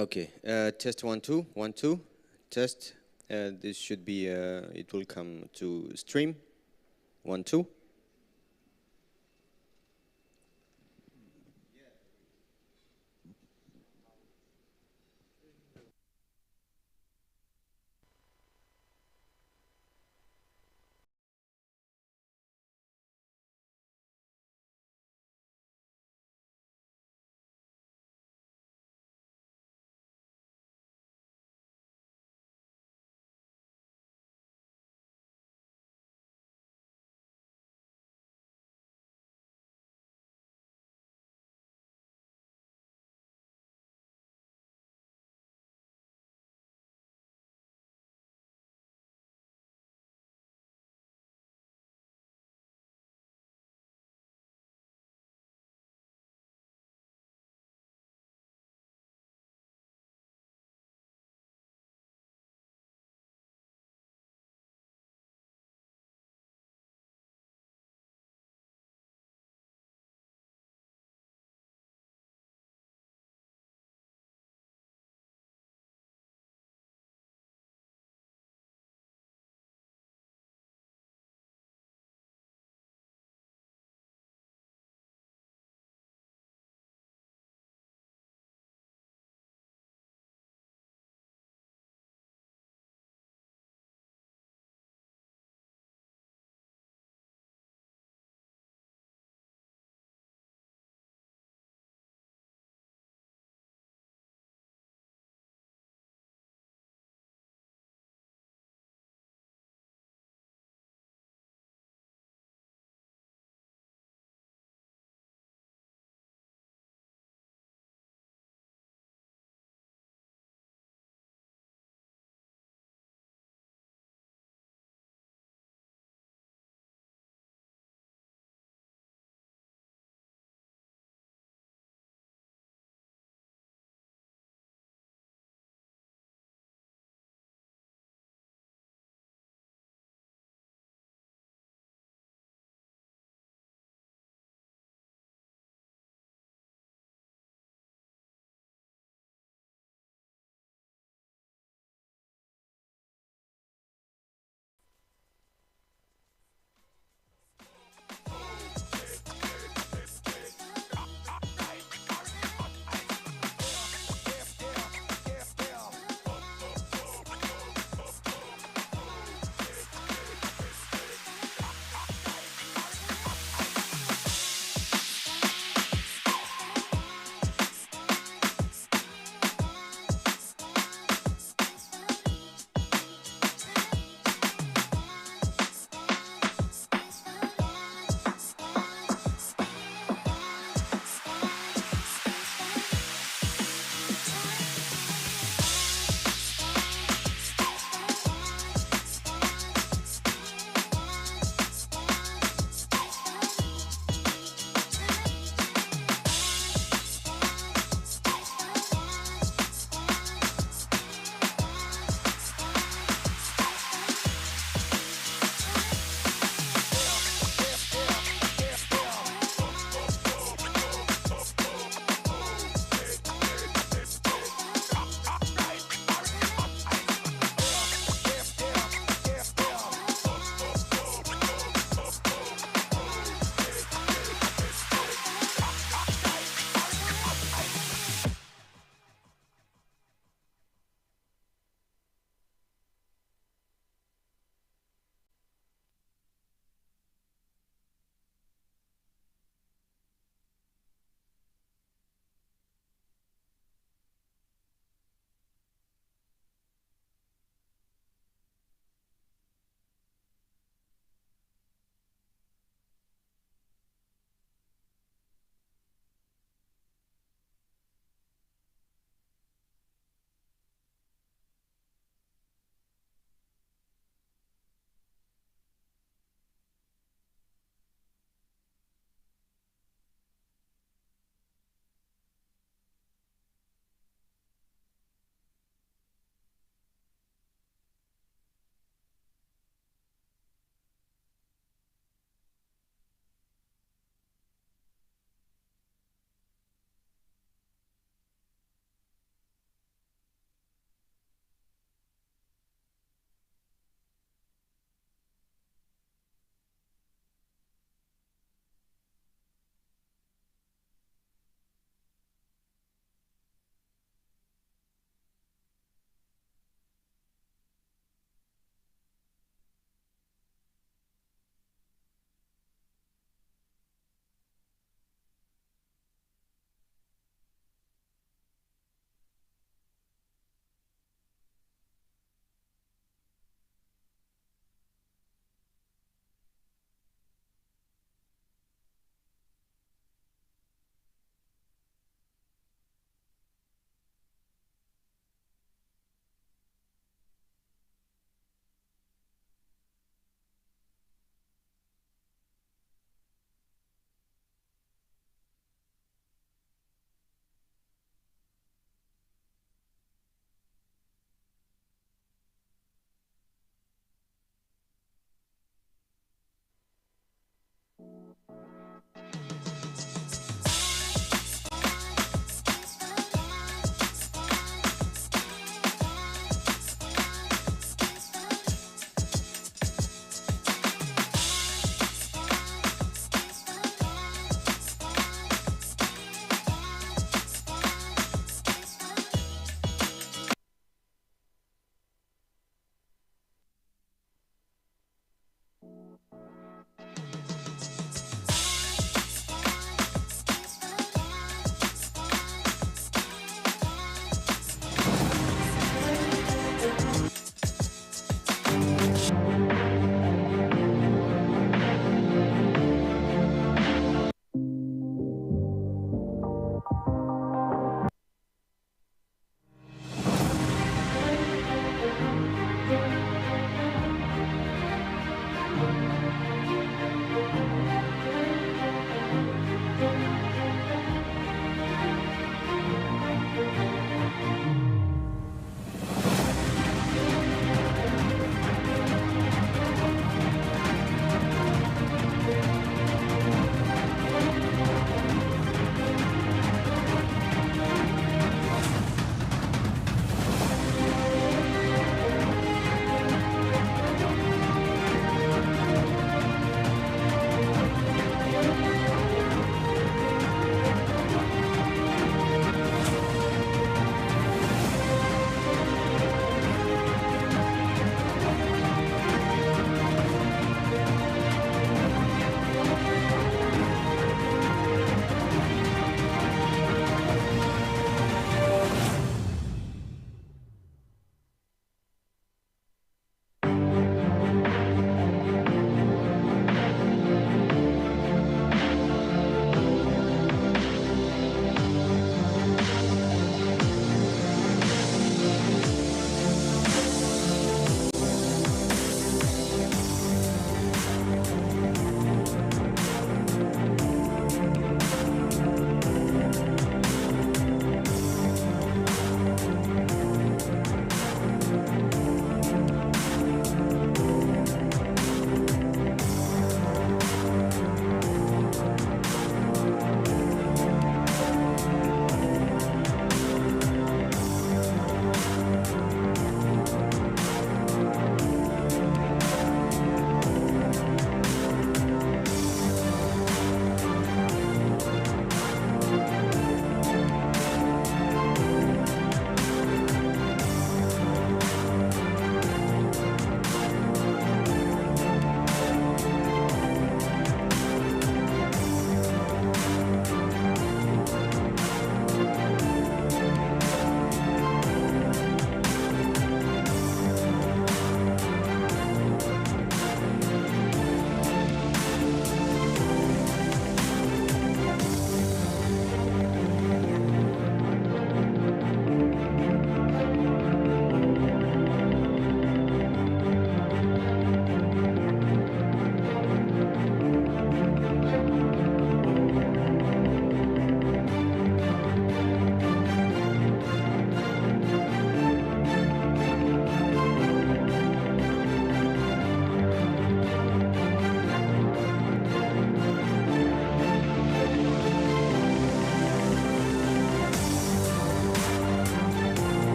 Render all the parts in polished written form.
Okay, test 1 2 1 2 test. This should be it will come to stream 1 2.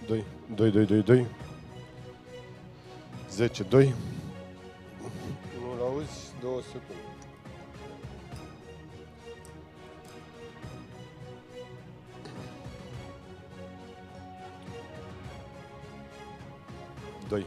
2, 2, 2, 2, 2. 10, 2. Nu-l auzi? 2 secunde. Doi.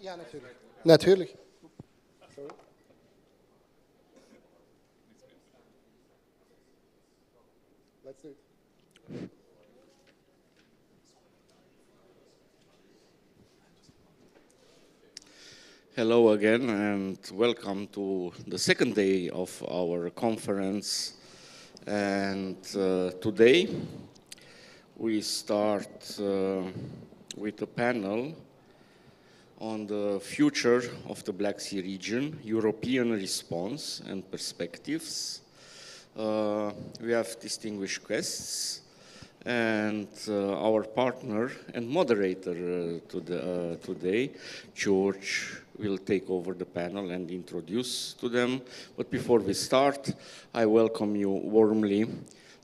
Ja, natürlich. Natürlich. Sorry. Let's do it. Hello again and welcome to the second day of our conference. And today we start with a panel on the future of the Black Sea region, European response and perspectives. We have distinguished guests and our partner and moderator today, George, will take over the panel and introduce to them. But before we start, I welcome you warmly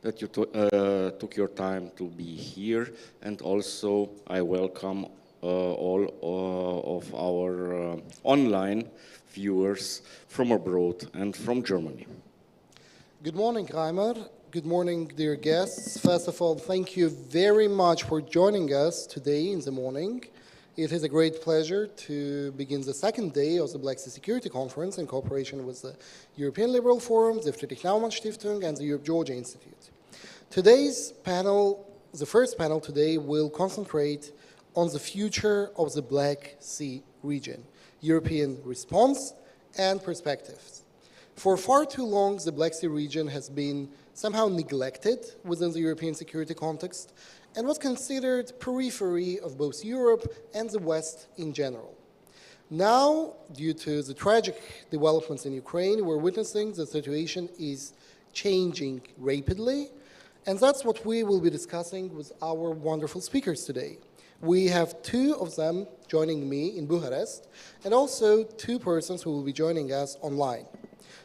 that you took your time to be here, and also I welcome all of our online viewers from abroad and from Germany. Good morning, Reimer. Good morning, dear guests. First of all, thank you very much for joining us today in the morning. It is a great pleasure to begin the second day of the Black Sea Security Conference in cooperation with the European Liberal Forum, the Friedrich-Naumann-Stiftung, and the Europe-Georgia Institute. Today's panel, the first panel today, will concentrate on the future of the Black Sea region, European response and perspectives. For far too long, the Black Sea region has been somehow neglected within the European security context and was considered periphery of both Europe and the West in general. Now, due to the tragic developments in Ukraine, we're witnessing the situation is changing rapidly, and that's what we will be discussing with our wonderful speakers today. We have two of them joining me in Bucharest, and also two persons who will be joining us online.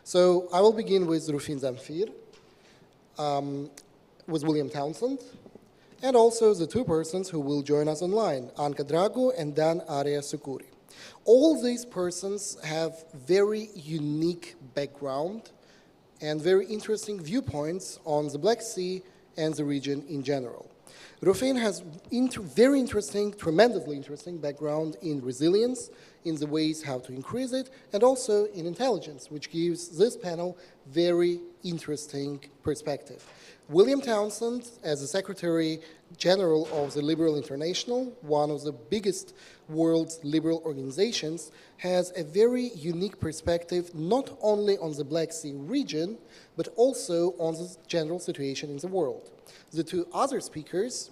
So I will begin with Rufin Zamfir, with William Townsend, and also the two persons who will join us online, Anca Dragu and Dan Aria Sukuri. All these persons have very unique background and very interesting viewpoints on the Black Sea and the region in general. Rufin has very interesting, tremendously interesting background in resilience, in the ways how to increase it, and also in intelligence, which gives this panel very interesting perspective. William Townsend, as the Secretary General of the Liberal International, one of the biggest world's liberal organizations, has a very unique perspective not only on the Black Sea region, but also on the general situation in the world. The two other speakers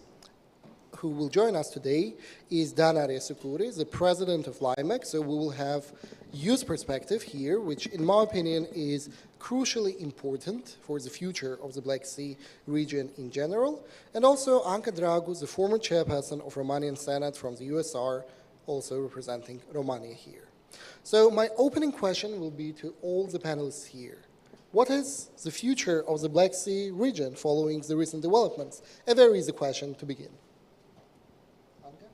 who will join us today is Dan Aria Sukuri, the president of LIMEC, so we will have youth perspective here, which in my opinion is crucially important for the future of the Black Sea region in general, and also Anca Dragu, the former chairperson of Romanian Senate from the USR, also representing Romania here. So my opening question will be to all the panelists here. What is the future of the Black Sea region following the recent developments? A very easy question to begin. Anca?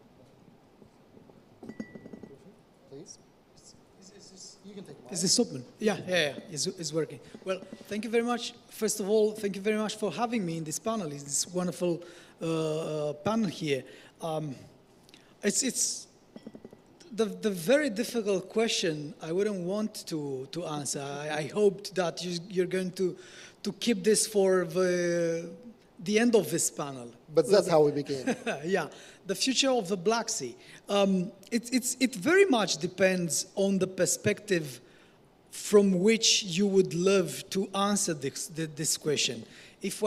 Please. You can take mine. Is this open? Yeah, it's working. Well, thank you very much. First of all, thank you very much for having me in this panel. It's this wonderful panel here. It's the very difficult question I wouldn't want to answer. I hoped that you're going to keep this for the end of this panel. But that's how we begin. Yeah, the future of the Black Sea. It very much depends on the perspective from which you would love to answer this question. If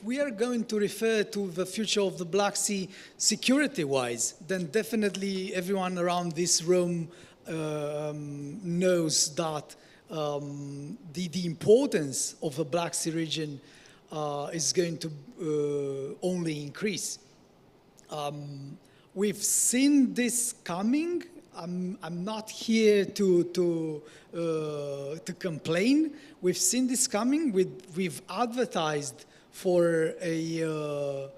we are going to refer to the future of the Black Sea security-wise, then definitely everyone around this room knows that the importance of the Black Sea region is going to only increase. We've seen this coming. I'm not here to complain. We've seen this coming. We've advertised for a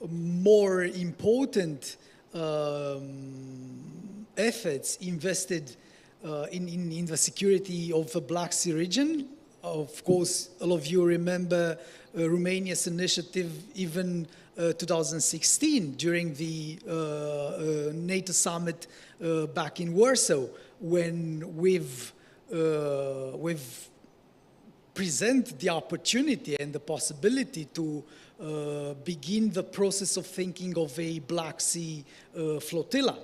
more important efforts invested in the security of the Black Sea region Of course, all of you remember Romania's initiative even 2016 during the NATO summit back in Warsaw, when we've present the opportunity and the possibility to begin the process of thinking of a Black Sea flotilla.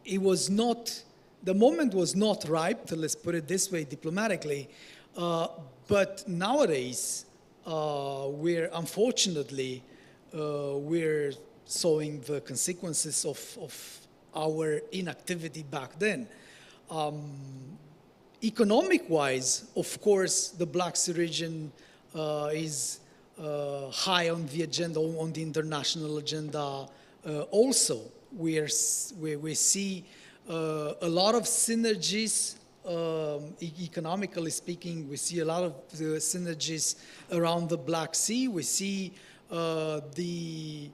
It was not, the moment was not ripe, let's put it this way diplomatically, but nowadays unfortunately, we're showing the consequences of our inactivity back then. Economic-wise, of course, the Black Sea region is high on the agenda, on the international agenda also. We see a lot of synergies, economically speaking. We see a lot of synergies around the Black Sea. We see the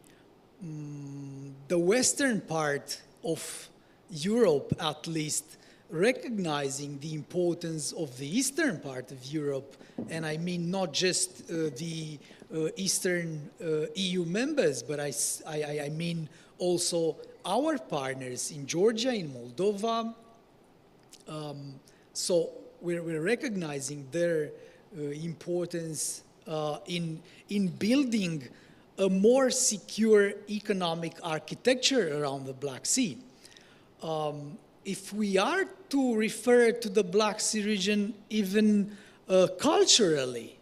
western part of Europe, at least, recognizing the importance of the eastern part of Europe, and I mean not just the eastern EU members, but I mean also our partners in Georgia, in Moldova. So we're recognizing their importance in building a more secure economic architecture around the Black Sea. If we are to refer to the Black Sea region even culturally,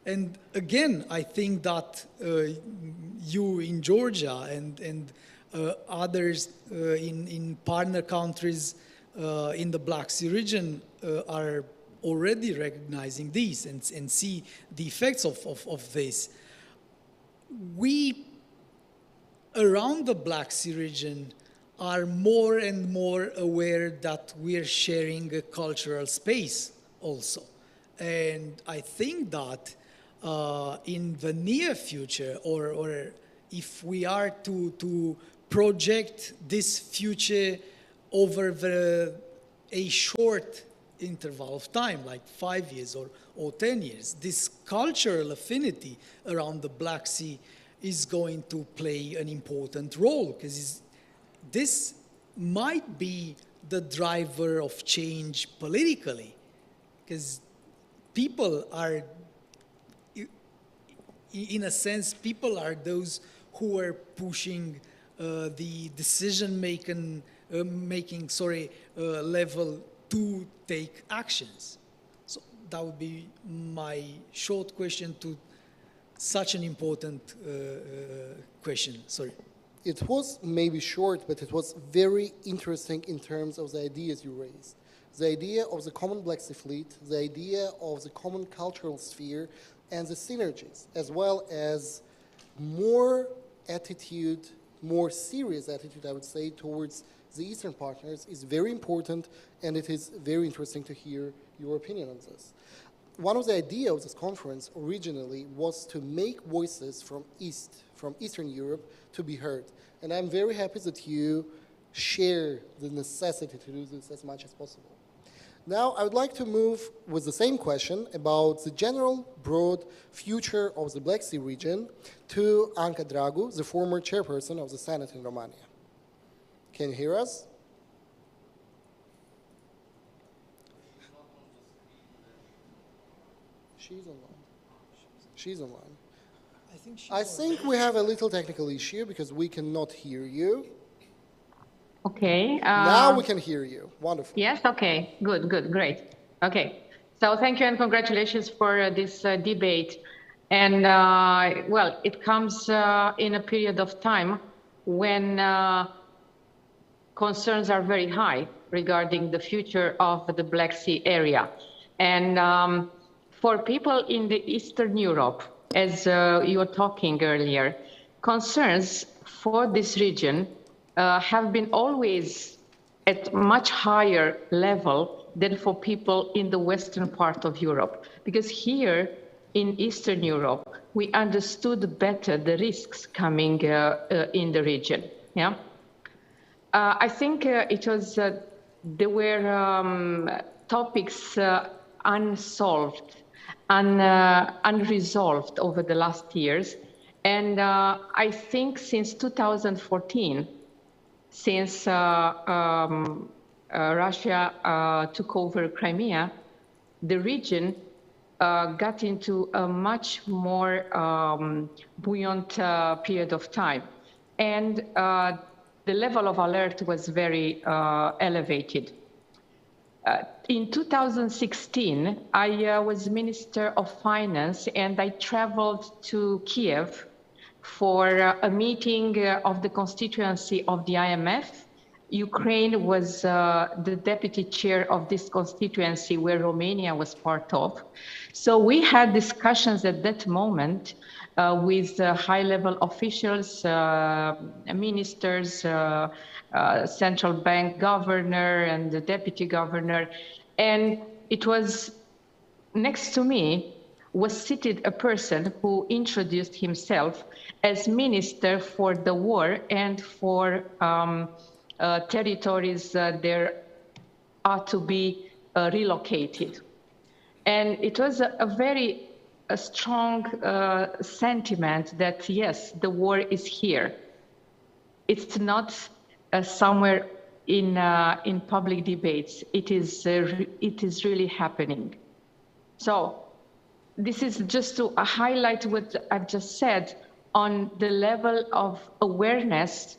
and again, I think that you in Georgia and others in partner countries in the Black Sea region are already recognizing this and see the effects of this. We, around the Black Sea region, are more and more aware that we're sharing a cultural space also. And I think that in the near future, or if we are to project this future over a short interval of time, like 5 years or 10 years, this cultural affinity around the Black Sea is going to play an important role, because this might be the driver of change politically, because people are, in a sense, people are those who are pushing the decision-making level to take actions. So that would be my short question to such an important question. Sorry. It was maybe short, but it was very interesting in terms of the ideas you raised. The idea of the common Black Sea Fleet, the idea of the common cultural sphere, and the synergies, as well as more attitude, more serious attitude, I would say, towards the Eastern partners is very important, and it is very interesting to hear your opinion on this. One of the ideas of this conference originally was to make voices from Eastern Europe to be heard. And I'm very happy that you share the necessity to do this as much as possible. Now, I would like to move with the same question about the general broad future of the Black Sea region to Anca Dragu, the former chairperson of the Senate in Romania. Can you hear us? She's online. She's online. I think we have a little technical issue because we cannot hear you. Okay. Now we can hear you. Wonderful. Yes, okay. Good, great. Okay. So thank you and congratulations for this debate. And well, it comes in a period of time when concerns are very high regarding the future of the Black Sea area. And for people in the Eastern Europe, as you were talking earlier, concerns for this region have been always at much higher level than for people in the western part of Europe. Because here in Eastern Europe, we understood better the risks coming in the region. Yeah, I think it was there were topics unsolved, unresolved over the last years. And I think since 2014, since Russia took over Crimea, the region got into a much more buoyant period of time. And the level of alert was very elevated. In 2016, I was Minister of Finance, and I traveled to Kiev for a meeting of the constituency of the IMF. Ukraine was the deputy chair of this constituency, where Romania was part of. So we had discussions at that moment with high-level officials, ministers, central bank governor and the deputy governor. And it was, next to me was seated a person who introduced himself as minister for the war and for territories there are to be relocated. And it was a very strong sentiment that, yes, the war is here. It's not somewhere in public debates. It is really happening. So this is just to highlight what I've just said on the level of awareness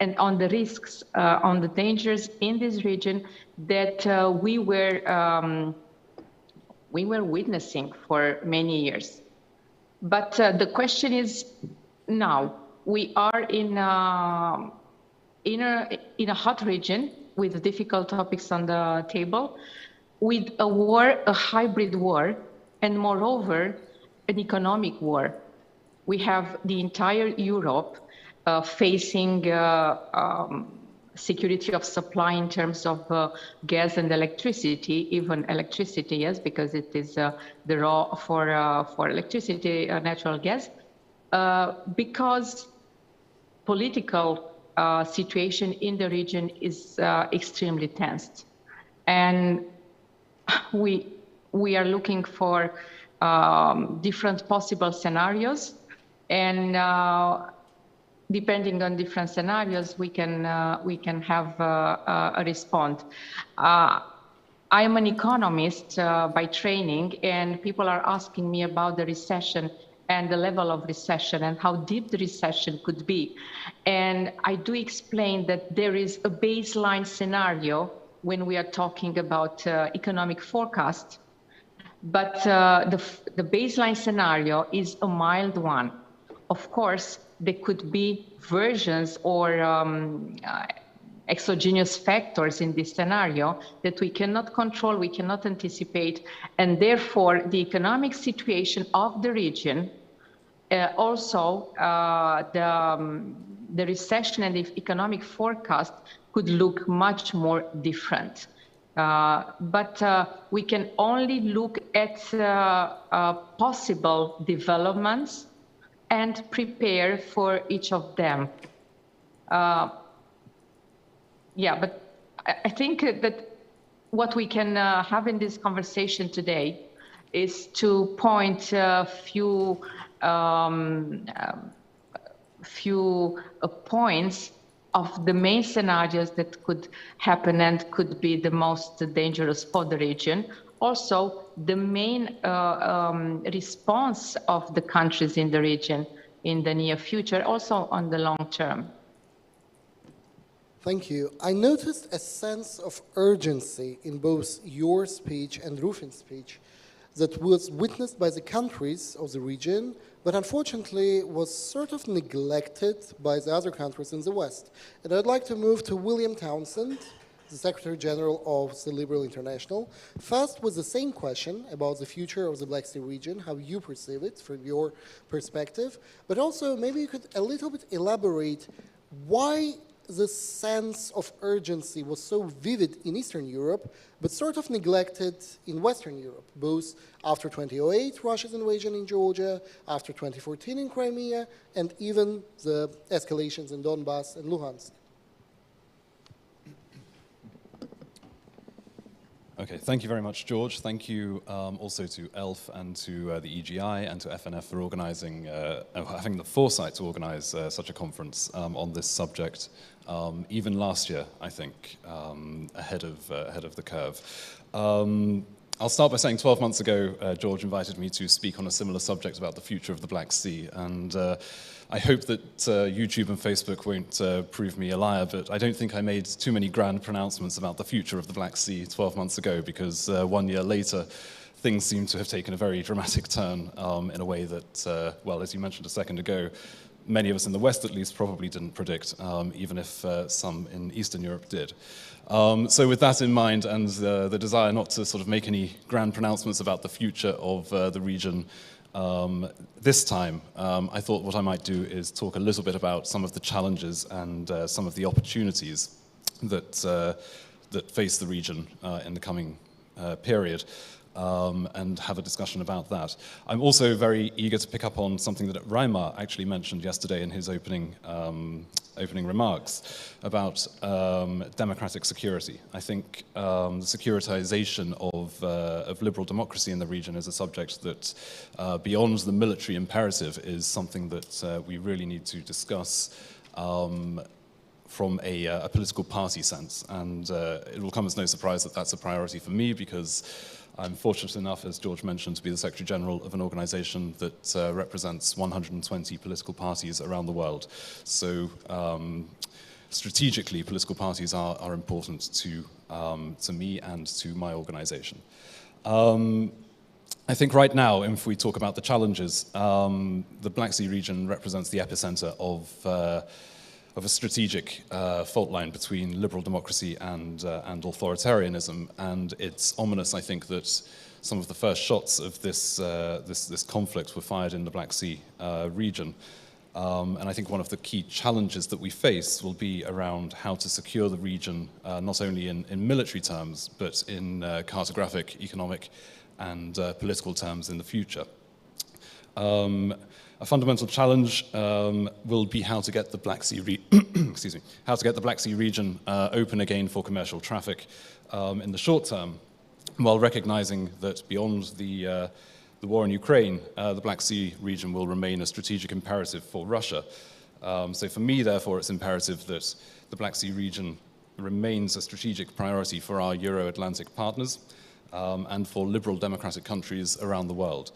and on the risks, on the dangers in this region that we were witnessing for many years. But the question is now, we are in a hot region with difficult topics on the table, with a war, a hybrid war, and moreover, an economic war. We have the entire Europe facing security of supply in terms of gas and electricity, even electricity, yes, because it is the raw for electricity, natural gas, because political situation in the region is extremely tense. And we are looking for different possible scenarios, and depending on different scenarios, we can have a response. I am an economist by training, and people are asking me about the recession and the level of recession and how deep the recession could be. And I do explain that there is a baseline scenario when we are talking about economic forecast, but the baseline scenario is a mild one. Of course, there could be versions or exogenous factors in this scenario that we cannot control, we cannot anticipate, and therefore the economic situation of the region, also the recession and the economic forecast could look much more different. But we can only look at possible developments and prepare for each of them. Yeah, but I think that what we can have in this conversation today is to point a few points of the main scenarios that could happen and could be the most dangerous for the region. Also, the main response of the countries in the region in the near future, also on the long term. Thank you. I noticed a sense of urgency in both your speech and Rufin's speech that was witnessed by the countries of the region, but unfortunately was sort of neglected by the other countries in the West. And I'd like to move to William Townsend, the Secretary General of the Liberal International, first with the same question about the future of the Black Sea region, how you perceive it from your perspective, but also maybe you could a little bit elaborate why the sense of urgency was so vivid in Eastern Europe, but sort of neglected in Western Europe, both after 2008, Russia's invasion in Georgia, after 2014 in Crimea, and even the escalations in Donbass and Luhansk. Okay, thank you very much, George. Thank you also to ELF and to the EGI and to FNF for organizing, having the foresight to organize such a conference on this subject, even last year, I think, ahead of the curve. I'll start by saying 12 months ago, George invited me to speak on a similar subject about the future of the Black Sea, and I hope that YouTube and Facebook won't prove me a liar, but I don't think I made too many grand pronouncements about the future of the Black Sea 12 months ago, because 1 year later, things seem to have taken a very dramatic turn in a way that, well, as you mentioned a second ago, many of us in the West at least probably didn't predict, even if some in Eastern Europe did. So with that in mind, and the desire not to sort of make any grand pronouncements about the future of the region, this time, I thought what I might do is talk a little bit about some of the challenges and some of the opportunities that that face the region in the coming period, and have a discussion about that. I'm also very eager to pick up on something that Reimar actually mentioned yesterday in his opening remarks about democratic security. I think the securitization of liberal democracy in the region is a subject that, beyond the military imperative, is something that we really need to discuss from a political party sense. And it will come as no surprise that that's a priority for me, because I'm fortunate enough, as George mentioned, to be the Secretary General of an organization that represents 120 political parties around the world. So strategically, political parties are important to me and to my organization. I think right now, if we talk about the challenges, the Black Sea region represents the epicenter of a strategic fault line between liberal democracy and authoritarianism, and it's ominous, I think, that some of the first shots of this conflict were fired in the Black Sea region. And I think one of the key challenges that we face will be around how to secure the region, not only in military terms, but in cartographic, economic, and political terms in the future. A fundamental challenge will be how to get the Black Sea region open again for commercial traffic in the short term, while recognizing that beyond the war in Ukraine, the Black Sea region will remain a strategic imperative for Russia. So for me, therefore, it's imperative that the Black Sea region remains a strategic priority for our Euro-Atlantic partners and for liberal democratic countries around the world.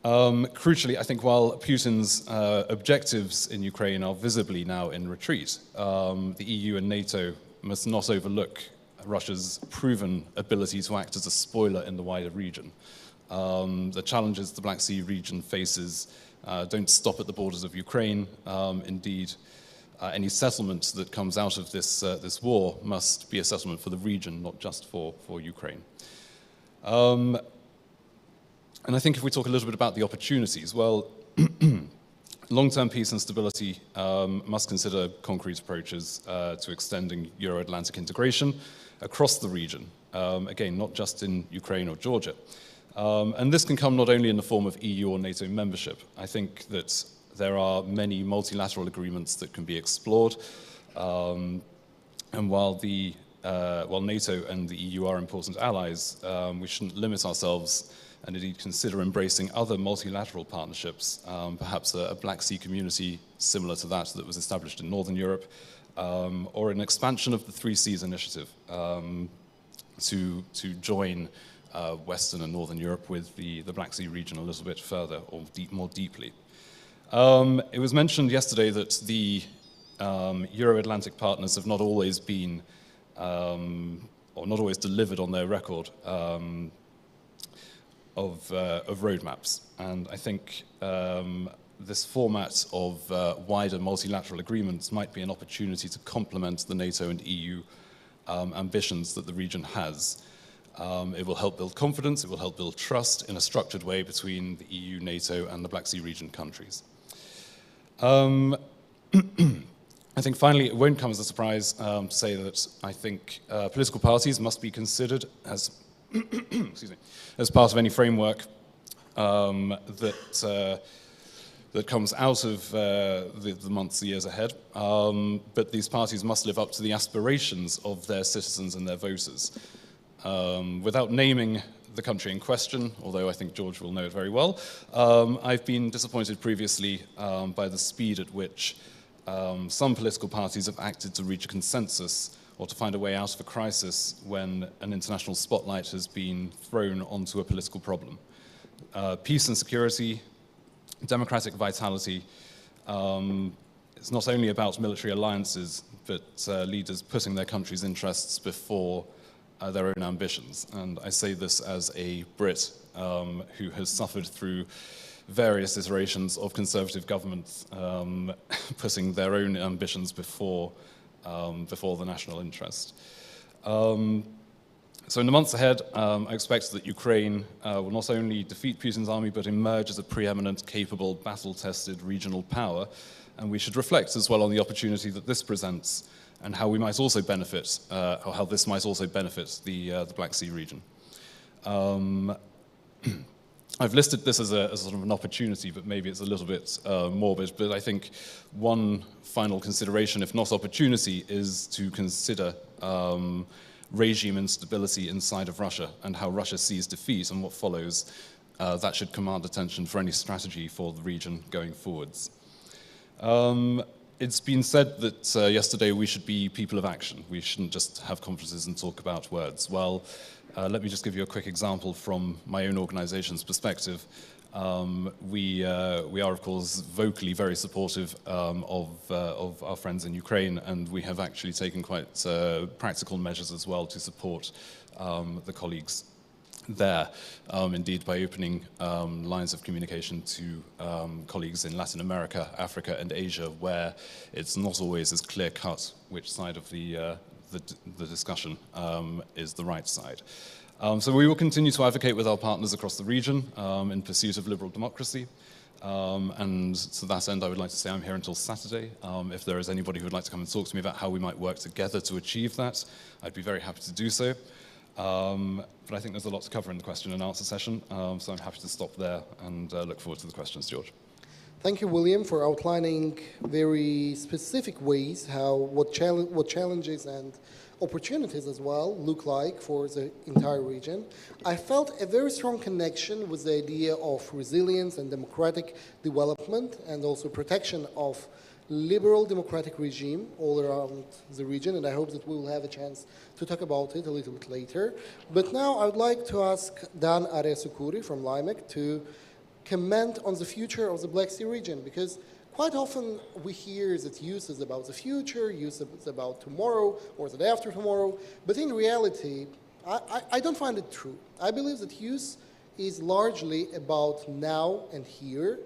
Crucially, I think while Putin's objectives in Ukraine are visibly now in retreat, the EU and NATO must not overlook Russia's proven ability to act as a spoiler in the wider region. The challenges the Black Sea region faces don't stop at the borders of Ukraine. Indeed, any settlement that comes out of this war must be a settlement for the region, not just for Ukraine. And I think if we talk a little bit about the opportunities, well, long-term peace and stability must consider concrete approaches to extending Euro-Atlantic integration across the region, again, not just in Ukraine or Georgia. And this can come not only in the form of EU or NATO membership. I think that there are many multilateral agreements that can be explored, and while NATO and the EU are important allies, we shouldn't limit ourselves and indeed consider embracing other multilateral partnerships, perhaps a Black Sea community similar to that was established in Northern Europe, or an expansion of the Three Seas initiative to join Western and Northern Europe with the Black Sea region a little bit further or more deeply. It was mentioned yesterday that the Euro-Atlantic partners have not always been, or not always delivered on their record of roadmaps. And I think this format of wider multilateral agreements might be an opportunity to complement the NATO and EU ambitions that the region has. It will help build confidence, it will help build trust in a structured way between the EU, NATO, and the Black Sea region countries. I think finally, it won't come as a surprise to say that I think political parties must be considered as excuse me, as part of any framework that comes out of the months, the years ahead. But these parties must live up to the aspirations of their citizens and their voters. Without naming the country in question, although I think George will know it very well, I've been disappointed previously by the speed at which some political parties have acted to reach a consensus or to find a way out of a crisis when an international spotlight has been thrown onto a political problem. Peace and security, democratic vitality, it's not only about military alliances, but leaders putting their country's interests before their own ambitions. And I say this as a Brit who has suffered through various iterations of conservative governments putting their own ambitions before the national interest. So in the months ahead, I expect that Ukraine will not only defeat Putin's army, but emerge as a preeminent, capable, battle-tested regional power. And we should reflect as well on the opportunity that this presents and how we might also benefit, or how this might also benefit the Black Sea region. I've listed this as a sort of an opportunity, but maybe it's a little bit morbid. But I think one final consideration, if not opportunity, is to consider regime instability inside of Russia and how Russia sees defeat and what follows. That should command attention for any strategy for the region going forwards. It's been said that yesterday we should be people of action. We shouldn't just have conferences and talk about words. Well, let me just give you a quick example from my own organization's perspective. We are, of course, vocally very supportive of our friends in Ukraine, and we have actually taken quite practical measures as well to support the colleagues there, indeed by opening lines of communication to colleagues in Latin America, Africa, and Asia, where it's not always as clear-cut which side of the discussion is the right side. So we will continue to advocate with our partners across the region in pursuit of liberal democracy. And to that end, I would like to say I'm here until Saturday. If there is anybody who would like to come and talk to me about how we might work together to achieve that, I'd be very happy to do so. But I think there's a lot to cover in the question and answer session, so I'm happy to stop there and look forward to the questions, George. Thank you, William, for outlining very specific ways what challenges and opportunities as well look like for the entire region. I felt a very strong connection with the idea of resilience and democratic development and also protection of liberal democratic regime all around the region, and I hope that we will have a chance to talk about it a little bit later. But now I would like to ask Dan Ariasukuri from LIMEC to comment on the future of the Black Sea region, because quite often we hear that youth is about the future, youth is about tomorrow or the day after tomorrow, but in reality, I don't find it true. I believe that youth is largely about now and here,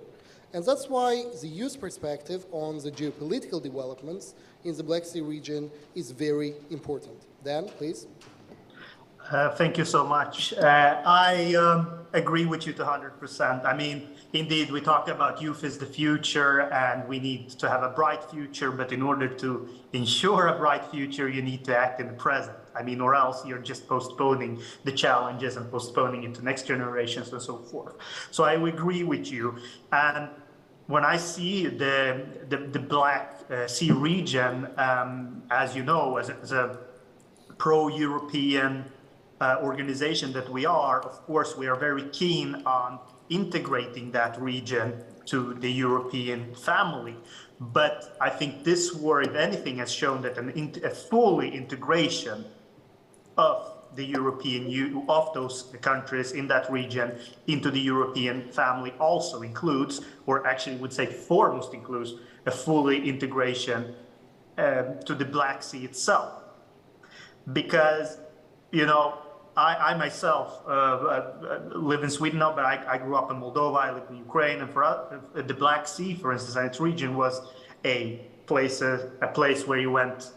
and that's why the youth perspective on the geopolitical developments in the Black Sea region is very important. Dan, please. Thank you so much. I agree with you to 100%. I mean, indeed, we talk about youth as the future and we need to have a bright future, but in order to ensure a bright future, you need to act in the present. I mean, or else you're just postponing the challenges and postponing it to next generations and so forth. So I agree with you. And when I see the Black Sea region, as you know, as a pro-European organization that we are, of course, we are very keen on integrating that region to the European family. But I think this war, if anything, has shown that a full integration of the European, of those countries in that region into the European family also includes, or actually would say foremost includes, a fully integration to the Black Sea itself. Because, you know, I myself live in Sweden now, but I grew up in Moldova, I live in Ukraine, and for us, the Black Sea, for instance, and its region was a place where you went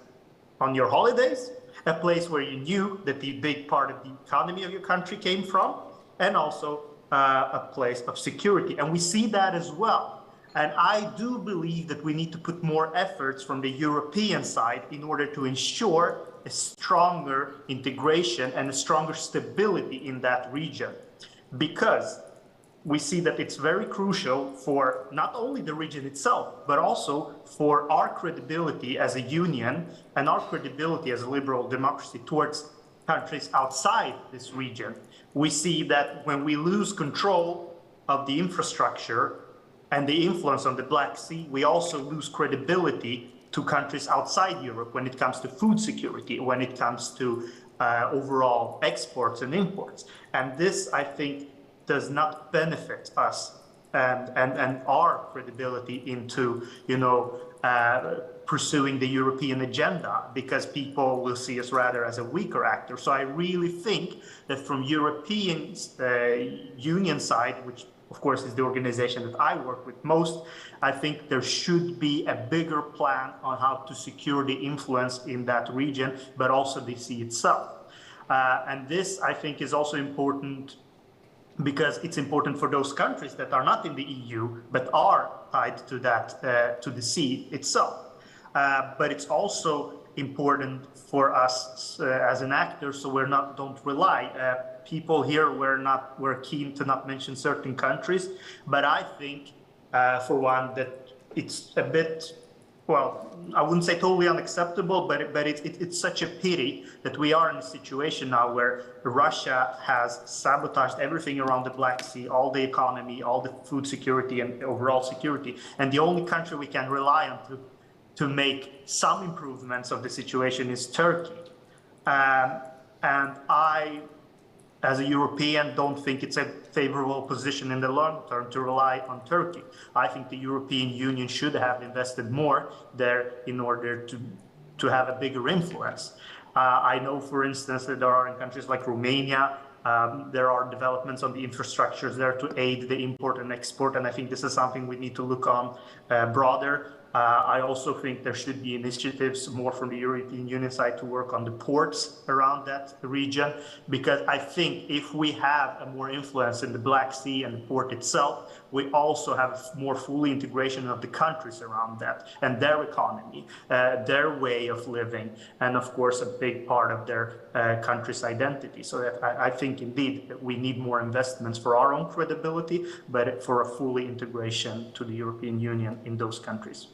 on your holidays, a place where you knew that the big part of the economy of your country came from, and also a place of security. And we see that as well. And I do believe that we need to put more efforts from the European side in order to ensure a stronger integration and a stronger stability in that region. Because we see that it's very crucial for not only the region itself, but also for our credibility as a union and our credibility as a liberal democracy towards countries outside this region. We see that when we lose control of the infrastructure and the influence on the Black Sea, we also lose credibility to countries outside Europe when it comes to food security, when it comes to overall exports and imports. And this, I think, does not benefit us and our credibility into, pursuing the European agenda, because people will see us rather as a weaker actor. So I really think that from European Union side, which of course is the organization that I work with most, I think there should be a bigger plan on how to secure the influence in that region, but also the sea itself. And this, I think, is also important because it's important for those countries that are not in the EU, but are tied to that, to the sea itself. But it's also important for us as an actor, so don't rely. People here we're keen to not mention certain countries, but I think, for one, that it's a bit, well, I wouldn't say totally unacceptable, but it's such a pity that we are in a situation now where Russia has sabotaged everything around the Black Sea, all the economy, all the food security and overall security, and the only country we can rely on to make some improvements of the situation is Turkey. And I, as a European, don't think it's a favorable position in the long term to rely on Turkey. I think the European Union should have invested more there in order to have a bigger influence. I know, for instance, that there are in countries like Romania, there are developments on the infrastructures there to aid the import and export, and I think this is something we need to look on broader. I also think there should be initiatives more from the European Union side to work on the ports around that region, because I think if we have a more influence in the Black Sea and the port itself, we also have more fully integration of the countries around that and their economy, their way of living, and of course a big part of their country's identity. So that I think indeed that we need more investments for our own credibility, but for a fully integration to the European Union in those countries.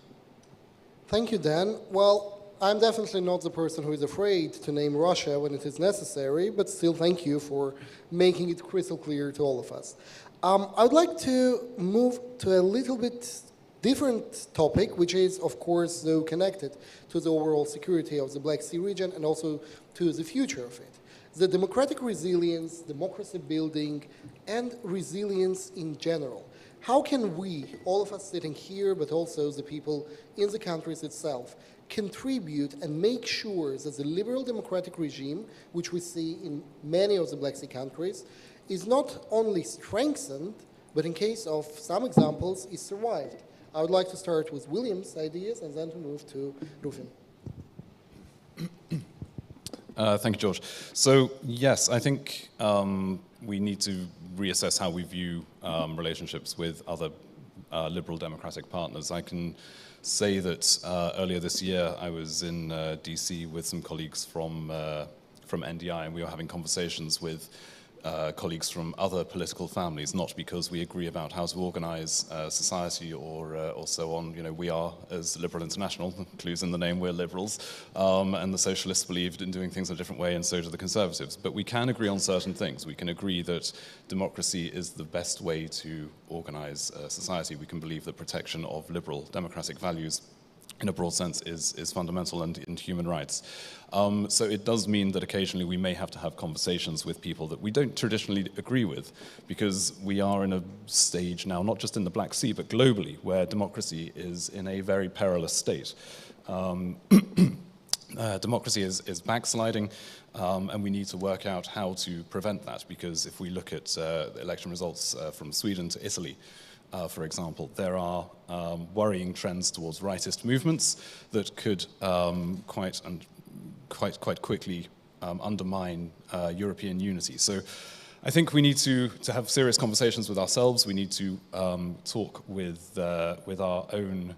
Thank you, Dan. Well, I'm definitely not the person who is afraid to name Russia when it is necessary, but still thank you for making it crystal clear to all of us. I would like to move to a little bit different topic, which is, of course, though connected to the overall security of the Black Sea region and also to the future of it. The democratic resilience, democracy building, and resilience in general. How can we, all of us sitting here, but also the people in the countries itself, contribute and make sure that the liberal democratic regime, which we see in many of the Black Sea countries, is not only strengthened, but in case of some examples, is survived? I would like to start with William's ideas and then to move to Rufin. Thank you, George. So, yes, I think we need to reassess how we view relationships with other liberal democratic partners. I can say that earlier this year I was in DC with some colleagues from NDI, and we were having conversations with colleagues from other political families, not because we agree about how to organize society or so on. You know, we are, as Liberal International, clues in the name, we're liberals, and the socialists believed in doing things a different way, and so do the conservatives. But we can agree on certain things. We can agree that democracy is the best way to organize society. We can believe that protection of liberal democratic values in a broad sense is fundamental and in human rights. So it does mean that occasionally we may have to have conversations with people that we don't traditionally agree with, because we are in a stage now, not just in the Black Sea, but globally, where democracy is in a very perilous state. Democracy is backsliding, and we need to work out how to prevent that, because if we look at the election results from Sweden to Italy, for example, there are worrying trends towards rightist movements that could quite quickly undermine European unity. So I think we need to have serious conversations with ourselves. We need to talk with our own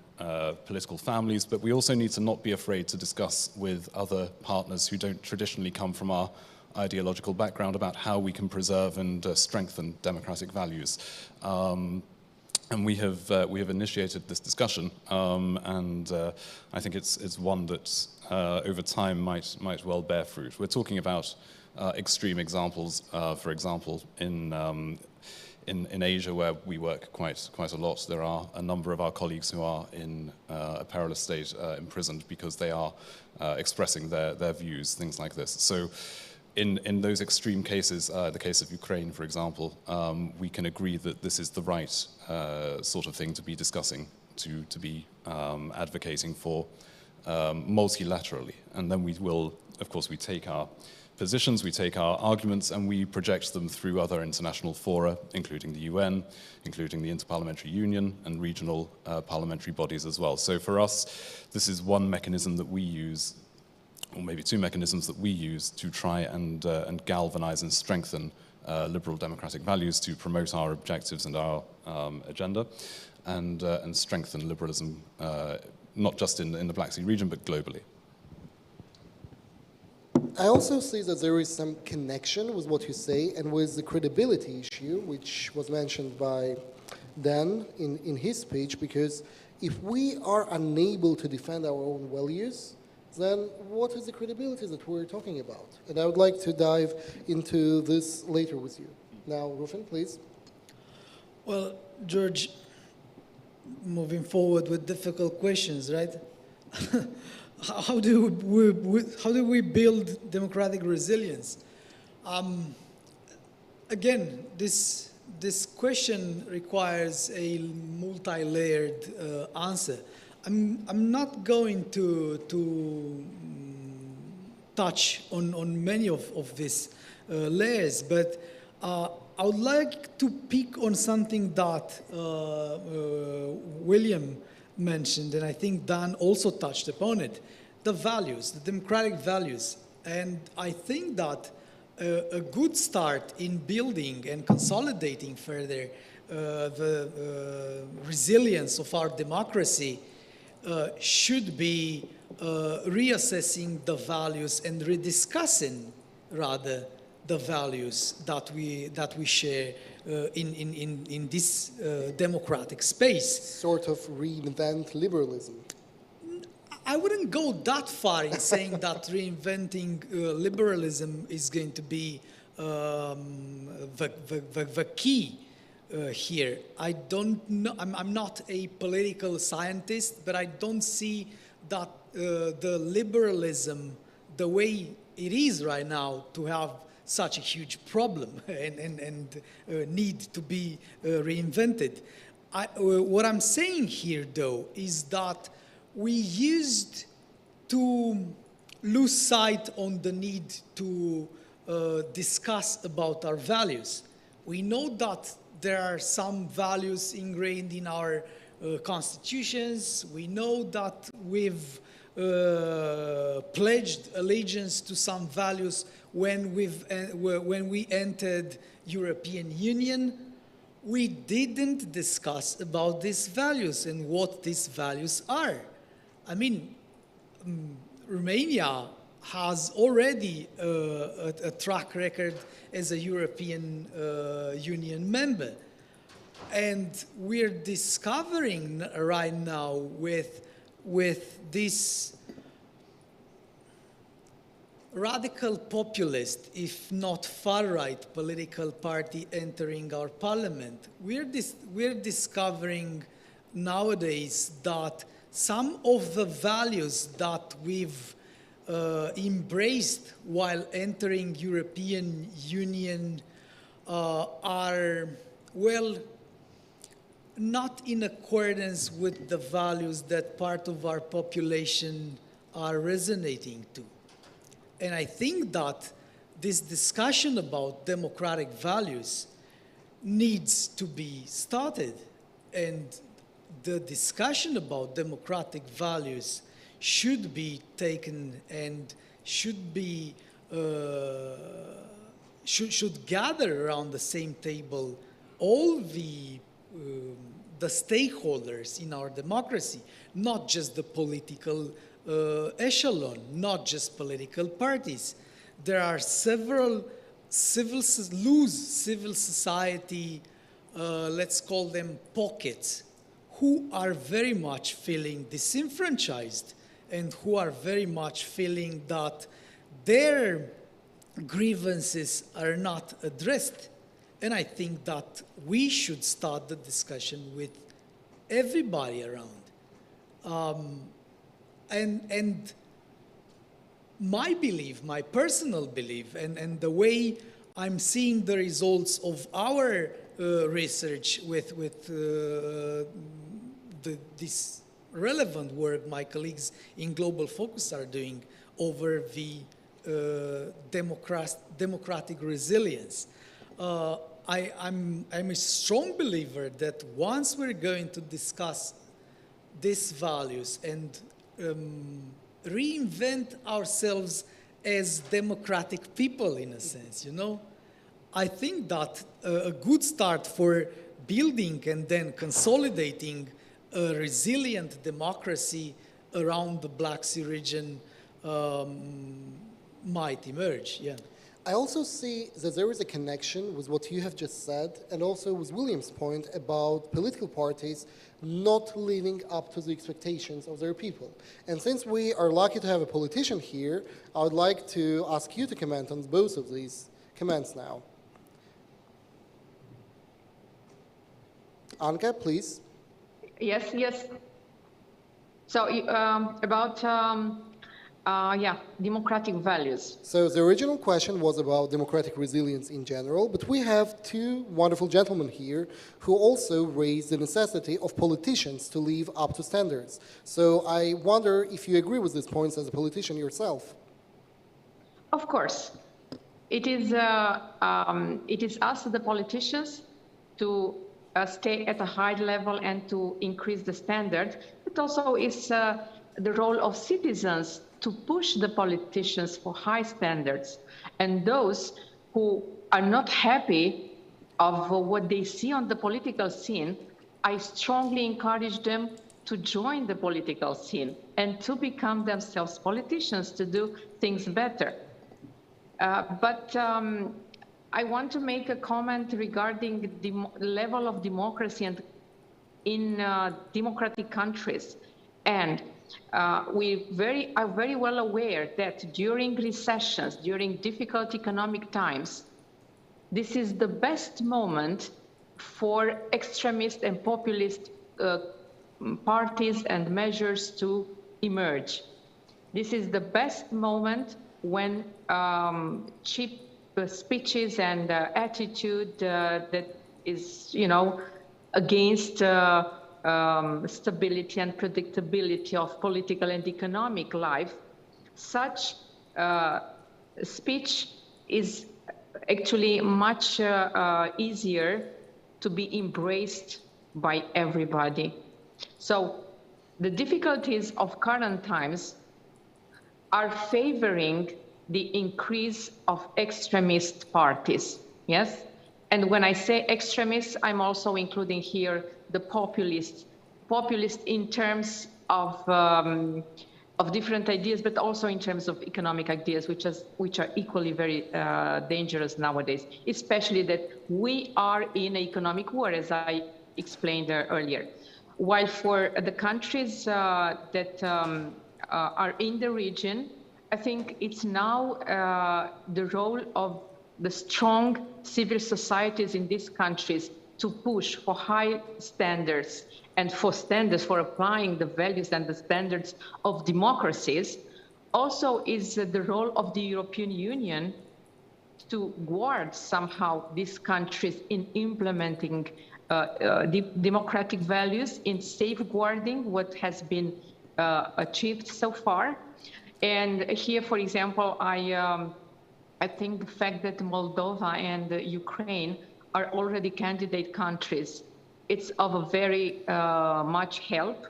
political families, but we also need to not be afraid to discuss with other partners who don't traditionally come from our ideological background about how we can preserve and strengthen democratic values. And we have initiated this discussion, and I think it's one that over time might well bear fruit. We're talking about extreme examples. For example, in Asia, where we work quite a lot, there are a number of our colleagues who are in a perilous state, imprisoned because they are expressing their views, things like this. So in those extreme cases, the case of Ukraine, for example, we can agree that this is the right sort of thing to be discussing, to be advocating for multilaterally. And then we will, of course, we take our positions, we take our arguments, and we project them through other international fora, including the UN, including the Interparliamentary Union, and regional parliamentary bodies as well. So for us, this is one mechanism that we use, or maybe two mechanisms that we use to try and galvanize and strengthen liberal democratic values, to promote our objectives and our agenda, and strengthen liberalism, not just in the Black Sea region, but globally. I also see that there is some connection with what you say and with the credibility issue, which was mentioned by Dan in his speech, because if we are unable to defend our own values, then what is the credibility that we're talking about? And I would like to dive into this later with you. Now, Rufin, please. Well, George, moving forward with difficult questions, right? How do we build democratic resilience? Again, this question requires a multi-layered answer. I'm not going to touch on many of these layers, but I would like to pick on something that William mentioned, and I think Dan also touched upon it, the values, the democratic values. And I think that a good start in building and consolidating further the resilience of our democracy should be reassessing the values and rediscussing, rather, the values that we share in this democratic space. Sort of reinvent liberalism. I wouldn't go that far in saying that reinventing liberalism is going to be the key here. I don't know. I'm not a political scientist, but I don't see that the liberalism, the way it is right now, to have such a huge problem and need to be reinvented. What I'm saying here, though, is that we used to lose sight on the need to discuss about our values. We know that there are some values ingrained in our constitutions. We know that we've pledged allegiance to some values when we entered European Union. We didn't discuss about these values and what these values are. I mean, Romania has already a track record as a European Union member. And we're discovering right now with this radical populist, if not far-right political party entering our parliament, we're discovering nowadays that some of the values that we've embraced while entering European Union are, well, not in accordance with the values that part of our population are resonating to. And I think that this discussion about democratic values needs to be started. And the discussion about democratic values should be taken and should be should gather around the same table all the stakeholders in our democracy, not just the political echelon, not just political parties. There are several loose civil society, let's call them pockets, who are very much feeling disenfranchised and who are very much feeling that their grievances are not addressed. And I think that we should start the discussion with everybody around. And my belief, my personal belief, and the way I'm seeing the results of our research with this relevant work my colleagues in Global Focus are doing over the democratic resilience. I'm a strong believer that once we're going to discuss these values and reinvent ourselves as democratic people, in a sense, you know, I think that a good start for building and then consolidating a resilient democracy around the Black Sea region might emerge, yeah. I also see that there is a connection with what you have just said and also with William's point about political parties not living up to the expectations of their people. And since we are lucky to have a politician here, I would like to ask you to comment on both of these comments now. Anka, please. Yes, yes. So about democratic values. So the original question was about democratic resilience in general, but we have two wonderful gentlemen here who also raised the necessity of politicians to live up to standards. So I wonder if you agree with these points as a politician yourself. Of course. It is us, the politicians, to stay at a high level and to increase the standard. It also is the role of citizens to push the politicians for high standards. And those who are not happy of what they see on the political scene, I strongly encourage them to join the political scene and to become themselves politicians to do things better. But I want to make a comment regarding the level of democracy and in democratic countries. And we are very well aware that during recessions, during difficult economic times, this is the best moment for extremist and populist parties and measures to emerge. This is the best moment when cheap speeches and attitude that is, you know, against stability and predictability of political and economic life, such speech is actually much easier to be embraced by everybody. So the difficulties of current times are favoring the increase of extremist parties, yes? And when I say extremists, I'm also including here the populist in terms of different ideas, but also in terms of economic ideas, which are equally very dangerous nowadays, especially that we are in an economic war, as I explained earlier. While for the countries that are in the region, I think it's now the role of the strong civil societies in these countries to push for high standards and for applying the values and the standards of democracies. Also is the role of the European Union to guard somehow these countries in implementing democratic values, in safeguarding what has been achieved so far. And here, for example, I think the fact that Moldova and Ukraine are already candidate countries, it's of a very much help,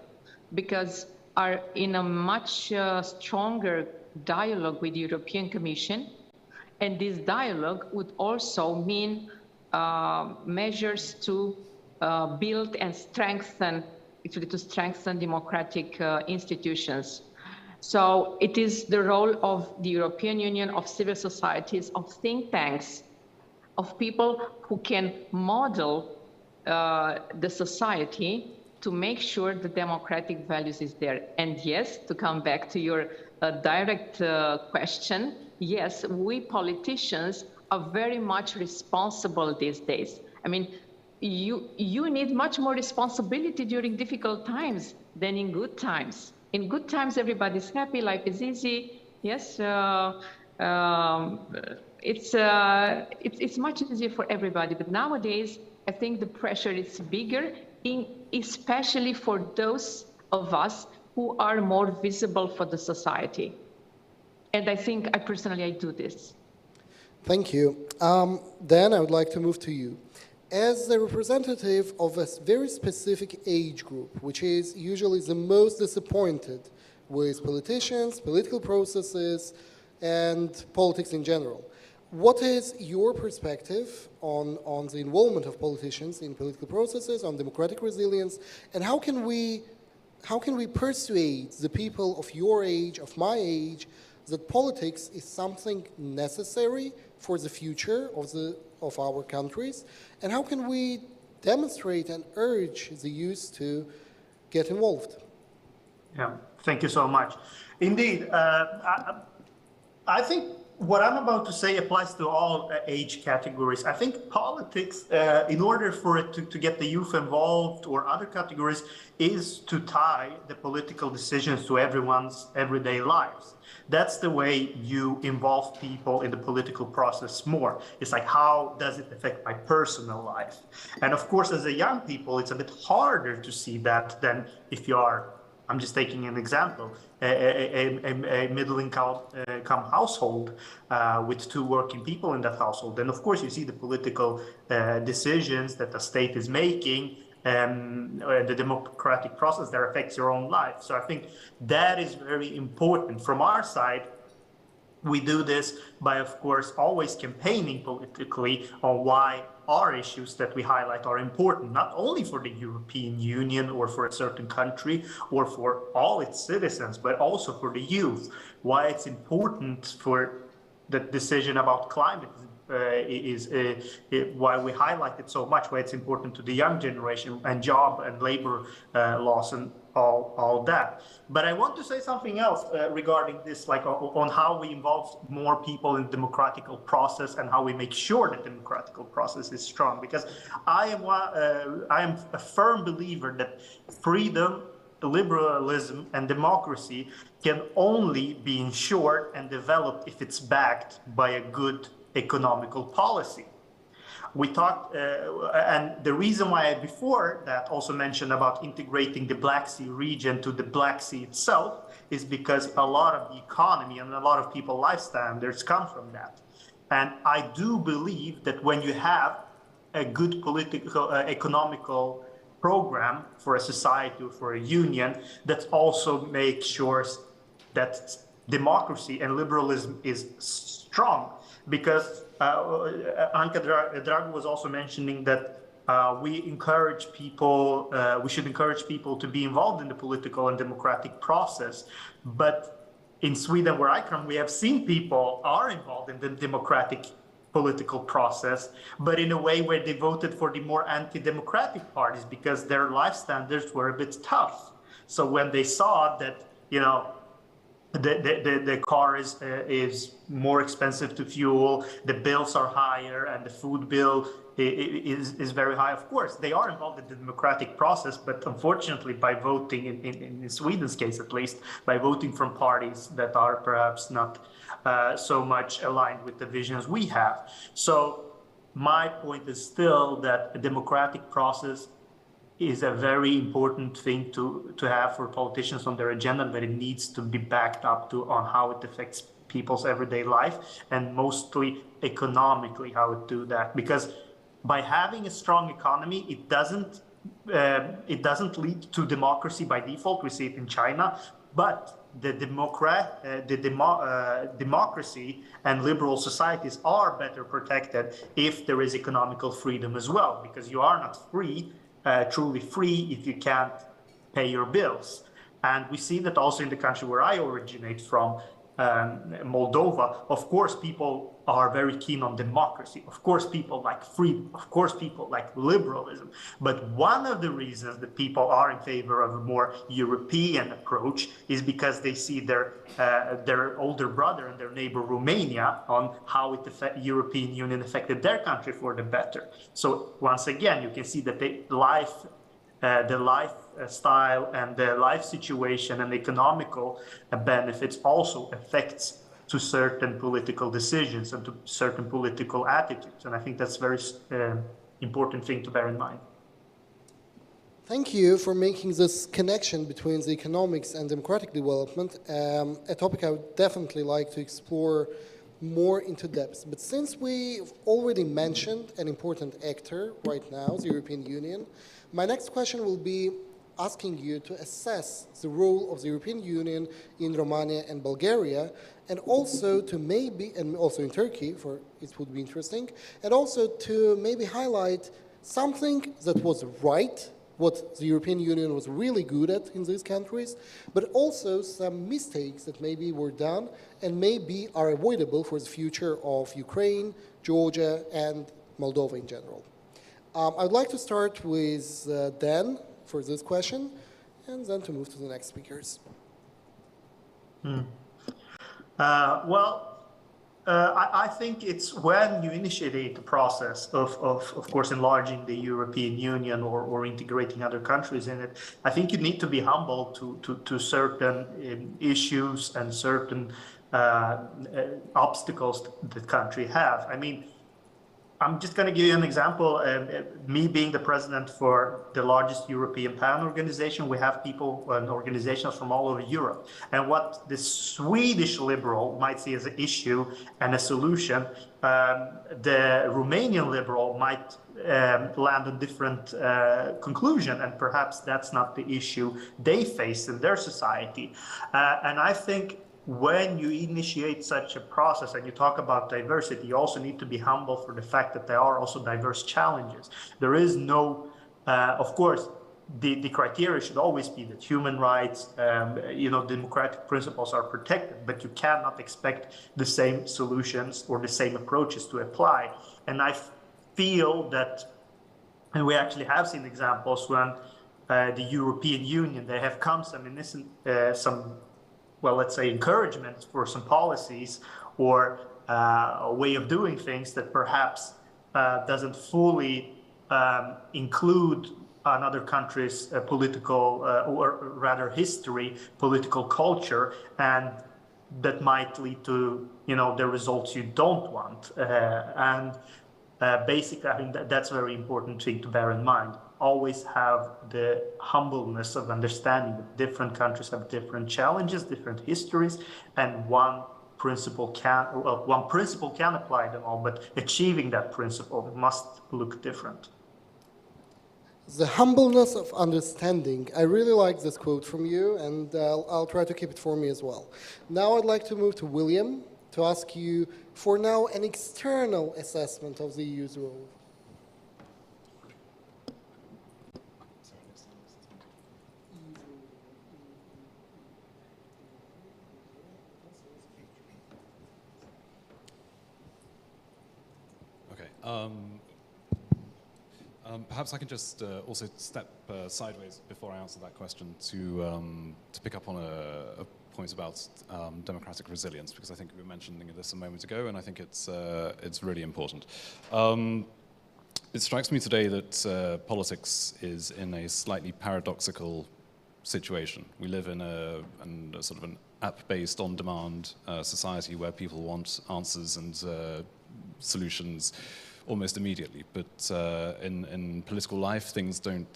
because are in a much stronger dialogue with the European Commission. And this dialogue would also mean measures to build and strengthen, actually to strengthen democratic institutions. So it is the role of the European Union, of civil societies, of think tanks, of people who can model the society to make sure the democratic values is there. And yes, to come back to your direct question, yes, we politicians are very much responsible these days. I mean, you need much more responsibility during difficult times than in good times. In good times, everybody's happy, life is easy. Yes, it's much easier for everybody. But nowadays, I think the pressure is bigger, especially for those of us who are more visible for the society. And I think I personally do this. Thank you. Dan, I would like to move to you. As a representative of a very specific age group, which is usually the most disappointed with politicians, political processes, and politics in general, what is your perspective on the involvement of politicians in political processes, on democratic resilience, and how can we persuade the people of your age, of my age, that politics is something necessary for the future of our countries, and how can we demonstrate and urge the youth to get involved? Yeah, thank you so much. Indeed, I think what I'm about to say applies to all age categories. I think politics, in order for it to get the youth involved or other categories, is to tie the political decisions to everyone's everyday lives. That's the way you involve people in the political process more. It's like, how does it affect my personal life? And of course, as a young people, it's a bit harder to see that than if you are, I'm just taking an example, a middle-income household with 2 working people in that household. Then, of course, you see the political decisions that the state is making, the democratic process that affects your own life. So I think that is very important. From our side, we do this by, of course, always campaigning politically on why our issues that we highlight are important, not only for the European Union or for a certain country or for all its citizens, but also for the youth. Why it's important for the decision about climate why we highlight it so much, why it's important to the young generation, and job and labor laws and all that. But I want to say something else regarding this, like on how we involve more people in the democratic process and how we make sure the democratic process is strong. Because I am a firm believer that freedom, liberalism, and democracy can only be ensured and developed if it's backed by a good economical policy. We talked, and the reason why I before that also mentioned about integrating the Black Sea region to the Black Sea itself is because a lot of the economy and a lot of people's life standards come from that. And I do believe that when you have a good political, economical program for a society or for a union, that also makes sure that democracy and liberalism is strong. Because Anka Dragu was also mentioning that we should encourage people to be involved in the political and democratic process. But in Sweden, where I come, we have seen people are involved in the democratic political process, but in a way where they voted for the more anti-democratic parties because their life standards were a bit tough. So when they saw that, you know, the car is more expensive to fuel, the bills are higher, and the food bill is very high. Of course, they are involved in the democratic process, but unfortunately, by voting, in Sweden's case at least, by voting from parties that are perhaps not so much aligned with the visions we have. So my point is still that a democratic process is a very important thing to have for politicians on their agenda, but it needs to be backed up on how it affects people's everyday life, and mostly economically how it do that. Because by having a strong economy, it doesn't lead to democracy by default. We see it in China, but the democracy and liberal societies are better protected if there is economical freedom as well, because you are not free, truly free, if you can't pay your bills. And we see that also in the country where I originate from. Moldova, of course, people are very keen on democracy. Of course, people like freedom. Of course, people like liberalism. But one of the reasons that people are in favor of a more European approach is because they see their older brother and their neighbor Romania on how the European Union affected their country for the better. So once again, you can see that the lifestyle and the life situation and economical benefits also affects to certain political decisions and to certain political attitudes. And I think that's a very important thing to bear in mind. Thank you for making this connection between the economics and democratic development, a topic I would definitely like to explore more into depth. But since we've already mentioned an important actor right now, the European Union, my next question will be asking you to assess the role of the European Union in Romania and Bulgaria, and also to maybe, and also in Turkey, for it would be interesting, and also to maybe highlight something that was right, what the European Union was really good at in these countries, but also some mistakes that maybe were done and maybe are avoidable for the future of Ukraine, Georgia, and Moldova in general. I'd like to start with Dan for this question, and then to move to the next speakers. I think it's when you initiate the process of course, enlarging the European Union or integrating other countries in it, I think you need to be humble to certain issues and certain obstacles that the country have. I mean, I'm just going to give you an example. Me being the president for the largest European PAN organization, we have people and organizations from all over Europe. And what the Swedish liberal might see as an issue and a solution, the Romanian liberal might land a different conclusion, and perhaps that's not the issue they face in their society. And I think when you initiate such a process and you talk about diversity, you also need to be humble for the fact that there are also diverse challenges. There is no, of course, the criteria should always be that human rights, democratic principles are protected, but you cannot expect the same solutions or the same approaches to apply. And I feel that, and we actually have seen examples when the European Union, they have come well, let's say, encouragement for some policies or a way of doing things that perhaps doesn't fully include another country's political or rather history, political culture, and that might lead to the results you don't want. Basically, I think that's a very important thing to bear in mind. Always have the humbleness of understanding that different countries have different challenges, different histories, and one principle can apply them all, but achieving that principle must look different. The humbleness of understanding. I really like this quote from you, and I'll try to keep it for me as well. Now I'd like to move to William to ask you for now an external assessment of the EU's role. Perhaps I can just also step sideways before I answer that question to pick up on a point about democratic resilience, because I think we were mentioning this a moment ago, and I think it's really important. It strikes me today that politics is in a slightly paradoxical situation. We live in a sort of an app-based, on-demand society where people want answers and solutions almost immediately, but in political life, things don't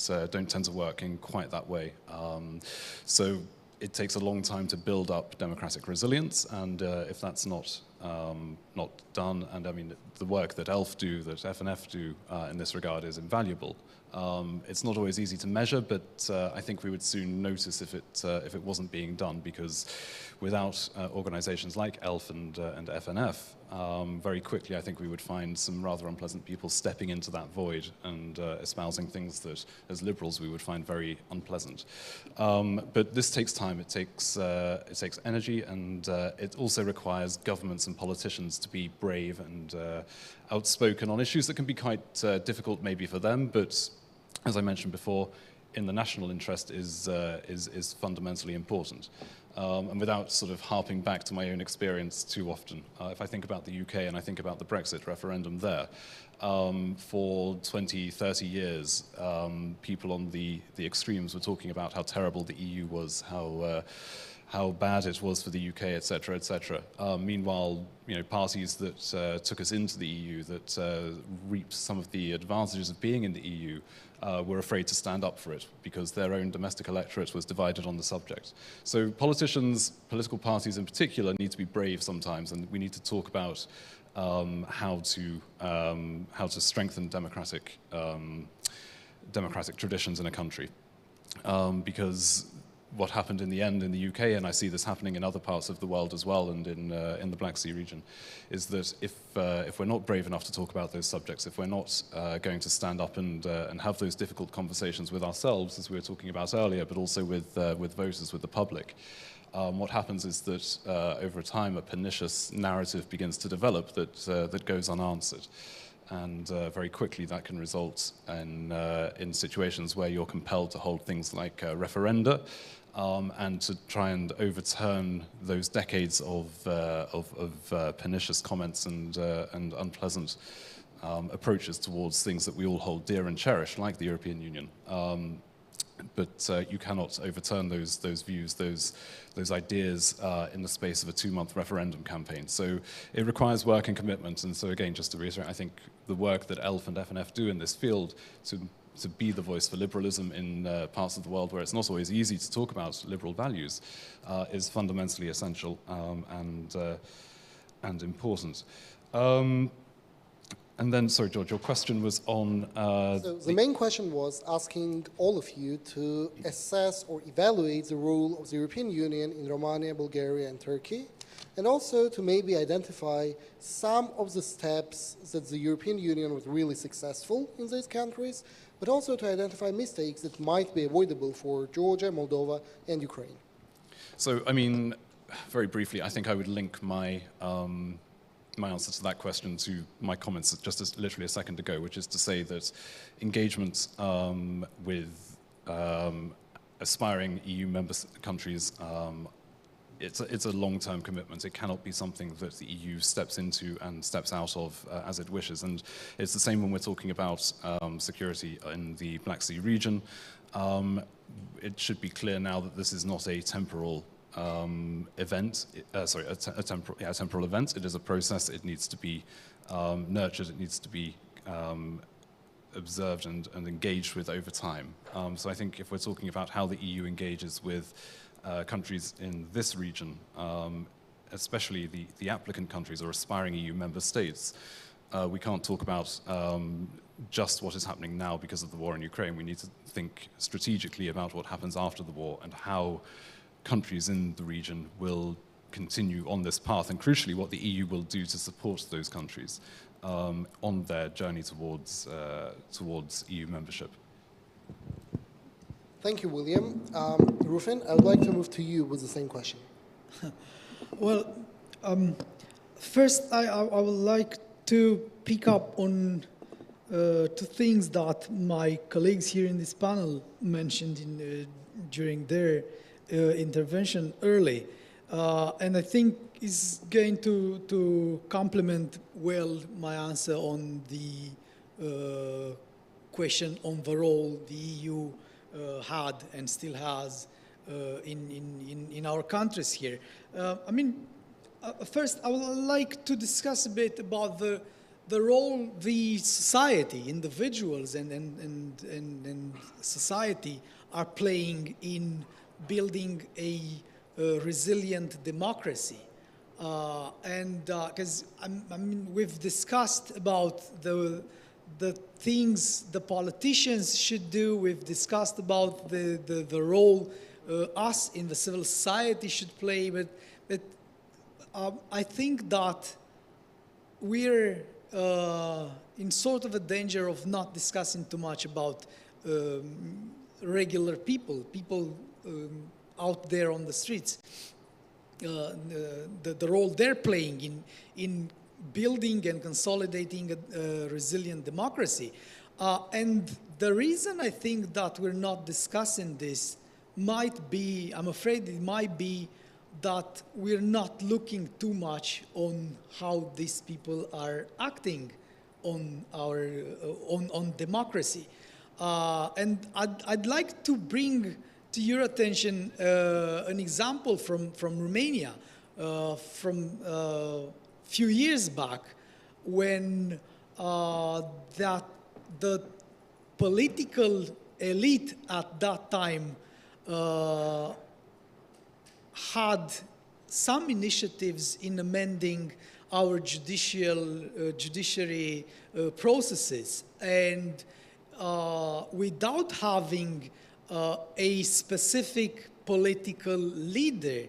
tend to work in quite that way. So it takes a long time to build up democratic resilience, and if that's not not done. And I mean, the work that ELF do, that FNF do in this regard is invaluable. It's not always easy to measure, but I think we would soon notice if it wasn't being done, because without organizations like ELF and FNF, very quickly I think we would find some rather unpleasant people stepping into that void and espousing things that, as liberals, we would find very unpleasant. But this takes time, it takes energy, and it also requires governments and politicians to be brave and outspoken on issues that can be quite difficult maybe for them, but as I mentioned before, in the national interest is fundamentally important. And without sort of harping back to my own experience too often, if I think about the UK and I think about the Brexit referendum there, for 20, 30 years, people on the extremes were talking about how terrible the EU was, how bad it was for the UK, etc., etc. Meanwhile, parties that took us into the EU, that reaped some of the advantages of being in the EU, were afraid to stand up for it because their own domestic electorate was divided on the subject. So politicians, political parties in particular, need to be brave sometimes, and we need to talk about how to strengthen democratic traditions in a country, because what happened in the end in the UK, and I see this happening in other parts of the world as well, and in the Black Sea region, is that if we're not brave enough to talk about those subjects, if we're not going to stand up and have those difficult conversations with ourselves, as we were talking about earlier, but also with voters, with the public, what happens is that over time a pernicious narrative begins to develop that goes unanswered. And very quickly that can result in situations where you're compelled to hold things like referenda, and to try and overturn those decades of pernicious comments and unpleasant approaches towards things that we all hold dear and cherish, like the European Union. But you cannot overturn those views, those ideas in the space of a 2-month referendum campaign. So it requires work and commitment. And so again, just to reiterate, I think the work that ELF and FNF do in this field to be the voice for liberalism in parts of the world where it's not always easy to talk about liberal values is fundamentally essential and important. And then, sorry, George, your question was on... So the main question was asking all of you to assess or evaluate the role of the European Union in Romania, Bulgaria, and Turkey, and also to maybe identify some of the steps that the European Union was really successful in these countries, but also to identify mistakes that might be avoidable for Georgia, Moldova, and Ukraine. So, I mean, very briefly, I think I would link my answer to that question to my comments just literally a second ago, which is to say that engagement with aspiring EU member countries, it's a long-term commitment. It cannot be something that the EU steps into and steps out of as it wishes. And it's the same when we're talking about security in the Black Sea region. It should be clear now that this is not a temporal event, a temporal event. It is a process. It needs to be nurtured. It needs to be observed and engaged with over time. So I think if we're talking about how the EU engages with countries in this region, especially the applicant countries or aspiring EU member states, we can't talk about just what is happening now because of the war in Ukraine. We need to think strategically about what happens after the war and how countries in the region will continue on this path, and crucially what the EU will do to support those countries on their journey towards EU membership. Thank you, William. Rufin, I would like to move to you with the same question. Well, first I would like to pick up on two things that my colleagues here in this panel mentioned during their intervention early, and I think is going to complement well my answer on the question on the role the EU had and still has in our countries here. I mean, first I would like to discuss a bit about the role the society, individuals and society are playing in building a resilient democracy. And because I mean, we've discussed about the things the politicians should do. We've discussed about the role us in the civil society should play. But I think that we're in sort of a danger of not discussing too much about regular people out there on the streets. The role they're playing in building and consolidating a resilient democracy. And the reason I think that we're not discussing this might be, I'm afraid it might be that we're not looking too much on how these people are acting on our on democracy. And I'd like to bring to your attention an example from Romania from a few years back, when that the political elite at that time had some initiatives in amending our judiciary processes, and without having a specific political leader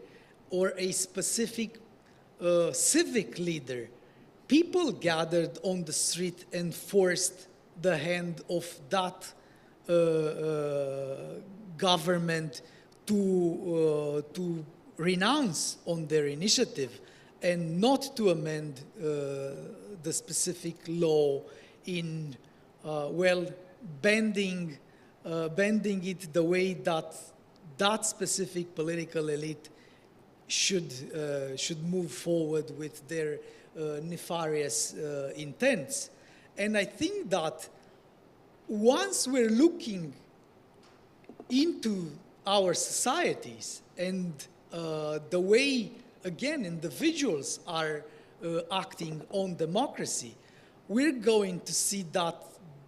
or a specific civic leader, people gathered on the street and forced the hand of that government to renounce on their initiative and not to amend the specific law in, bending it the way that that specific political elite should move forward with their nefarious intents. And I think that once we're looking into our societies and the way, again, individuals are acting on democracy, we're going to see that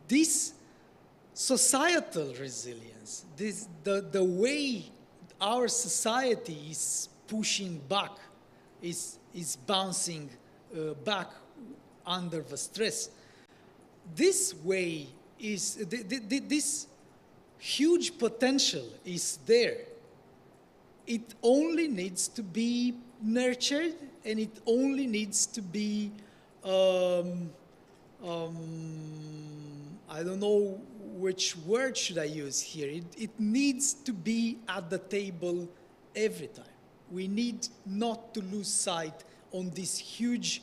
this societal resilience, the way our society is pushing back, is bouncing back under the stress. This way is, this huge potential is there. It only needs to be nurtured, and it only needs to be, I don't know which word should I use here. It needs to be at the table every time. We need not to lose sight on this huge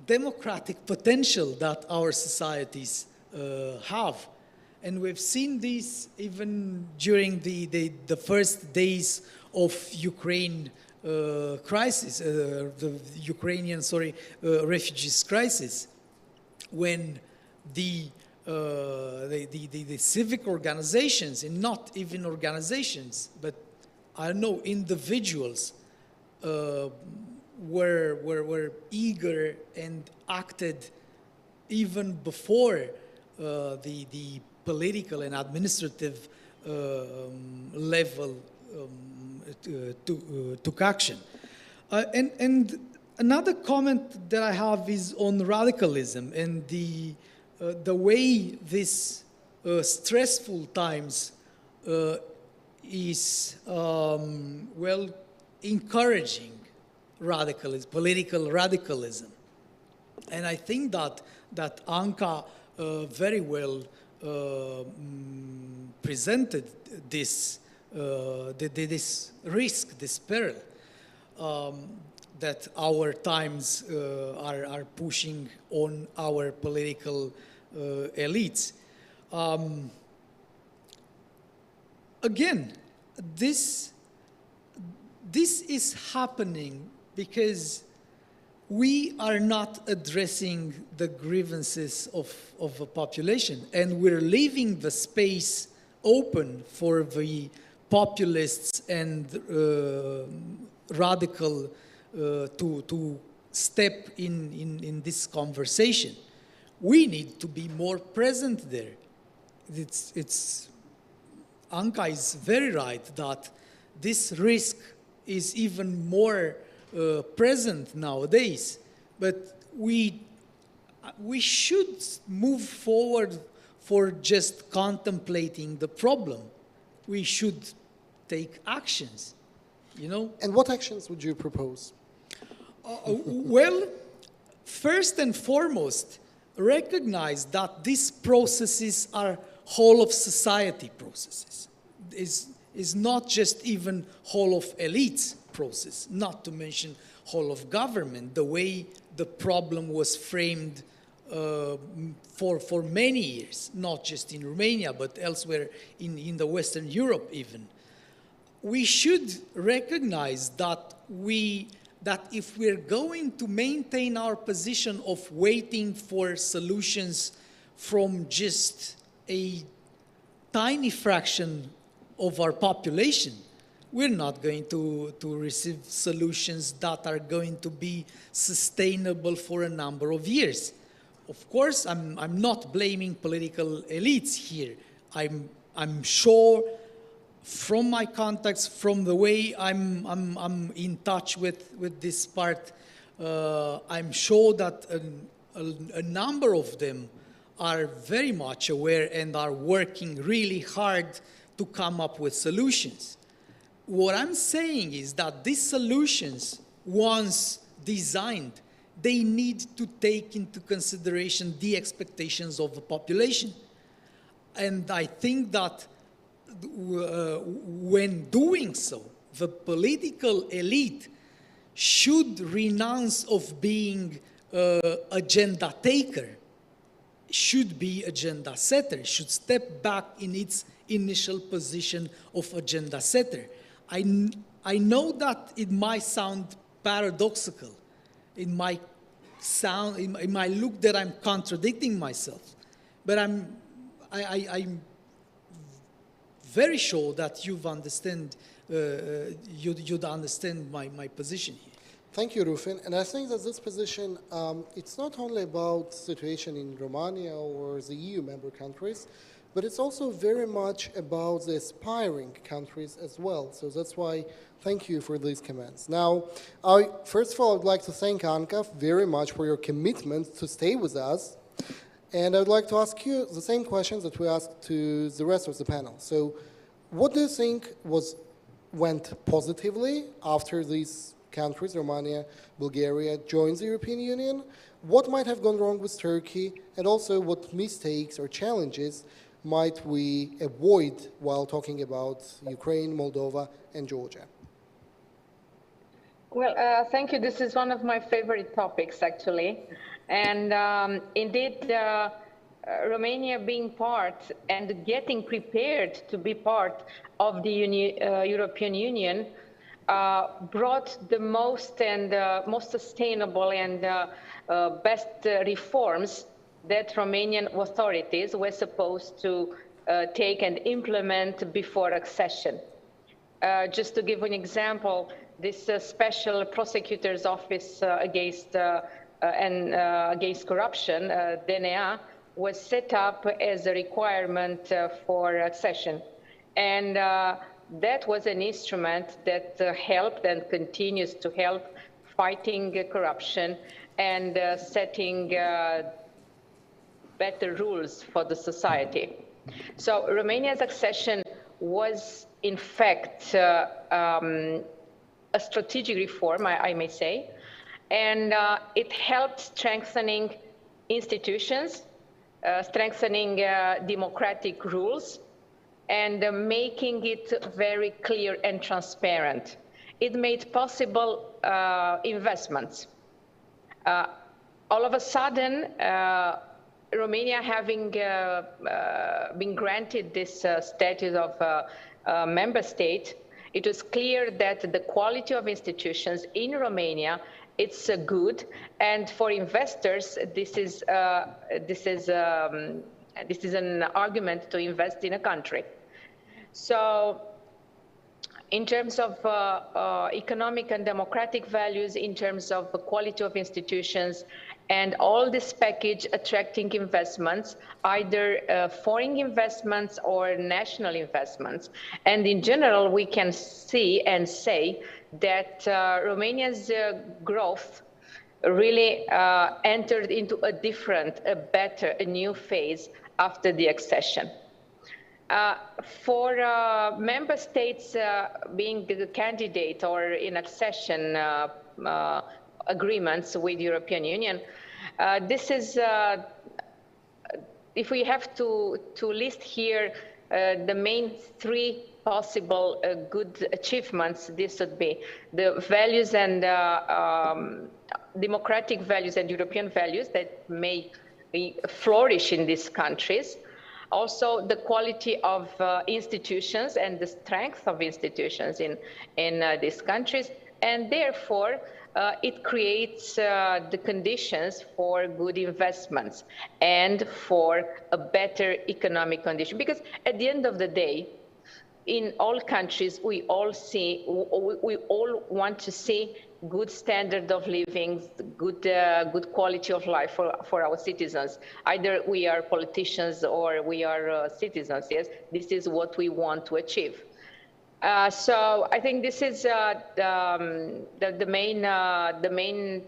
democratic potential that our societies have. And we've seen this even during the first days of Ukraine crisis, the Ukrainian, refugees crisis, when the civic organizations, and not even organizations, but I don't know, individuals were eager and acted even before the political and administrative level took action. And another comment that I have is on radicalism and the way this stressful times is encouraging radicalism, political radicalism. And I think that Anka very well presented this risk, this peril that our times are pushing on our political elites. Again, this is happening because we are not addressing the grievances of a population, and we're leaving the space open for the populists and radical to step in this conversation. We need to be more present there. Anka is very right that this risk is even more present nowadays. But we should move forward for just contemplating the problem. We should take actions, you know? And what actions would you propose? Well, first and foremost, recognize that these processes are whole of society processes. Is not just even whole of elites process, not to mention whole of government, the way the problem was framed for many years, not just in Romania, but elsewhere in the Western Europe even. We should recognize that if we're going to maintain our position of waiting for solutions from just a tiny fraction of our population, we're not going to receive solutions that are going to be sustainable for a number of years. Of course, I'm not blaming political elites here. I'm sure from my contacts, from the way I'm in touch with this part, I'm sure that a number of them are very much aware and are working really hard to come up with solutions. What I'm saying is that these solutions, once designed, they need to take into consideration the expectations of the population. And I think that when doing so, the political elite should renounce of being agenda taker, should be agenda setter, should step back in its initial position of agenda setter. I know that it might sound paradoxical. It might sound, it might look that I'm contradicting myself, but I'm very sure that you'd understand my position here. Thank you, Rufin. And I think that this position, it's not only about situation in Romania or the EU member countries, but it's also very much about the aspiring countries as well. So that's why thank you for these comments. Now, first of all, I'd like to thank Anka very much for your commitment to stay with us. And I'd like to ask you the same questions that we asked to the rest of the panel. So what do you think went positively after these countries, Romania, Bulgaria, joined the European Union? What might have gone wrong with Turkey? And also what mistakes or challenges might we avoid while talking about Ukraine, Moldova, and Georgia? Well, thank you. This is one of my favorite topics, actually. And indeed, Romania being part and getting prepared to be part of the European Union brought the most sustainable and best reforms that Romanian authorities were supposed to take and implement before accession. Just to give an example, this special prosecutor's office against corruption, DNA, was set up as a requirement for accession. And that was an instrument that helped and continues to help fighting corruption and setting better rules for the society. So Romania's accession was, in fact, a strategic reform, I may say, and it helped strengthening institutions, strengthening democratic rules, and making it very clear and transparent. It made possible investments. All of a sudden, Romania having been granted this status of a member state, it was clear that the quality of institutions in Romania, it's good, and for investors, this is an argument to invest in a country. So, in terms of economic and democratic values, in terms of the quality of institutions, and all this package attracting investments, either foreign investments or national investments. And in general, we can see and say that Romania's growth really entered into a different, a better, a new phase after the accession. For member states being the candidate or in accession agreements with the European Union, this is, if we have to list here the main three possible good achievements, this would be the values and democratic values and European values that may flourish in these countries. Also, the quality of institutions and the strength of institutions in these countries, and therefore it creates the conditions for good investments and for a better economic condition. Because at the end of the day, in all countries, we all want to see good standard of living, good quality of life for our citizens. Either we are politicians or we are citizens, yes? This is what we want to achieve. So I think this is the main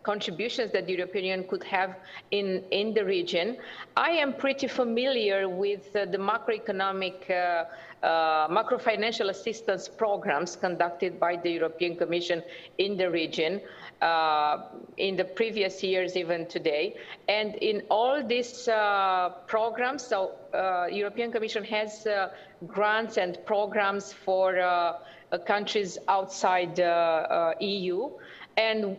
contributions that the European Union could have in the region. I am pretty familiar with the macroeconomic, macro-financial assistance programs conducted by the European Commission in the region in the previous years, even today. And in all these programs, so European Commission has grants and programs for countries outside EU. And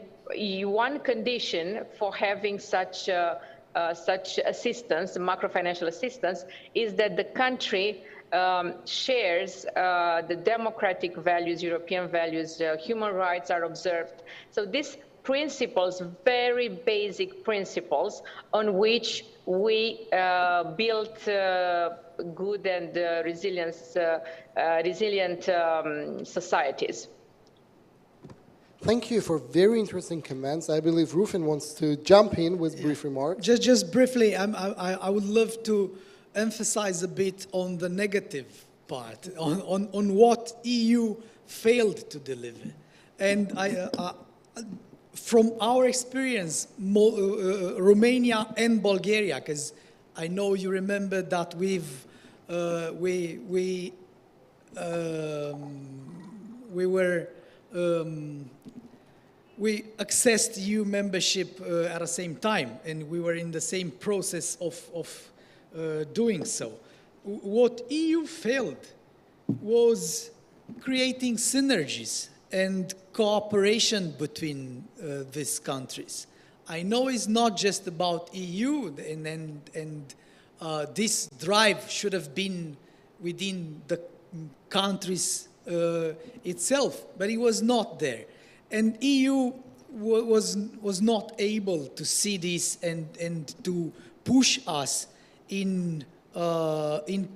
one condition for having such assistance, macro-financial assistance, is that the country shares the democratic values, European values, human rights are observed. So these principles, very basic principles on which we built good and resilient societies. Thank you for very interesting comments. I believe Rufin wants to jump in with brief remarks. Just briefly, I would love to emphasize a bit on the negative part, on what EU failed to deliver. And from our experience, Romania and Bulgaria, because I know you remember that we accessed EU membership at the same time, and we were in the same process of doing so. What EU failed was creating synergies and cooperation between these countries. I know it's not just about EU, and this drive should have been within the countries itself, but it was not there. And EU was not able to see this and to push us in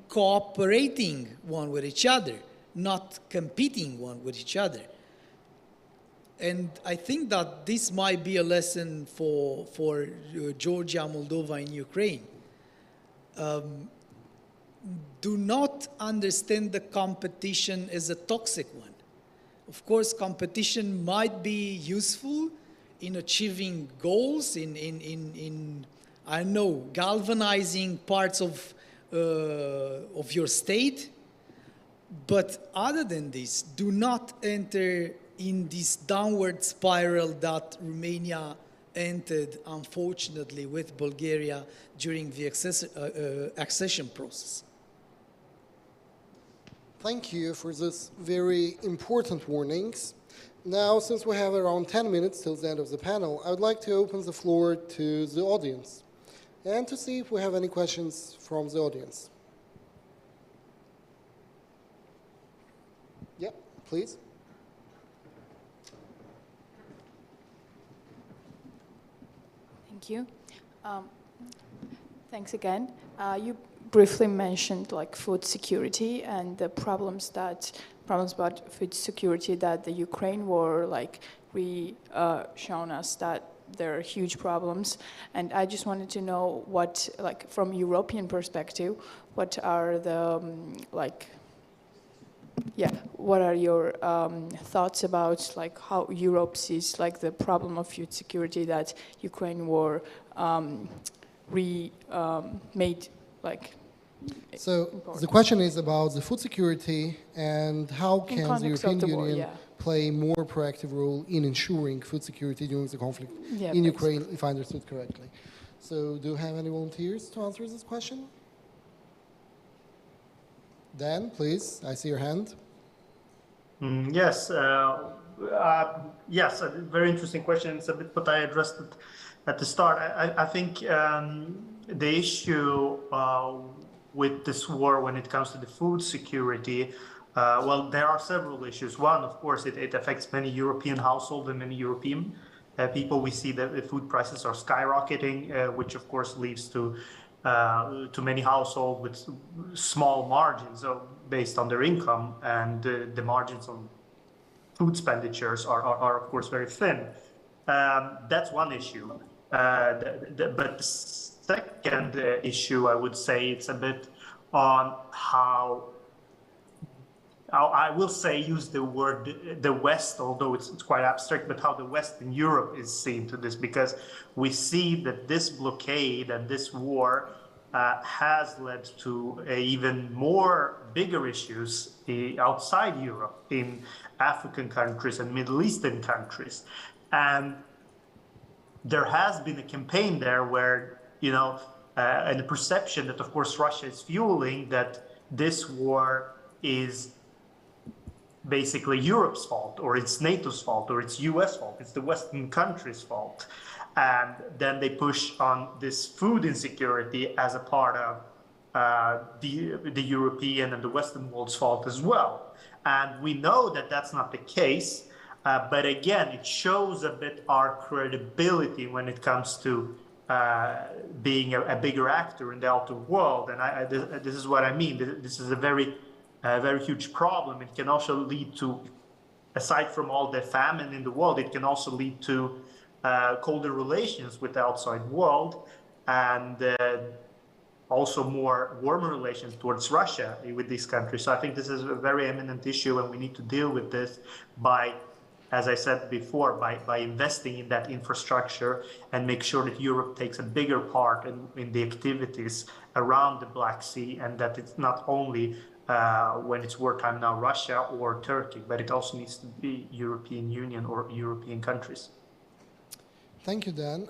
cooperating one with each other, not competing one with each other. And I think that this might be a lesson for Georgia, Moldova, and Ukraine. Do not understand the competition as a toxic one. Of course, competition might be useful in achieving goals, in I don't know, galvanizing parts of your state. But other than this, do not enter in this downward spiral that Romania entered, unfortunately, with Bulgaria during the accession process. Thank you for this very important warnings. Now, since we have around 10 minutes till the end of the panel, I would like to open the floor to the audience and to see if we have any questions from the audience. Yeah, please. Thank you. Thanks again. You briefly mentioned like food security and the problems about food security that the Ukraine war shown us that there are huge problems. And I just wanted to know what, like from European perspective, what are the Yeah, what are your thoughts about like how Europe sees like the problem of food security that Ukraine war made like? So important? the question is about the food security and how can the context of European the war, Union yeah. play a more proactive role in ensuring food security during the conflict Yeah, in basically. Ukraine, if I understood correctly. So do you have any volunteers to answer this question? Dan, please, I see your hand. Yes, yes, a very interesting question. It's a bit what I addressed it at the start. I think the issue with this war when it comes to the food security, well, there are several issues. One, of course, it affects many European households and many European people. We see that the food prices are skyrocketing, which of course leads to many households with small margins based on their income, and the margins on food expenditures are of course very thin. That's one issue. But the second issue, I would say, it's a bit on how I will say use the word the West, although it's quite abstract, but how the West in Europe is seen to this, because we see that this blockade and this war has led to even more bigger issues outside Europe, in African countries and Middle Eastern countries. And there has been a campaign there where, and the perception that, of course, Russia is fueling, that this war is basically Europe's fault, or it's NATO's fault, or it's US fault, it's the Western countries' fault. And then they push on this food insecurity as a part of the European and the Western world's fault as well. And we know that that's not the case, but again, it shows a bit our credibility when it comes to being a bigger actor in the outer world. And this is what I mean. This is a very huge problem. It can also lead to, aside from all the famine in the world, it can also lead to colder relations with the outside world, and also more warmer relations towards Russia with these countries. So I think this is a very eminent issue, and we need to deal with this by, as I said before, by investing in that infrastructure and make sure that Europe takes a bigger part in the activities around the Black Sea, and that it's not only when it's wartime now Russia or Turkey, but it also needs to be European Union or European countries. Thank you, Dan.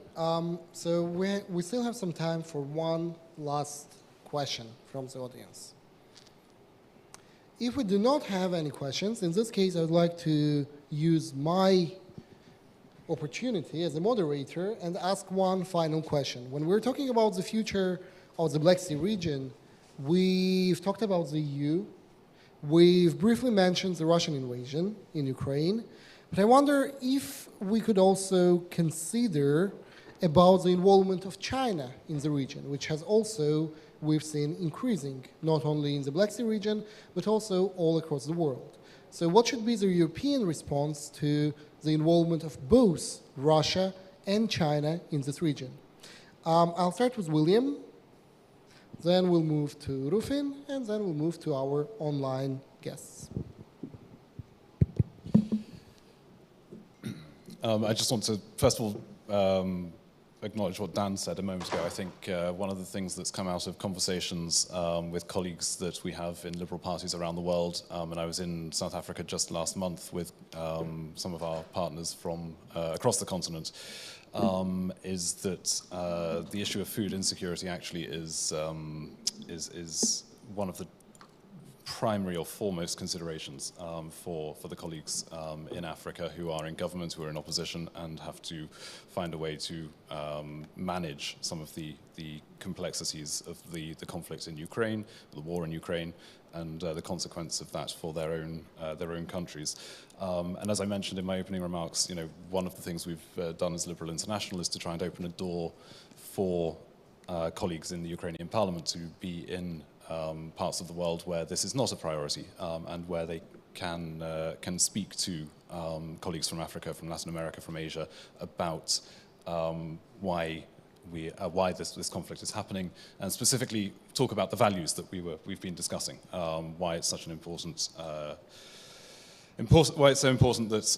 So we still have some time for one last question from the audience. If we do not have any questions, in this case, I would like to use my opportunity as a moderator and ask one final question. When we're talking about the future of the Black Sea region, we've talked about the EU, we've briefly mentioned the Russian invasion in Ukraine, but I wonder if we could also consider about the involvement of China in the region, which has also, we've seen, increasing, not only in the Black Sea region, but also all across the world. So what should be the European response to the involvement of both Russia and China in this region? I'll start with William, then we'll move to Rufin, and then we'll move to our online guests. I just want to, first of all, acknowledge what Dan said a moment ago. I think one of the things that's come out of conversations with colleagues that we have in liberal parties around the world, and I was in South Africa just last month with some of our partners from across the continent, is that the issue of food insecurity actually is one of the primary or foremost considerations for the colleagues in Africa who are in government, who are in opposition, and have to find a way to manage some of the complexities of the conflict in Ukraine, the war in Ukraine, and the consequence of that for their own countries. And as I mentioned in my opening remarks, one of the things we've done as Liberal International is to try and open a door for colleagues in the Ukrainian parliament to be in parts of the world where this is not a priority, and where they can speak to colleagues from Africa, from Latin America, from Asia about why this conflict is happening, and specifically talk about the values that we've been discussing, why it's such an important, why it's so important that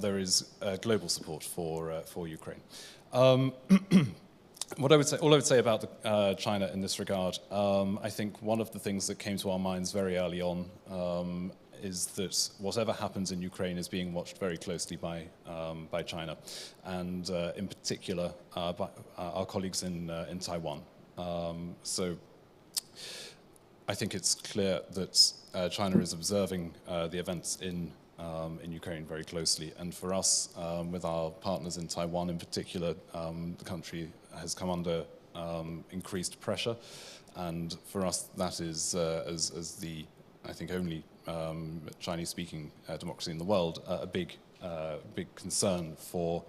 there is global support for Ukraine. All I would say about China in this regard, I think one of the things that came to our minds very early on is that whatever happens in Ukraine is being watched very closely by China, and in particular by our colleagues in Taiwan. So I think it's clear that China is observing the events in Ukraine very closely, and for us, with our partners in Taiwan in particular, the country has come under increased pressure, and for us that is, as the, I think, only Chinese-speaking democracy in the world, a big concern for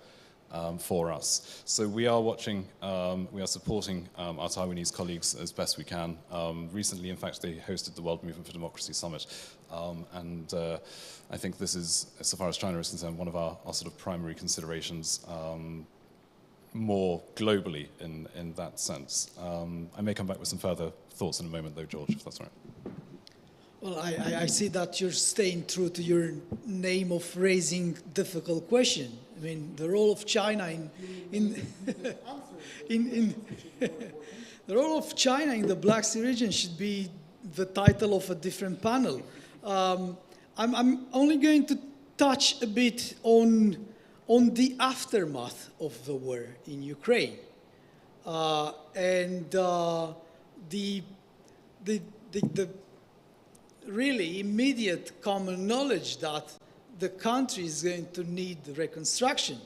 us. So we are watching, we are supporting our Taiwanese colleagues as best we can. Recently, in fact, they hosted the World Movement for Democracy Summit, and I think this is, so far as China is concerned, one of our sort of primary considerations, more globally in that sense. I may come back with some further thoughts in a moment, though, George, if that's all right. Well, I see that you're staying true to your name of raising difficult question. I mean, the role of China in the role of China in the Black Sea region should be the title of a different panel. I'm only going to touch a bit on the aftermath of the war in Ukraine and the really immediate common knowledge that the country is going to need reconstruction.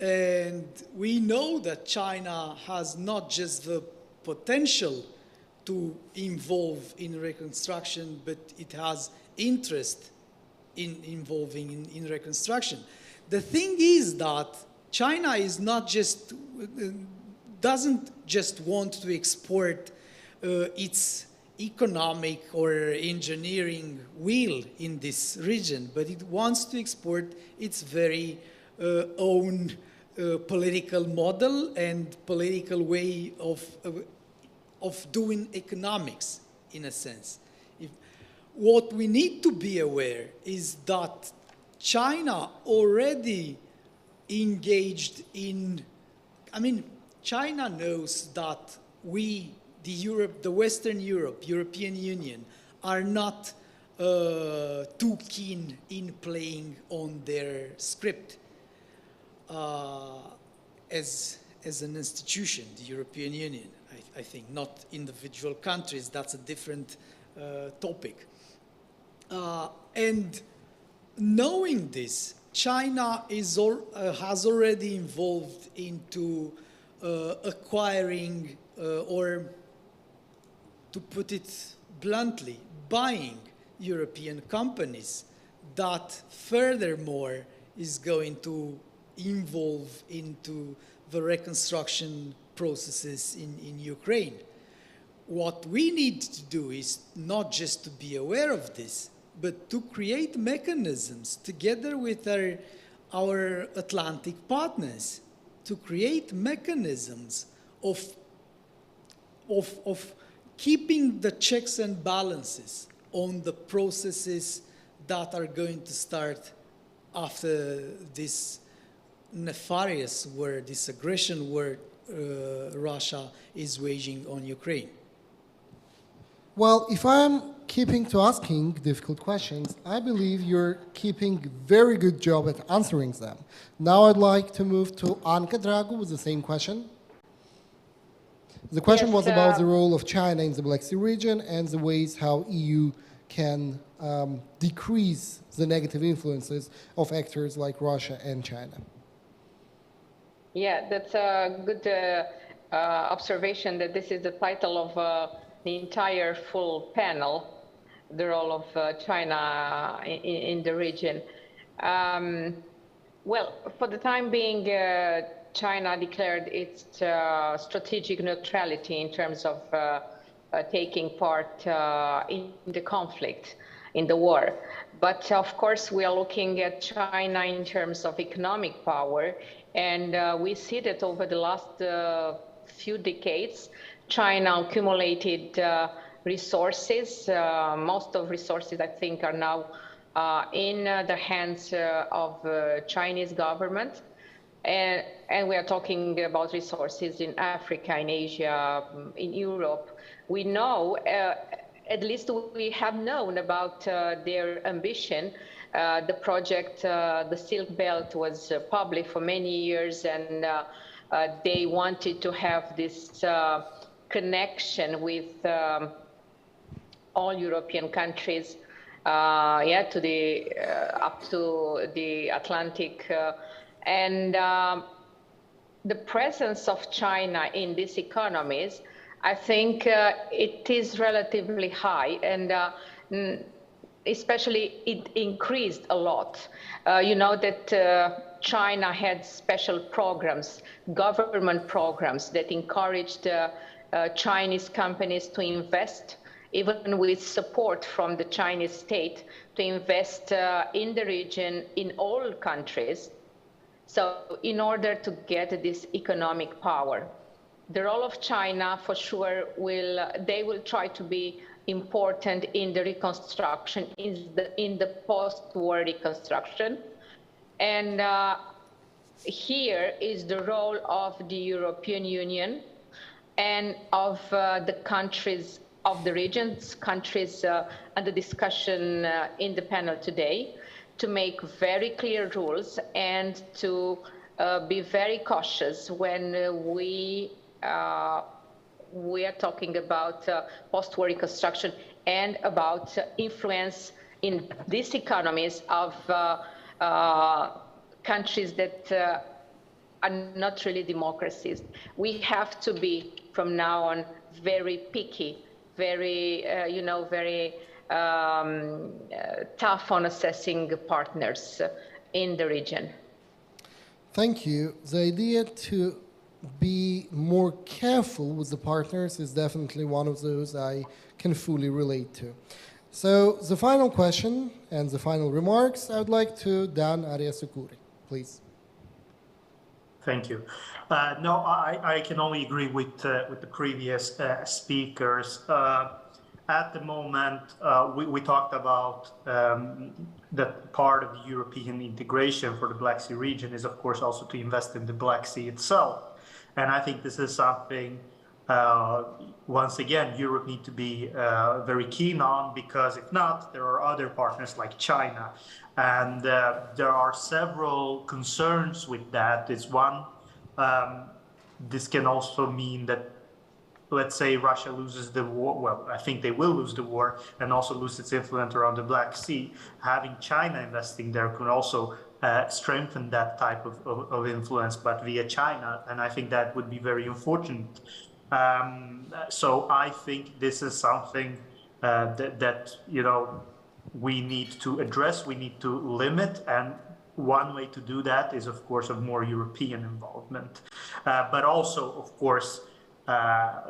And we know that China has not just the potential to involve in reconstruction, but it has interest in involving in reconstruction. The thing is that China is not just, doesn't just want to export its economic or engineering will in this region, but it wants to export its very own political model and political way of doing economics, in a sense. What we need to be aware is that China already engaged in, I mean, China knows that we, the Western Europe, European Union, are not too keen in playing on their script as an institution, the European Union, I think, not individual countries. That's a different topic. And knowing this, China is has already evolved into acquiring or, to put it bluntly, buying European companies that furthermore is going to involve into the reconstruction processes in Ukraine. What we need to do is not just to be aware of this, but to create mechanisms together with our Atlantic partners, to create mechanisms of keeping the checks and balances on the processes that are going to start after this nefarious war, this aggression war Russia is waging on Ukraine. Well, if I'm keeping to asking difficult questions, I believe you're keeping a very good job at answering them. Now I'd like to move to Anka Dragu with the same question. The question was about the role of China in the Black Sea region and the ways how EU can decrease the negative influences of actors like Russia and China. Yeah, that's a good observation that this is the title of the entire full panel, the role of China in the region. Well, for the time being, China declared its strategic neutrality in terms of taking part in the conflict, in the war. But of course, we are looking at China in terms of economic power, and we see that over the last few decades, China accumulated resources. Most of resources, I think, are now in the hands of Chinese government. And we are talking about resources in Africa, in Asia, in Europe. We know, at least we have known about their ambition. The project, the Silk Belt, was public for many years, and they wanted to have this connection with all European countries, to the up to the Atlantic, and the presence of China in these economies, I think it is relatively high, and especially it increased a lot. You know that China had special programs, government programs that encouraged Chinese companies to invest, even with support from the Chinese state, to invest in the region, in all countries. So in order to get this economic power, the role of China for sure they will try to be important in the reconstruction, in the post-war reconstruction. And here is the role of the European Union and of the countries of the regions, countries under discussion in the panel today, to make very clear rules and to be very cautious when we are talking about post-war reconstruction and about influence in these economies of countries that are not really democracies. We have to be, from now on, very picky, very, very tough on assessing partners in the region. Thank you. The idea to be more careful with the partners is definitely one of those I can fully relate to. So the final question and the final remarks, I would like to Dan Ariasukuri, please. Thank you. No, I can only agree with the previous speakers. At the moment, we talked about that part of the European integration for the Black Sea region is, of course, also to invest in the Black Sea itself. And I think this is something, once again, Europe need to be very keen on, because if not, there are other partners like China. And there are several concerns with that. It's one, this can also mean that, let's say Russia loses the war, well, I think they will lose the war and also lose its influence around the Black Sea. Having China investing there could also strengthen that type of influence, but via China, and I think that would be very unfortunate. So I think this is something that we need to address, we need to limit, and one way to do that is, of course, of more European involvement, but also, of course,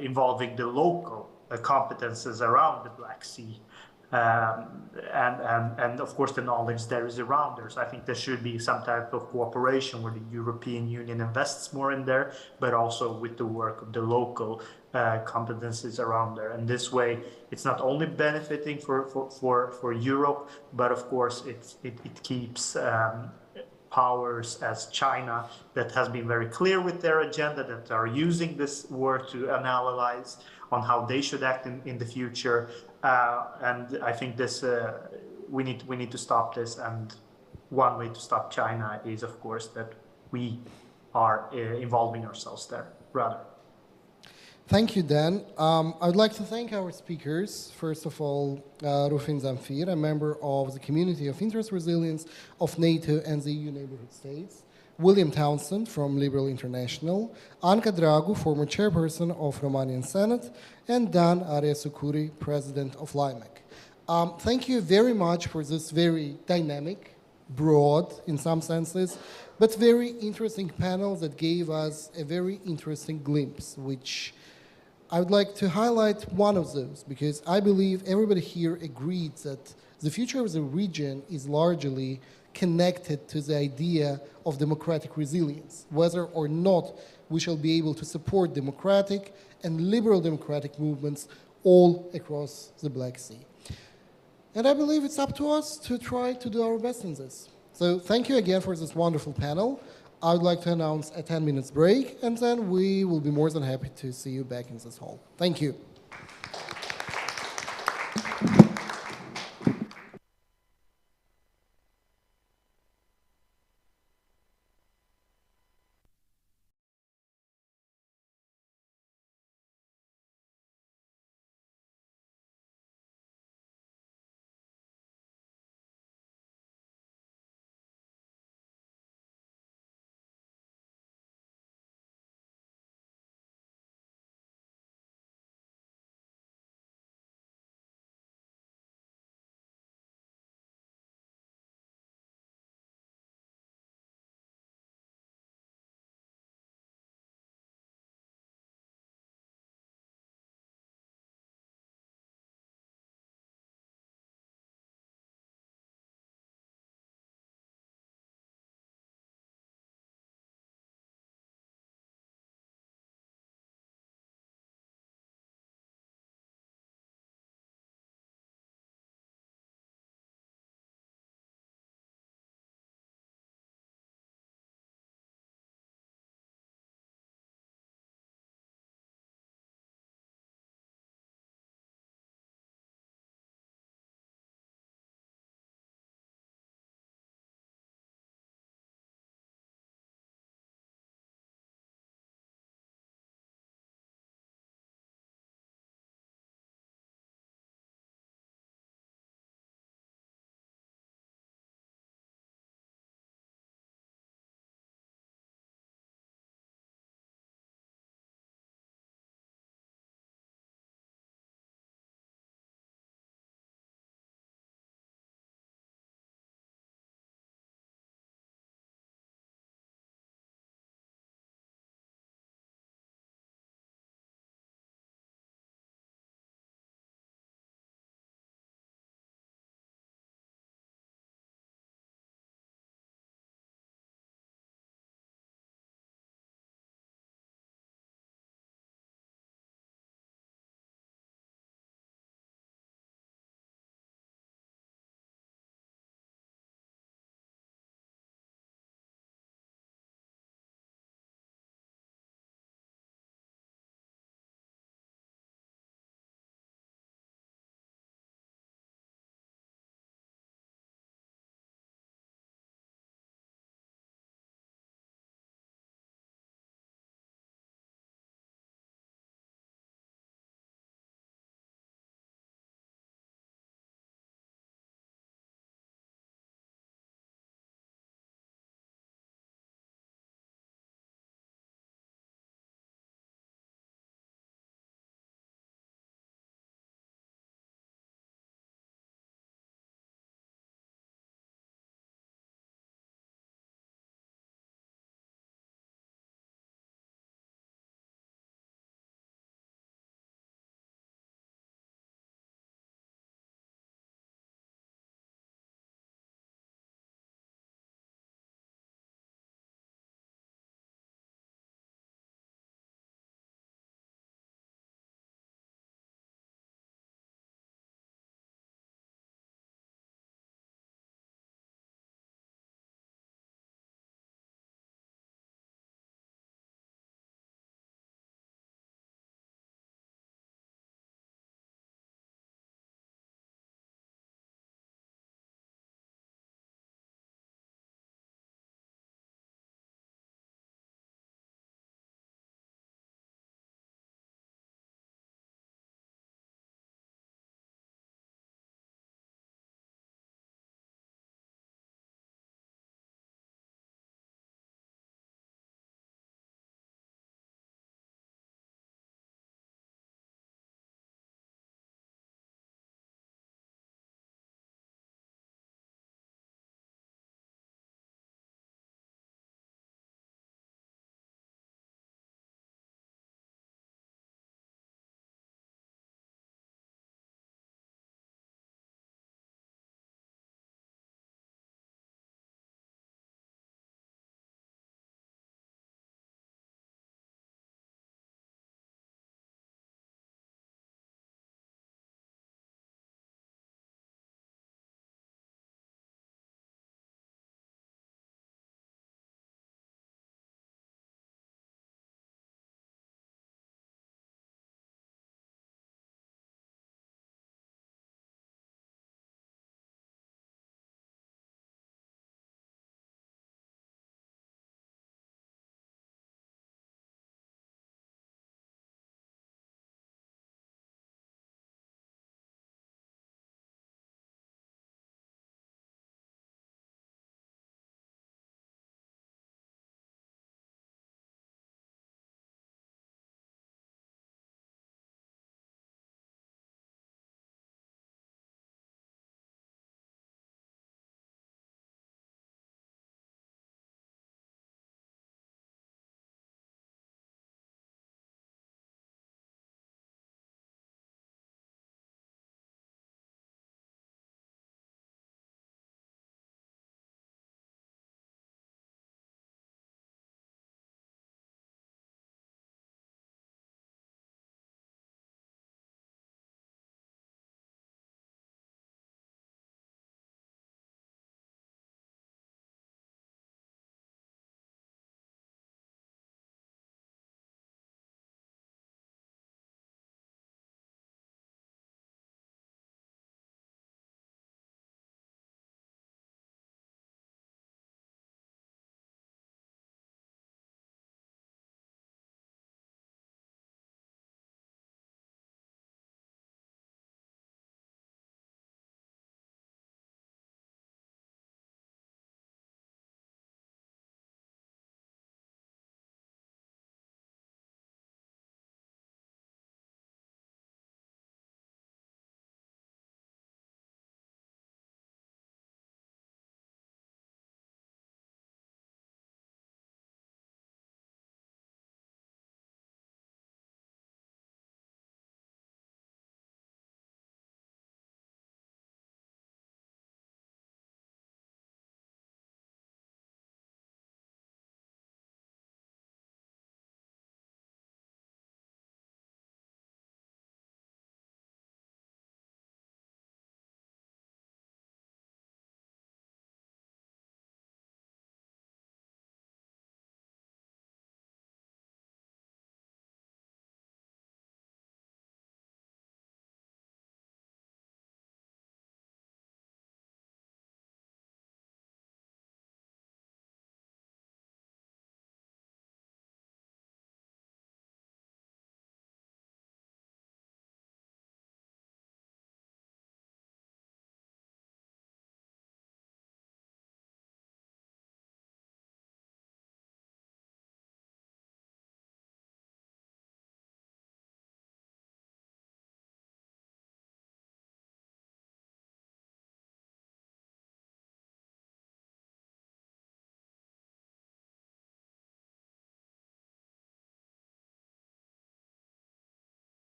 involving the local competences around the Black Sea, and of course the knowledge there is around there. So I think there should be some type of cooperation where the European Union invests more in there, but also with the work of the local competences around there. And this way, it's not only benefiting for Europe, but of course it keeps powers as China, that has been very clear with their agenda, that are using this war to analyze on how they should act in the future. And I think this we need to stop this. And one way to stop China is, of course, that we are involving ourselves there, rather. Thank you, Dan. I would like to thank our speakers. First of all, Rufin Zamfir, a member of the Community of Interest Resilience of NATO and the EU neighborhood states, William Townsend from Liberal International, Anca Dragu, former chairperson of Romanian Senate, and Dan Ariasukuri, president of LIMEC. Thank you very much for this very dynamic, broad in some senses, but very interesting panel that gave us a very interesting glimpse, which I would like to highlight one of those, because I believe everybody here agreed that the future of the region is largely connected to the idea of democratic resilience, whether or not we shall be able to support democratic and liberal democratic movements all across the Black Sea. And I believe it's up to us to try to do our best in this. So thank you again for this wonderful panel. I would like to announce a 10 minutes break, and then we will be more than happy to see you back in this hall. Thank you.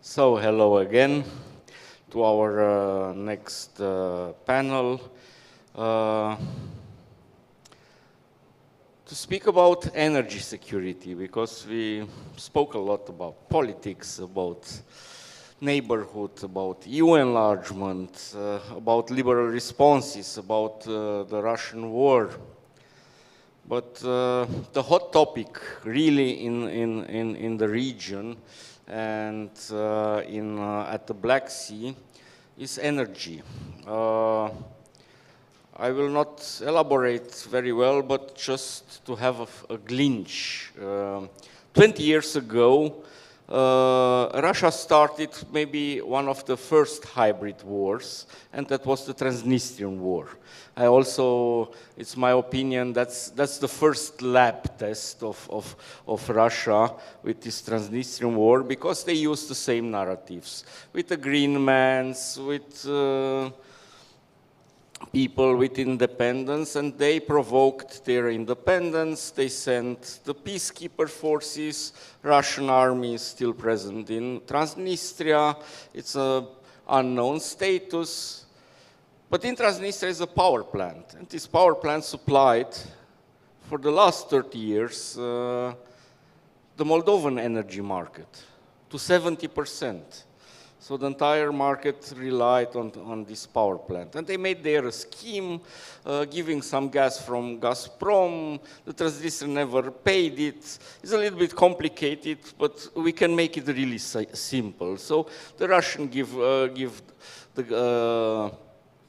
So, hello again to our next panel. To speak about energy security, because we spoke a lot about politics, about neighborhood, about EU enlargement, about liberal responses, about the Russian war. But the hot topic really in the region and at the Black Sea is energy. I will not elaborate very well, but just to have a glimpse. 20 years ago, Russia started maybe one of the first hybrid wars, and that was the Transnistrian war. I also, it's my opinion, that's the first lab test of Russia with this Transnistrian war, because they used the same narratives, with the green mans, with people with independence, and they provoked their independence. They sent the peacekeeper forces. Russian army is still present in Transnistria. It's an unknown status. But in Transnistria is a power plant, and this power plant supplied, for the last 30 years, the Moldovan energy market to 70%. So the entire market relied on this power plant. And they made their scheme, giving some gas from Gazprom. The Transnistria never paid it. It's a little bit complicated, but we can make it really simple. So the Russians give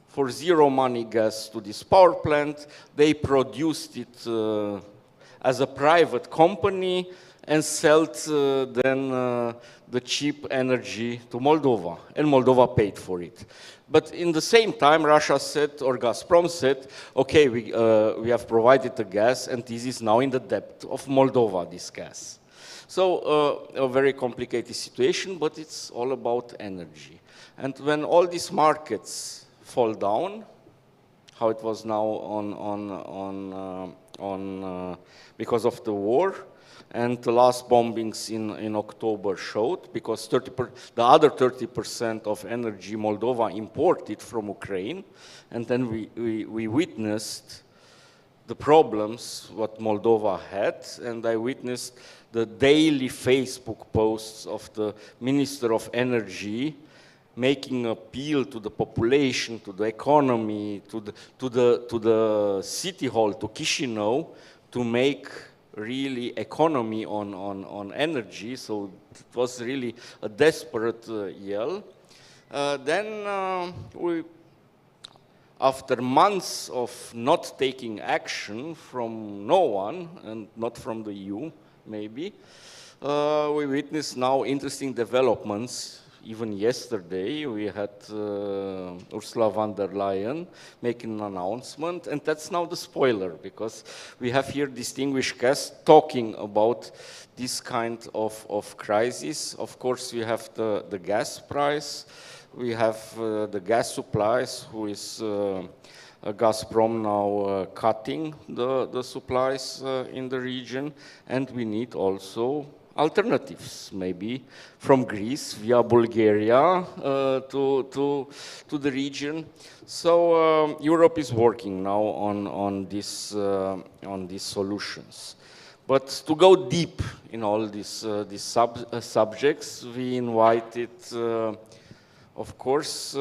for zero money gas to this power plant. They produced it as a private company and sold then the cheap energy to Moldova, and Moldova paid for it. But in the same time, Russia said, or Gazprom said, okay, we have provided the gas, and this is now in the debt of Moldova, this gas. So a very complicated situation, but it's all about energy. And when all these markets fall down, how it was now because of the war, and the last bombings in October showed, because the other 30% of energy Moldova imported from Ukraine, and then we witnessed the problems what Moldova had, and I witnessed the daily Facebook posts of the Minister of Energy making appeal to the population, to the economy, to the city hall, to Chisinau, to make really economy on energy. So it was really a desperate yell. Then after months of not taking action from no one, and not from the EU maybe, we witness now interesting developments. Even yesterday, we had Ursula von der Leyen making an announcement, and that's now the spoiler, because we have here distinguished guests talking about this kind of crisis. Of course, we have the gas price, we have the gas supplies, who is Gazprom now cutting the supplies in the region, and we need also alternatives, maybe from Greece via Bulgaria to the region. So Europe is working now on these solutions. But to go deep in all these subjects, we invited, of course,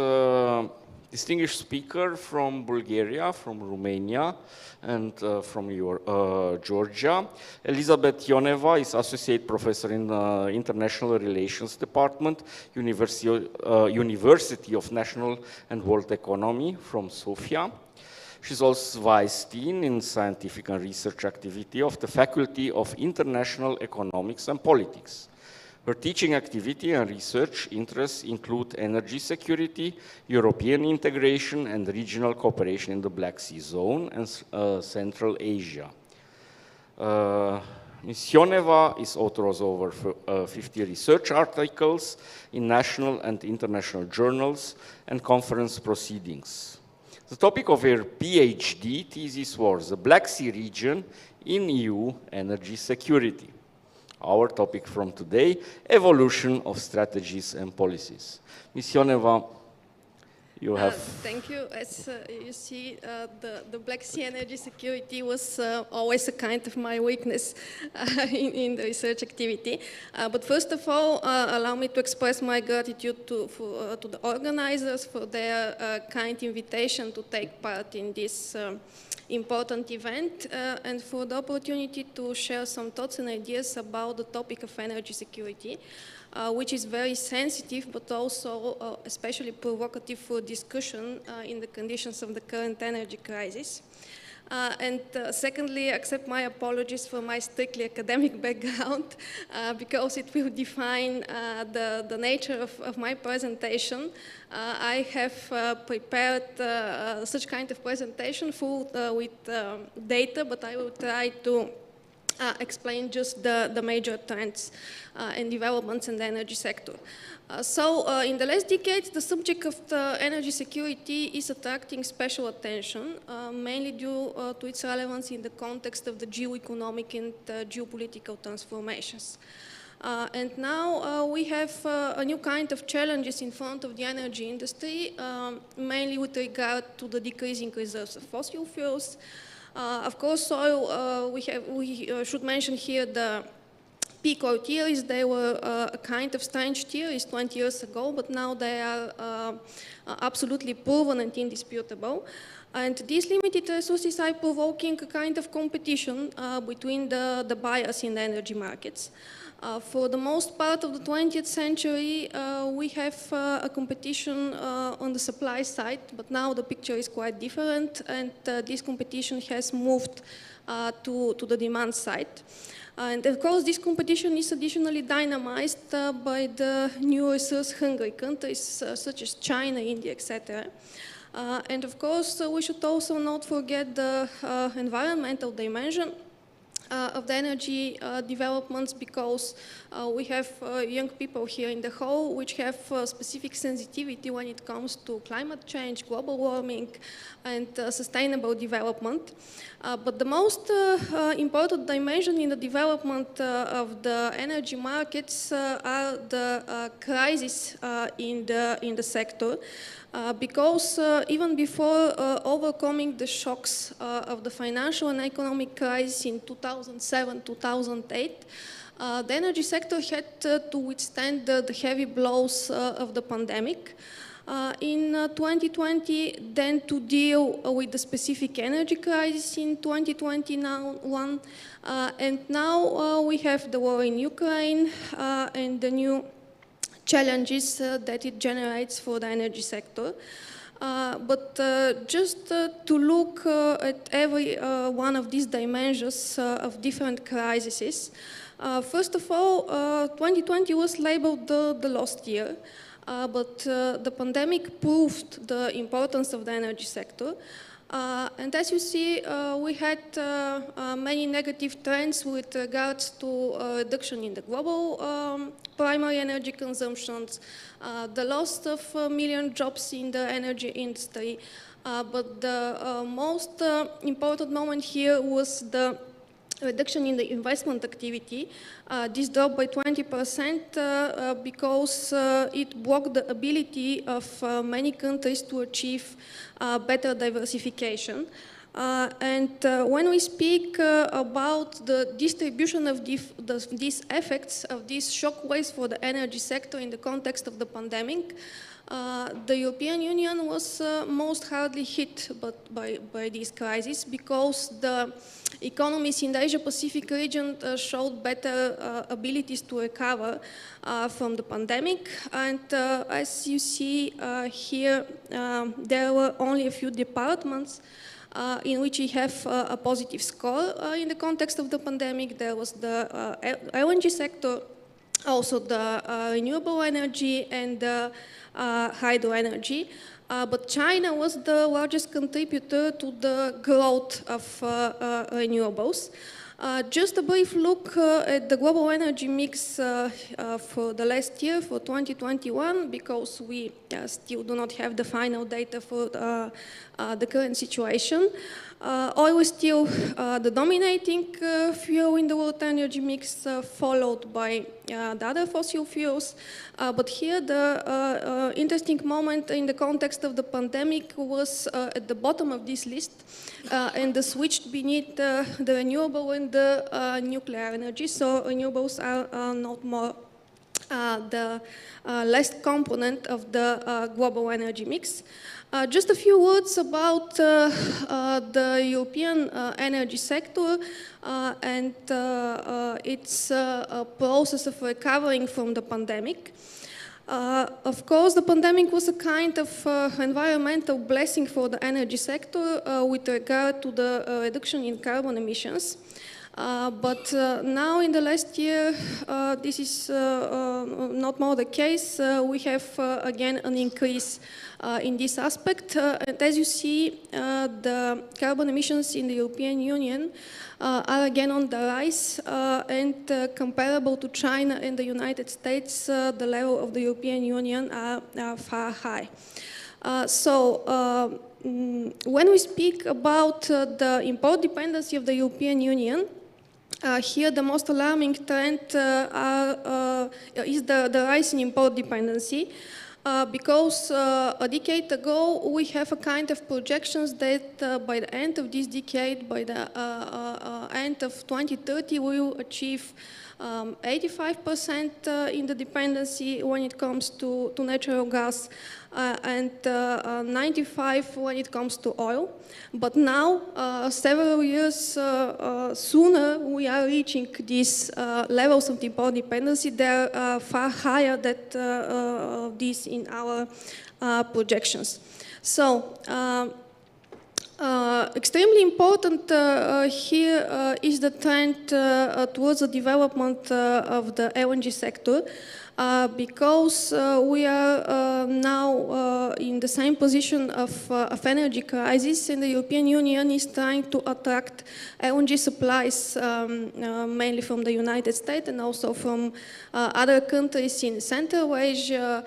distinguished speaker from Bulgaria, from Romania, and from Georgia. Elizabeth Ioneva is Associate Professor in the International Relations Department, University of National and World Economy from Sofia. She's also Vice Dean in Scientific and Research Activity of the Faculty of International Economics and Politics. Her teaching activity and research interests include energy security, European integration, and regional cooperation in the Black Sea zone and Central Asia. Ms. Ioneva is author of over 50 research articles in national and international journals and conference proceedings. The topic of her PhD thesis was the Black Sea region in EU energy security. our topic from today, evolution of strategies and policies. Ms. Ioneva, you have... Thank you. As you see, the Black Sea energy security was always a kind of my weakness in the research activity. But first of all, allow me to express my gratitude to the organizers for their kind invitation to take part in this important event and for the opportunity to share some thoughts and ideas about the topic of energy security. Which is very sensitive, but also especially provocative for discussion in the conditions of the current energy crisis. And secondly, accept my apologies for my strictly academic background, because it will define the nature of my presentation. I have prepared such kind of presentation full with data, but I will try to explain just the major trends and developments in the energy sector. So in the last decades, the subject of the energy security is attracting special attention, mainly due to its relevance in the context of the geoeconomic and geopolitical transformations. And now we have a new kind of challenges in front of the energy industry, mainly with regard to the decreasing reserves of fossil fuels. Of course, oil, we should mention here the peak oil theories. They were a kind of strange theories 20 years ago, but now they are absolutely proven and indisputable. And these limited resources are provoking a kind of competition between the buyers in the energy markets. For the most part of the 20th century, we have a competition on the supply side, but now the picture is quite different, and this competition has moved to the demand side. And of course, this competition is additionally dynamized by the new resource-hungry countries such as China, India, etc. And of course, we should also not forget the environmental dimension of the energy developments, because we have young people here in the hall which have specific sensitivity when it comes to climate change, global warming, and sustainable development. But the most important dimension in the development of the energy markets are the crises in the sector. Because even before overcoming the shocks of the financial and economic crisis in 2007-2008, the energy sector had to withstand the heavy blows of the pandemic. In 2020, then to deal with the specific energy crisis in 2021, and now we have the war in Ukraine and the new challenges that it generates for the energy sector. But just to look at every one of these dimensions of different crises, first of all, 2020 was labeled the lost year, but the pandemic proved the importance of the energy sector. And as you see, we had many negative trends with regards to reduction in the global primary energy consumptions, the loss of a million jobs in the energy industry. But the most important moment here was the reduction in the investment activity. This dropped by 20% because it blocked the ability of many countries to achieve better diversification. And when we speak about the distribution of these effects, of these shockwaves for the energy sector in the context of the pandemic, the European Union was most hardly hit by this crisis, because the economies in the Asia-Pacific region showed better abilities to recover from the pandemic. And as you see here, there were only a few departments in which we have a positive score in the context of the pandemic. There was the LNG sector, also the renewable energy, and the hydro energy. But China was the largest contributor to the growth of renewables. Just a brief look at the global energy mix for the last year, for 2021, because we still do not have the final data for the current situation. Oil is still the dominating fuel in the world energy mix, followed by the other fossil fuels. But here the interesting moment in the context of the pandemic was at the bottom of this list, and the switch beneath the renewable and the nuclear energy. So renewables are not more the last component of the global energy mix. Just a few words about the European energy sector and its process of recovering from the pandemic. Of course, the pandemic was a kind of environmental blessing for the energy sector with regard to the reduction in carbon emissions. But now in the last year, this is not more the case. We have again an increase in this aspect. And as you see, the carbon emissions in the European Union are again on the rise, and comparable to China and the United States, the level of the European Union are far high. When we speak about the import dependency of the European Union, here the most alarming trend is the rise in import dependency, because a decade ago we have a kind of projections that by the end of this decade, by the end of 2030, we will achieve 85% in the dependency when it comes to natural gas, and 95% when it comes to oil. But now, several years sooner, we are reaching these levels of import dependency. They are far higher than this in our projections. So, extremely important here is the trend towards the development of the LNG sector, because we are now in the same position of energy crisis, and the European Union is trying to attract LNG supplies mainly from the United States and also from other countries in Central Asia,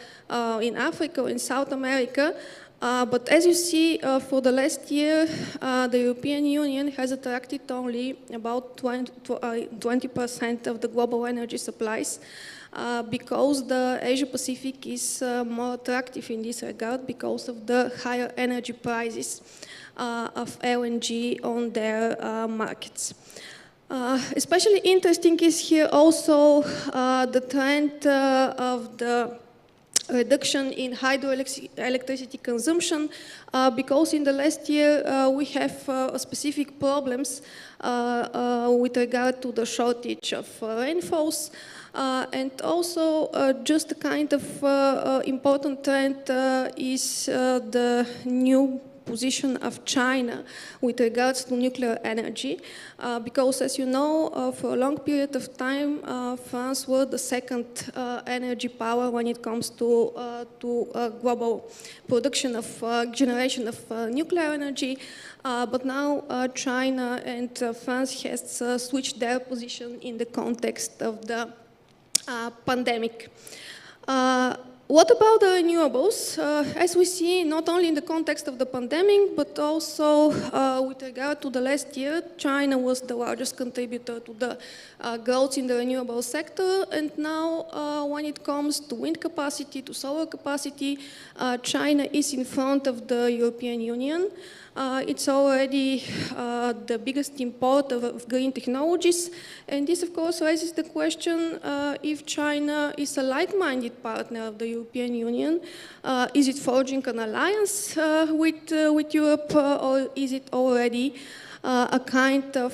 in Africa, in South America. But as you see, for the last year, the European Union has attracted only about 20% of the global energy supplies, because the Asia-Pacific is more attractive in this regard because of the higher energy prices of LNG on their markets. Especially interesting is here also the trend of the reduction in hydroelectricity consumption, because in the last year we have specific problems with regard to the shortage of rainfalls, and also just a kind of important trend is the new position of China with regards to nuclear energy, because as you know, for a long period of time, France was the second energy power when it comes to global production of generation of nuclear energy, but now China and France has switched their position in the context of the pandemic. What about the renewables? As we see, not only in the context of the pandemic, but also with regard to the last year, China was the largest contributor to the growth in the renewable sector. And now, when it comes to wind capacity, to solar capacity, China is in front of the European Union. It's already the biggest importer of green technologies. And this, of course, raises the question if China is a like-minded partner of the European Union. Is it forging an alliance with Europe, or is it already a kind of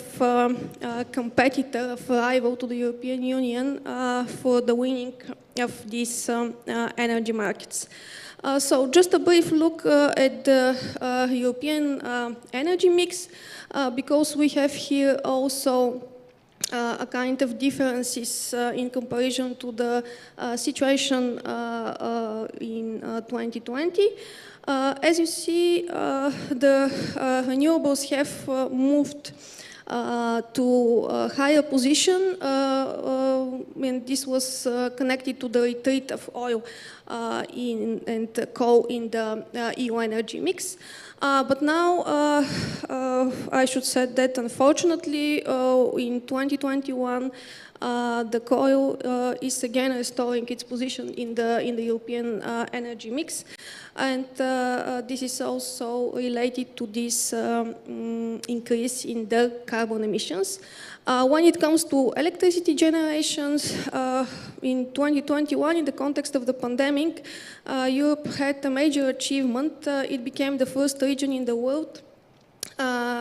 competitor, of rival to the European Union for the winning of these energy markets? So just a brief look at the European energy mix, because we have here also a kind of differences in comparison to the situation in 2020. As you see, the renewables have moved to a higher position, and this was connected to the retreat of oil and coal in the EU energy mix. But now I should say that unfortunately in 2021 the coal is again restoring its position in the European energy mix, and this is also related to this increase in the carbon emissions. When it comes to electricity generations, in 2021, in the context of the pandemic, Europe had a major achievement. It became the first region in the world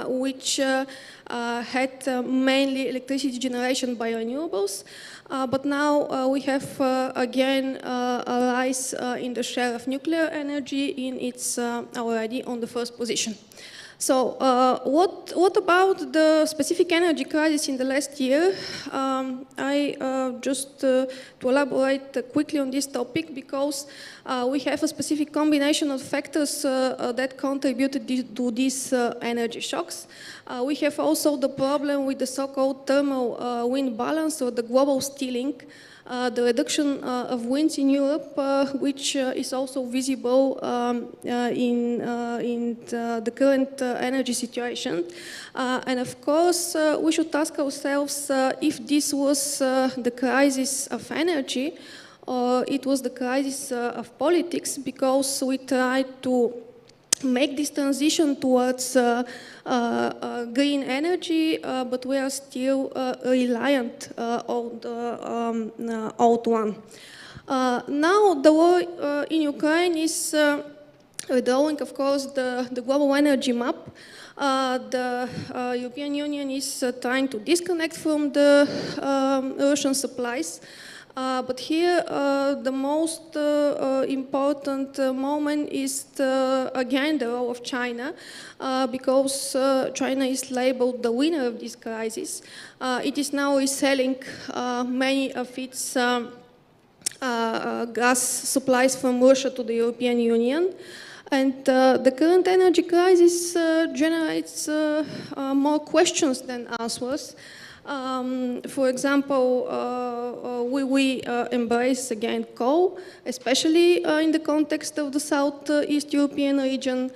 which had mainly electricity generation by renewables. But now we have again a rise in the share of nuclear energy in its already on the first position. So what about the specific energy crisis in the last year? Just to elaborate quickly on this topic, because we have a specific combination of factors that contributed to these energy shocks. We have also the problem with the so-called thermal wind balance, or the global stealing, the reduction of winds in Europe, which is also visible in the current energy situation. And of course, we should ask ourselves if this was the crisis of energy, or it was the crisis of politics, because we tried to make this transition towards green energy, but we are still reliant on the old one. Now the war in Ukraine is redrawing, of course, the global energy map. The European Union is trying to disconnect from the Russian supplies. But here, the most important moment is again the role of China, because China is labeled the winner of this crisis. It is now reselling many of its gas supplies from Russia to the European Union. And the current energy crisis generates more questions than answers. For example, we embrace again coal, especially in the context of the Southeast European region.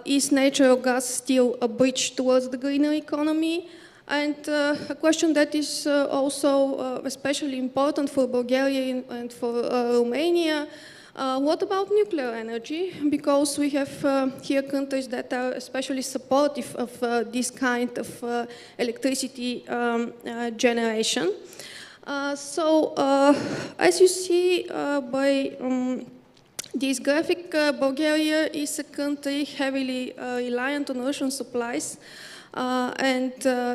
Is natural gas still a bridge towards the greener economy? And a question that is also especially important for Bulgaria and for Romania. What about nuclear energy? Because we have here countries that are especially supportive of this kind of electricity generation. As you see by this graphic, Bulgaria is a country heavily reliant on Russian supplies, and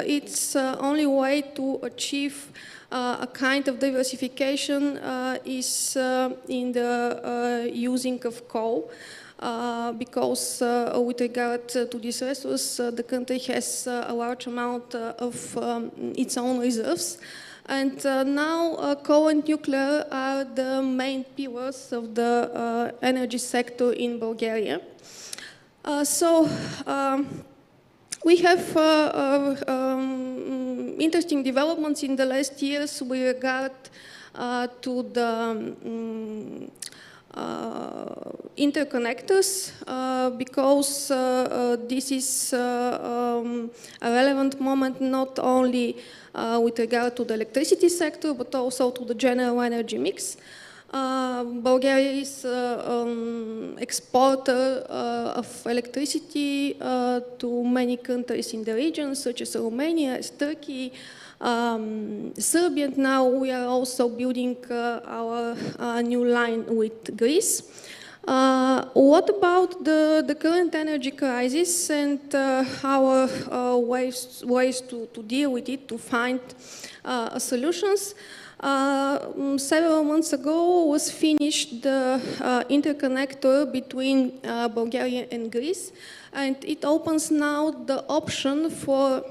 its only way to achieve a kind of diversification is in the using of coal, because with regard to this resource, the country has a large amount of its own reserves. And now coal and nuclear are the main pillars of the energy sector in Bulgaria. We have interesting developments in the last years with regard to the interconnectors, because this is a relevant moment not only with regard to the electricity sector, but also to the general energy mix. Bulgaria is an exporter of electricity to many countries in the region, such as Romania, Turkey, Serbia, and now we are also building our new line with Greece. What about the current energy crisis and our ways to deal with it, to find solutions? Several months ago was finished the interconnector between Bulgaria and Greece, and it opens now the option for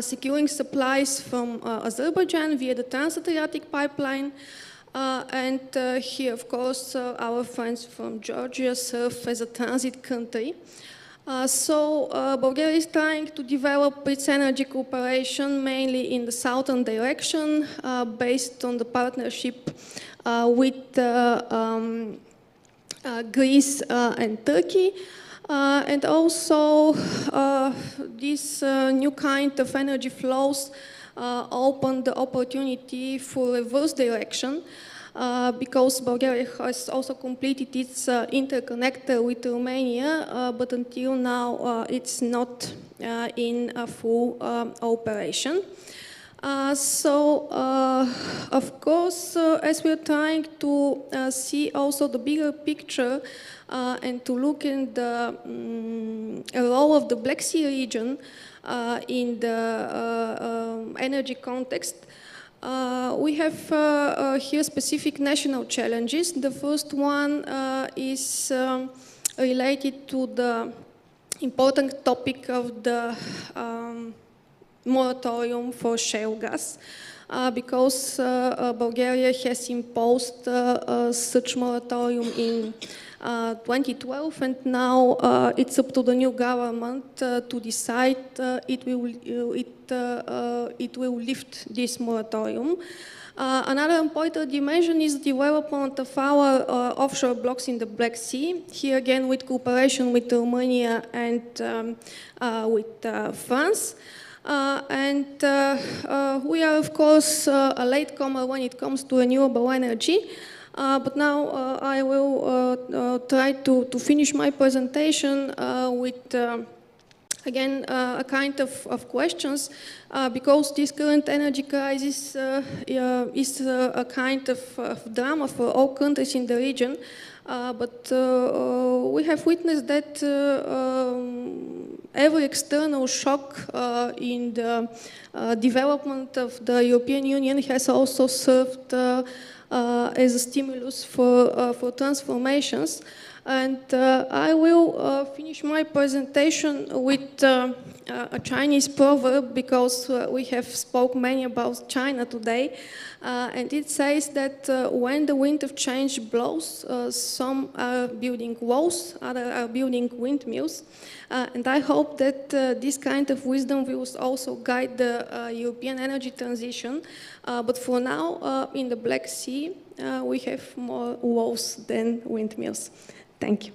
securing supplies from Azerbaijan via the Trans-Adriatic pipeline. And here, of course, our friends from Georgia serve as a transit country. Bulgaria is trying to develop its energy cooperation mainly in the southern direction, based on the partnership with Greece and Turkey. And also this new kind of energy flows opened the opportunity for reverse direction because Bulgaria has also completed its interconnector with Romania, but until now it's not in full operation. Of course, as we're trying to see also the bigger picture and to look in the role of the Black Sea region in the energy context, we have here specific national challenges. The first one is related to the important topic of the moratorium for shale gas, because Bulgaria has imposed such moratorium in 2012, and now it's up to the new government to decide it will lift this moratorium. Another important dimension is the development of our offshore blocks in the Black Sea, here again with cooperation with Romania and with France. We are, of course, a latecomer when it comes to renewable energy. But now I will try to finish my presentation with, again, a kind of questions, because this current energy crisis is a kind of drama for all countries in the region. But we have witnessed that every external shock in the development of the European Union has also served as a stimulus for transformations. And I will finish my presentation with a Chinese proverb, because we have spoke many about China today. And it says that when the wind of change blows, some are building walls, others are building windmills. And I hope that this kind of wisdom will also guide the European energy transition. But for now, in the Black Sea, we have more walls than windmills. Thank you.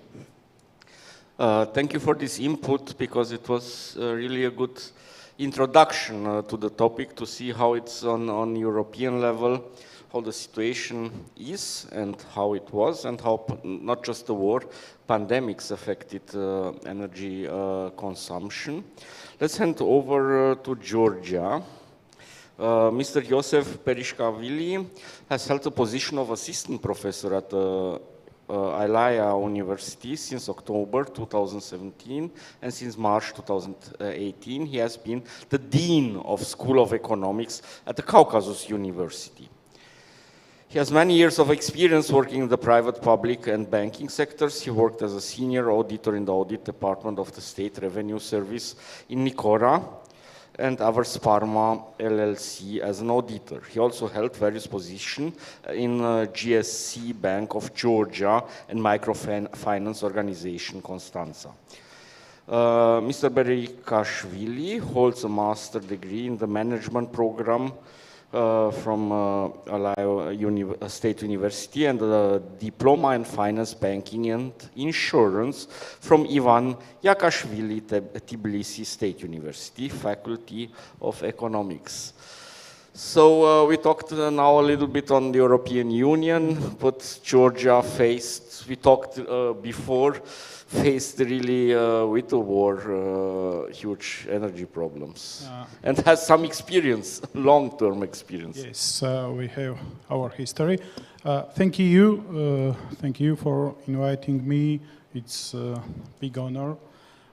Thank you for this input, because it was really a good introduction to the topic, to see how it's on European level, how the situation is and how it was, and how not just the war, pandemics affected energy consumption. Let's hand over to Georgia. Mr. Josef Perishkavili has held the position of assistant professor at the Ilaya University since October 2017, and since March 2018 he has been the Dean of School of Economics at the Caucasus University. He has many years of experience working in the private, public and banking sectors. He worked as a senior auditor in the audit department of the State Revenue Service in Nicora and Avers Pharma LLC as an auditor. He also held various positions in GSC Bank of Georgia and Microfinance Organization Constanța. Mr. Berikashvili holds a master's degree in the management program from Alaya State University and a diploma in finance, banking and insurance from Ivan Yakashvili Tbilisi State University, Faculty of Economics. So we talked now a little bit on the European Union, but Georgia faced, we talked before, faced really with the war huge energy problems and has some experience, long-term experience. Yes, we have our history. Thank you for inviting me. It's a big honor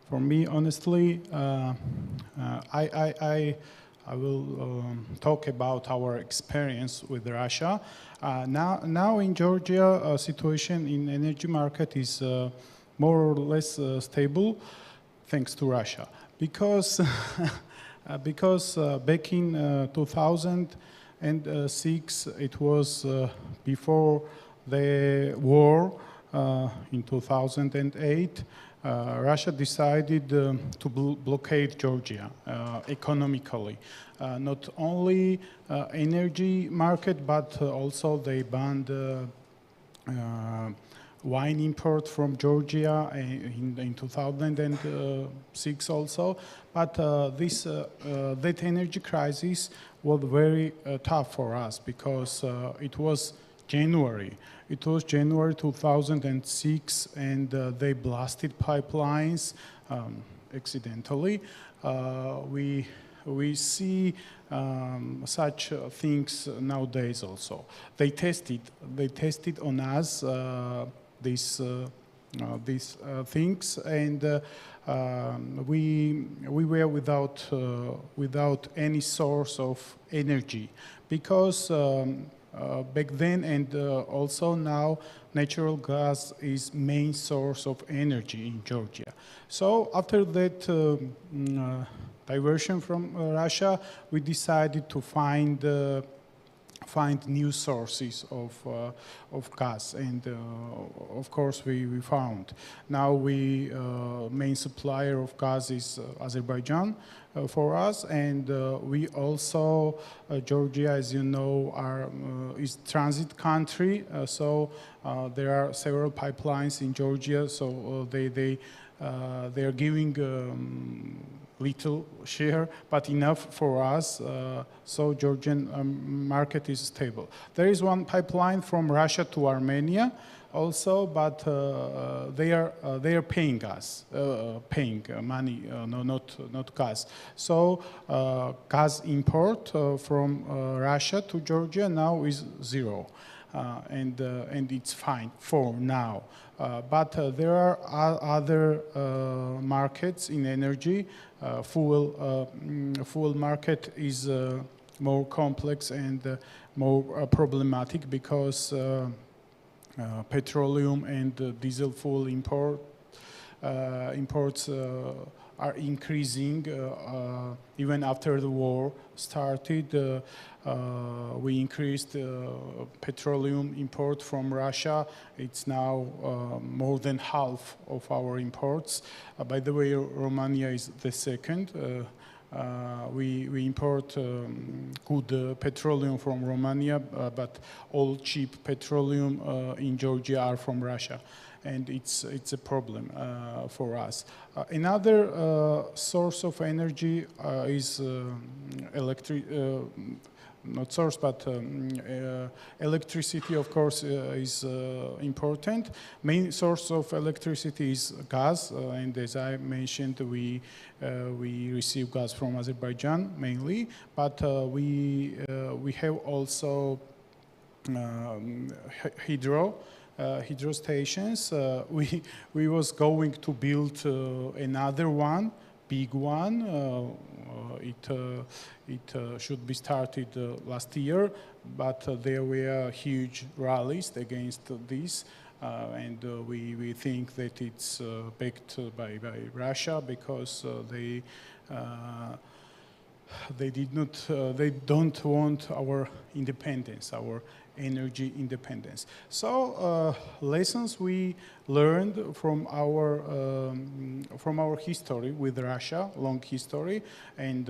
for me, honestly. I will talk about our experience with Russia. Now in Georgia, situation in energy market is more or less stable, thanks to Russia, because back in 2006, it was before the war. in 2008, Russia decided to blockade Georgia economically. Not only energy market, but also they banned wine import from Georgia in 2006 also. But that energy crisis was very tough for us because it was January. It was January 2006, and they blasted pipelines accidentally. We see such things nowadays also. They tested on us these things, and we were without any source of energy because back then and also now natural gas is main source of energy in Georgia. So after that diversion from Russia, we decided to find new sources of gas, and of course we found. Now main supplier of gas is Azerbaijan for us, and we also Georgia, as you know, is transit country. So there are several pipelines in Georgia. So they are giving little share, but enough for us, so Georgian market is stable. There is one pipeline from Russia to Armenia also, but they are paying us, paying money, no, not gas. So gas import from Russia to Georgia now is zero. And it's fine for now. But there are other markets in energy. Fuel market is more complex and more problematic because petroleum and diesel fuel imports are increasing even after the war started. We increased petroleum import from Russia. It's now more than half of our imports. By the way, Romania is the second. We import good petroleum from Romania, but all cheap petroleum in Georgia are from Russia. And it's a problem for us. Another source of energy is not source, but electricity, of course, is important. Main source of electricity is gas, and as I mentioned, we receive gas from Azerbaijan mainly, but we have also hydro stations. We was going to build another one, big one. It should be started last year, but there were huge rallies against this, and we think that it's backed by Russia because they don't want our independence, our energy independence. So lessons we learned from our history with Russia, long history, and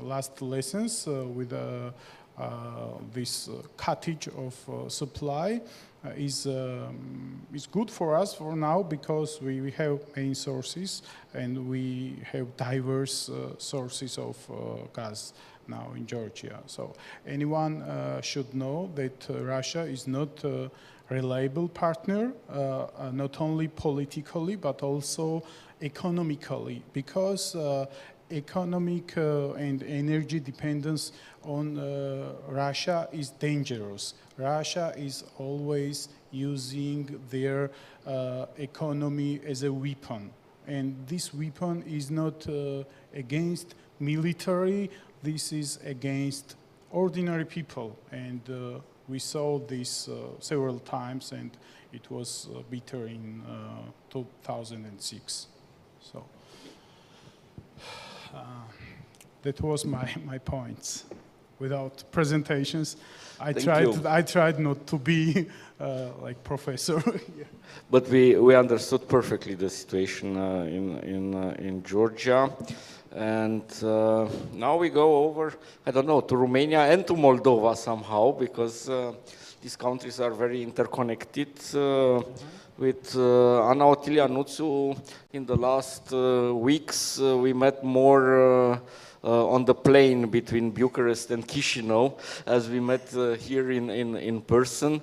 last lessons with this cottage of supply is good for us for now because we have main sources and we have diverse sources of gas now in Georgia. So anyone should know that Russia is not a reliable partner, not only politically but also economically, because economic and energy dependence on Russia is dangerous. Russia is always using their economy as a weapon, and this weapon is not against military. This is against ordinary people, and we saw this several times, and it was bitter in 2006. So that was my points. without presentations. I Thank tried not to be like professor. Yeah. But we understood perfectly the situation in Georgia. And now we go over, I don't know, to Romania and to Moldova somehow, because these countries are very interconnected. With Ana Otilia Nutsu, in the last weeks, we met more on the plane between Bucharest and Chisinau, as we met here in person.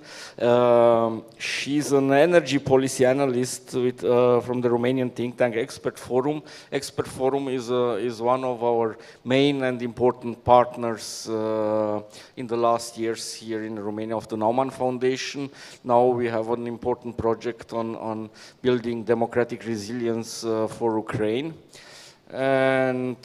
She's an energy policy analyst with, from the Romanian think tank Expert Forum. Expert Forum is one of our main and important partners in the last years here in Romania of the Naumann Foundation. Now we have an important project on building democratic resilience for Ukraine. And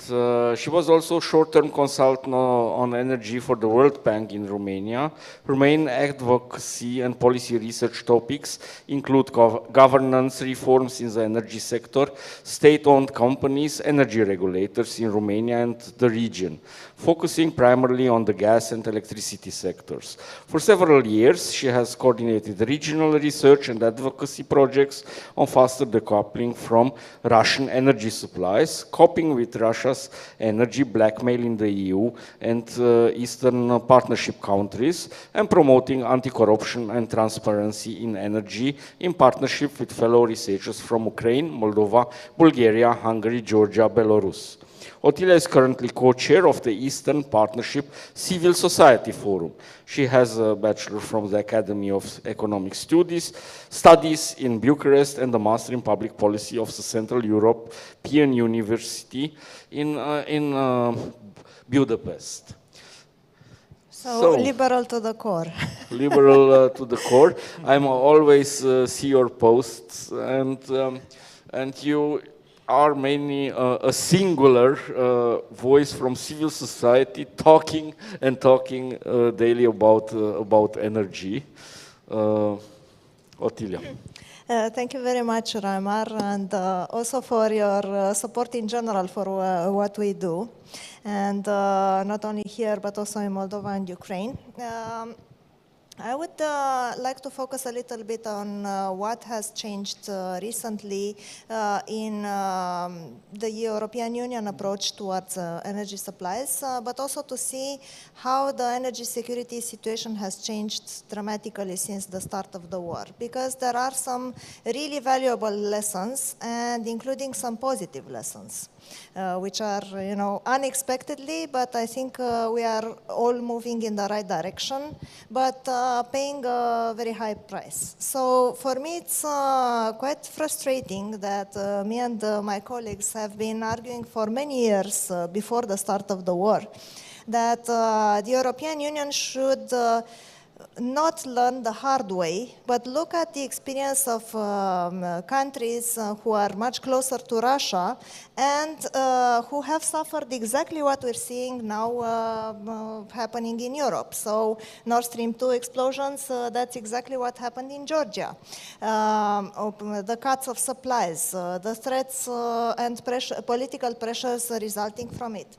she was also short-term consultant on energy for the World Bank in Romania. Her main advocacy and policy research topics include governance reforms in the energy sector, state-owned companies, energy regulators in Romania and the region, focusing primarily on the gas and electricity sectors. For several years, she has coordinated regional research and advocacy projects on faster decoupling from Russian energy supplies, coping with Russia's energy blackmail in the EU and Eastern Partnership countries, and promoting anti-corruption and transparency in energy in partnership with fellow researchers from Ukraine, Moldova, Bulgaria, Hungary, Georgia, Belarus. Otilia is currently co-chair of the Eastern Partnership Civil Society Forum. She has a bachelor from the Academy of Economic Studies in Bucharest and a master in public policy of the Central European University in Budapest. So liberal to the core. Liberal to the core. I'm always see your posts, and you are mainly a singular voice from civil society talking daily about energy. Otilia. Thank you very much, Raimar, and also for your support in general for what we do, and not only here but also in Moldova and Ukraine. I would like to focus a little bit on what has changed recently in the European Union approach towards energy supplies, but also to see how the energy security situation has changed dramatically since the start of the war. Because there are some really valuable lessons, and including some positive lessons, which are, unexpectedly, but I think we are all moving in the right direction, but paying a very high price. So for me, it's quite frustrating that me and my colleagues have been arguing for many years before the start of the war that the European Union should not learn the hard way, but look at the experience of countries who are much closer to Russia and who have suffered exactly what we're seeing now happening in Europe. So Nord Stream 2 explosions, that's exactly what happened in Georgia. The cuts of supplies, the threats and political pressures resulting from it.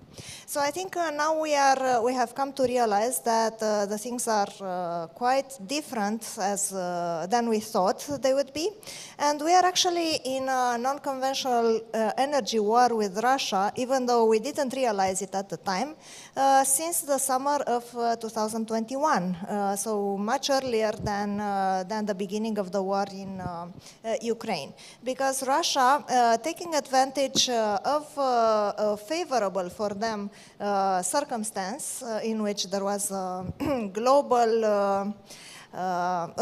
So I think now we have come to realize that the things are quite different than we thought they would be. And we are actually in a non-conventional energy war with Russia, even though we didn't realize it at the time, since the summer of 2021, so much earlier than the beginning of the war in Ukraine. Because Russia, taking advantage of a favorable for them circumstance in which there was a global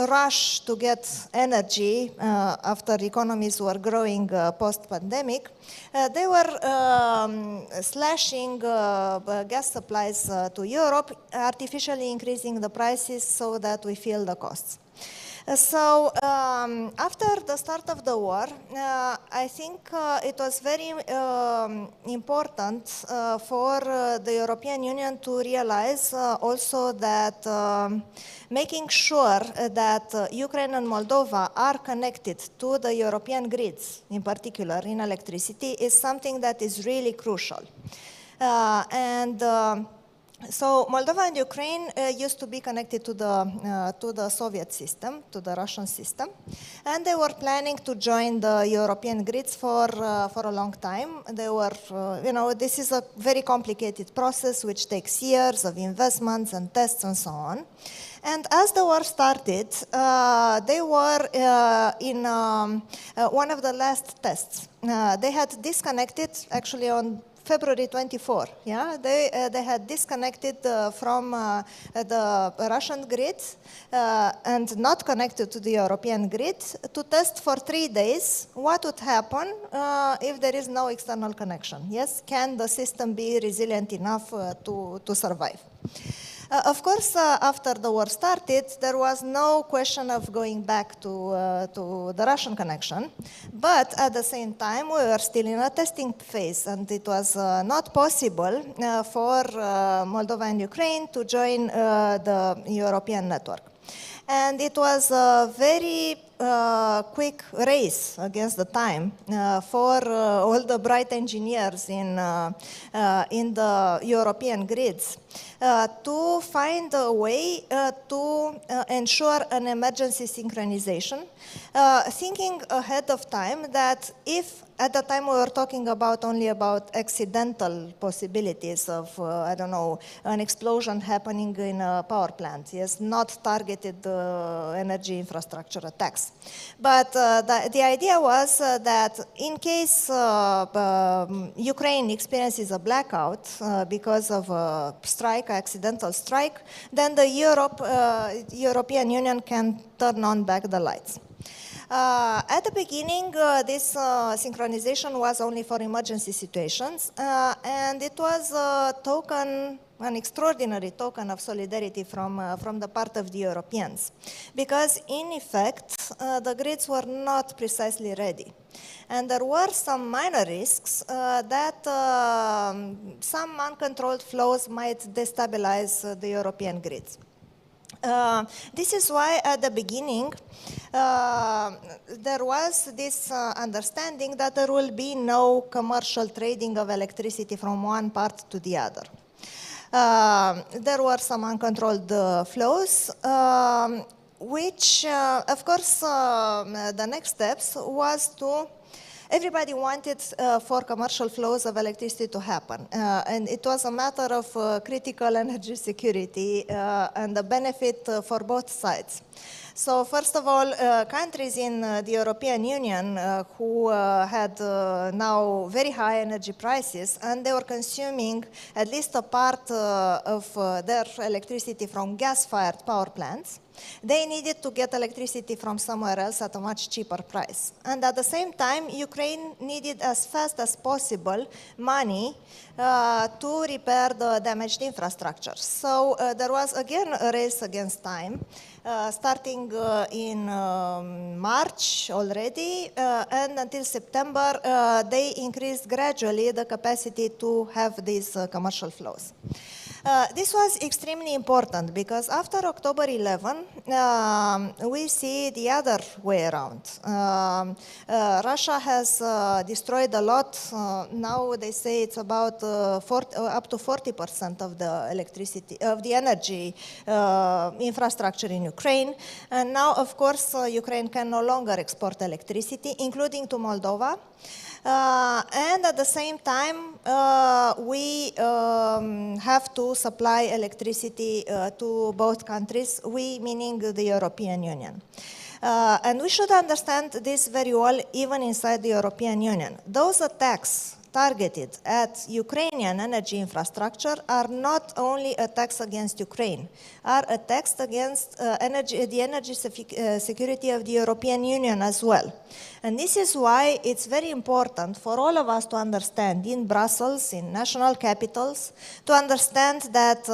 rush to get energy after economies were growing post-pandemic, they were slashing gas supplies to Europe, artificially increasing the prices so that we feel the costs. So after the start of the war, I think it was very important for the European Union to realize also that making sure that Ukraine and Moldova are connected to the European grids, in particular in electricity, is something that is really crucial. So Moldova and Ukraine used to be connected to the Soviet system, to the Russian system, and they were planning to join the European grids for a long time. They were, this is a very complicated process which takes years of investments and tests and so on. And as the war started, they were in one of the last tests. They had disconnected, actually on February 24, yeah, they had disconnected from the Russian grid and not connected to the European grid to test for 3 days what would happen if there is no external connection. Yes, can the system be resilient enough to survive? Of course, after the war started, there was no question of going back to the Russian connection. But at the same time, we were still in a testing phase, and it was not possible for Moldova and Ukraine to join the European network. And it was a very quick race against the time for all the bright engineers in the European grids to find a way to ensure an emergency synchronization, thinking ahead of time that if at the time we were talking only about accidental possibilities of, I don't know, an explosion happening in a power plant, yes, not targeted energy infrastructure attacks. But the idea was that in case Ukraine experiences a blackout because of a strike, accidental strike, then the European Union can turn on back the lights. At the beginning, this synchronization was only for emergency situations, and it was a token, an extraordinary token of solidarity from the part of the Europeans, because in effect, the grids were not precisely ready. And there were some minor risks that some uncontrolled flows might destabilize the European grids. This is why at the beginning there was this understanding that there will be no commercial trading of electricity from one part to the other. There were some uncontrolled flows, which of course the next steps was to everybody wanted for commercial flows of electricity to happen. And it was a matter of critical energy security and the benefit for both sides. So first of all, countries in the European Union who had now very high energy prices, and they were consuming at least a part of their electricity from gas-fired power plants, they needed to get electricity from somewhere else at a much cheaper price. And at the same time, Ukraine needed as fast as possible money to repair the damaged infrastructure. So there was again a race against time, starting in March already, and until September, they increased gradually the capacity to have these commercial flows. This was extremely important because after October 11, we see the other way around. Russia has destroyed a lot. Now they say it's about up to 40% of the electricity, of the energy infrastructure in Ukraine. And now, of course, Ukraine can no longer export electricity, including to Moldova. And at the same time, we have to supply electricity to both countries, we meaning the European Union. And we should understand this very well even inside the European Union. Those attacks targeted at Ukrainian energy infrastructure are not only attacks against Ukraine, are attacks against the energy security of the European Union as well. And this is why it's very important for all of us to understand in Brussels, in national capitals, to understand that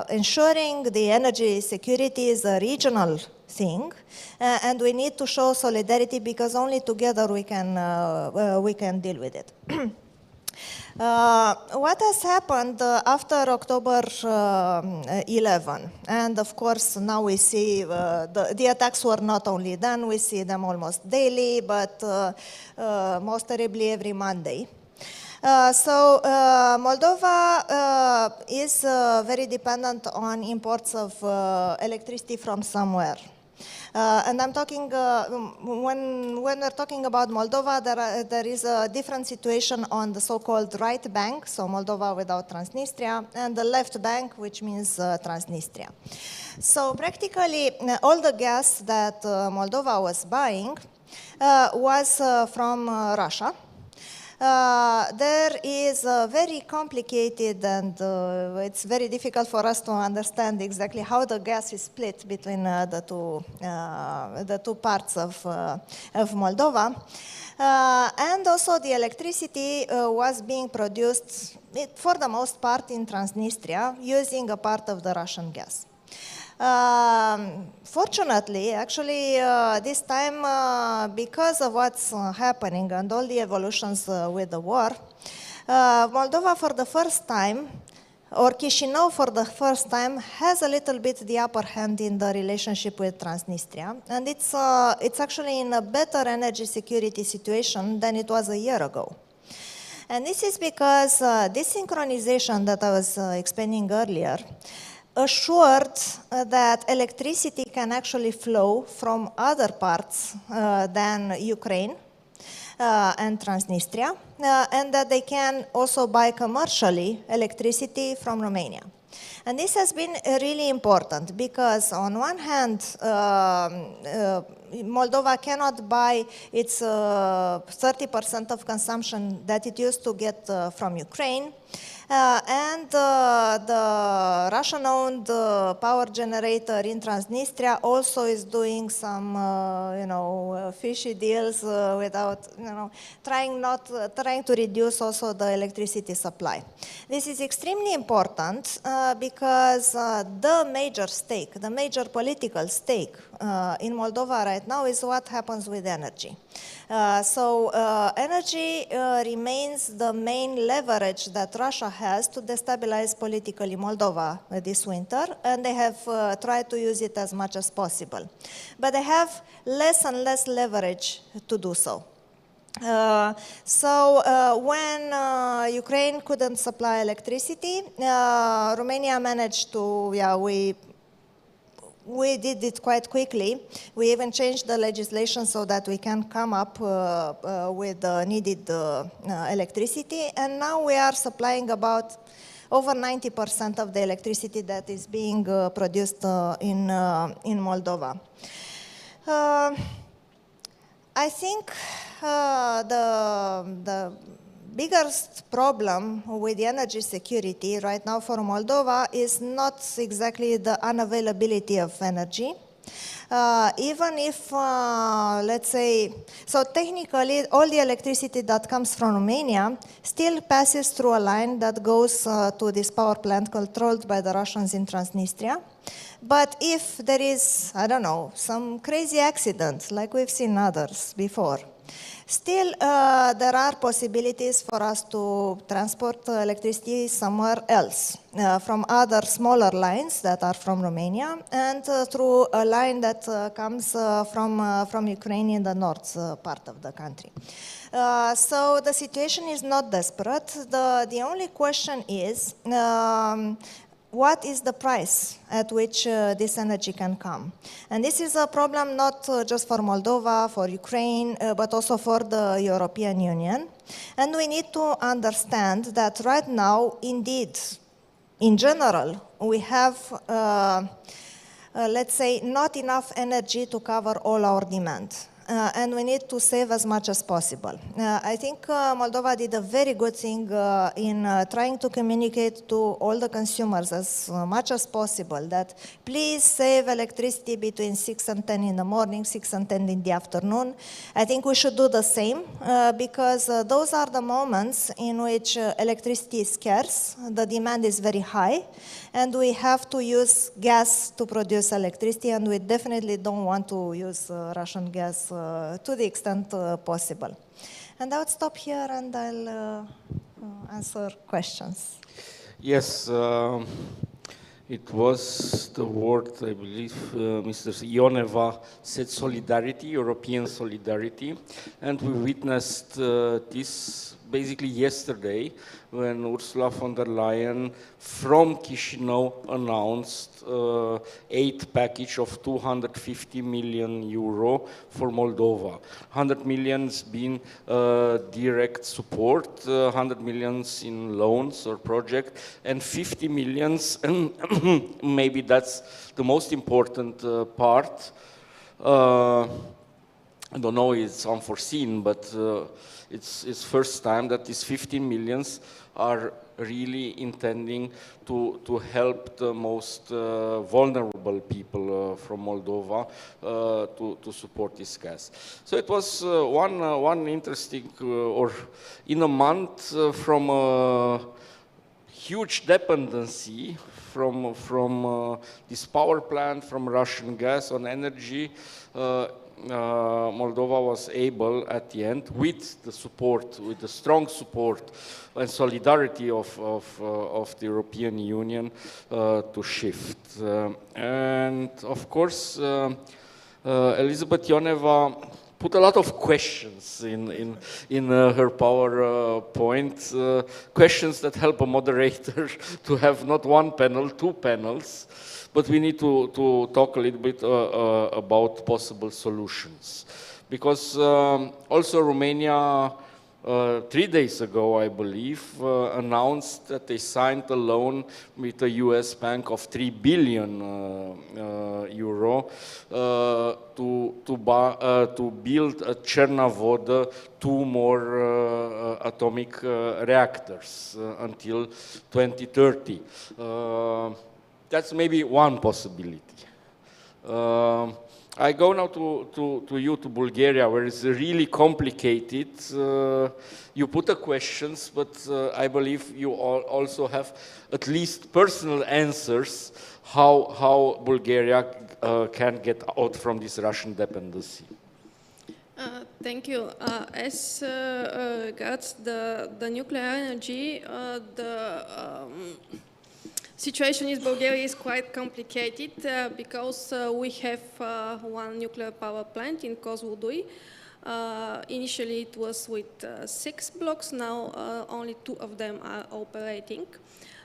ensuring the energy security is a regional thing, and we need to show solidarity because only together we can deal with it. What has happened after October 11? And of course, now we see the attacks were not only done, we see them almost daily, but most terribly every Monday. Moldova is very dependent on imports of electricity from somewhere. And I'm talking, when we're talking about Moldova, there is a different situation on the so-called right bank, so Moldova without Transnistria, and the left bank, which means Transnistria. So practically, all the gas that Moldova was buying was from Russia. There is a very complicated and it's very difficult for us to understand exactly how the gas is split between the two parts of Moldova. And also the electricity was being produced, for the most part, in Transnistria, using a part of the Russian gas. Fortunately, actually, this time, because of what's happening and all the evolutions with the war, Moldova for the first time, or Chișinău for the first time, has a little bit the upper hand in the relationship with Transnistria. And it's actually in a better energy security situation than it was a year ago. And this is because this synchronization that I was explaining earlier assured that electricity can actually flow from other parts than Ukraine and Transnistria, and that they can also buy commercially electricity from Romania. And this has been really important because on one hand, Moldova cannot buy its 30% of consumption that it used to get from Ukraine, and the Russian-owned power generator in Transnistria also is doing some, fishy deals without, trying to reduce also the electricity supply. This is extremely important because the major political stake in Moldova right now is what happens with energy. Energy remains the main leverage that Russia has to destabilize politically Moldova this winter, and they have tried to use it as much as possible. But they have less and less leverage to do so. When Ukraine couldn't supply electricity, Romania managed to, we did it quite quickly. We even changed the legislation so that we can come up with needed electricity. And now we are supplying about over 90% of the electricity that is being produced in Moldova. I think the biggest problem with the energy security right now for Moldova is not exactly the unavailability of energy. Even if, let's say, so technically all the electricity that comes from Romania still passes through a line that goes to this power plant controlled by the Russians in Transnistria. But if there is, I don't know, some crazy accident, like we've seen others before, still, there are possibilities for us to transport electricity somewhere else, from other smaller lines that are from Romania, and through a line that comes from Ukraine in the north part of the country. So the situation is not desperate. The only question is, what is the price at which this energy can come? And this is a problem not just for Moldova, for Ukraine, but also for the European Union. And we need to understand that right now, indeed, in general, we have, let's say, not enough energy to cover all our demand. And we need to save as much as possible. I think Moldova did a very good thing in trying to communicate to all the consumers as much as possible that please save electricity between 6 and 10 in the morning, 6 and 10 in the afternoon. I think we should do the same because those are the moments in which electricity is scarce, the demand is very high, and we have to use gas to produce electricity, and we definitely don't want to use Russian gas to the extent possible. And I would stop here and I'll answer questions. Yes, it was the word, I believe, Mr. Ioneva said solidarity, European solidarity, and we witnessed this basically yesterday when Ursula von der Leyen from Chisinau announced aid package of 250 million euro for Moldova. 100 millions being direct support, 100 millions in loans or project, and 50 millions, and maybe that's the most important part. I don't know, it's unforeseen, but it's first time that these 15 millions are really intending to help the most vulnerable people from Moldova to support this gas. So it was one interesting, or in a month from a huge dependency from this power plant, from Russian gas on energy, Moldova was able at the end, with the support, with the strong support and solidarity of the European Union, to shift. And of course, Elizabeth Ioneva put a lot of questions in her PowerPoint, questions that help a moderator to have not one panel, two panels. But we need to talk a little bit about possible solutions. Because also Romania, 3 days ago, I believe, announced that they signed a loan with a US bank of 3 billion euro to build at Chernavod 2 more atomic reactors until 2030. That's maybe one possibility. I go now to Bulgaria, where it's really complicated. You put the questions, but I believe you also have at least personal answers how Bulgaria can get out from this Russian dependency. Thank you. As regards the nuclear energy, situation in Bulgaria is quite complicated because we have one nuclear power plant in Kozloduy. Initially it was with 6 blocks, now only 2 of them are operating.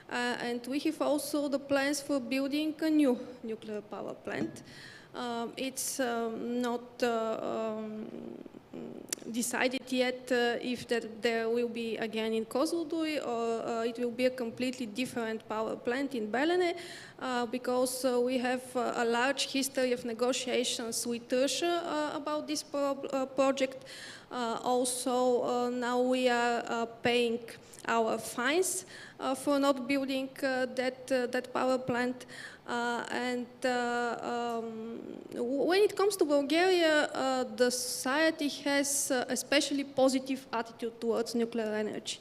And we have also the plans for building a new nuclear power plant. It's not decided yet if there will be again in Kozloduy or it will be a completely different power plant in Belene, because we have a large history of negotiations with Russia about this project. Also, now we are paying our fines for not building that power plant. When it comes to Bulgaria, the society has a especially positive attitude towards nuclear energy.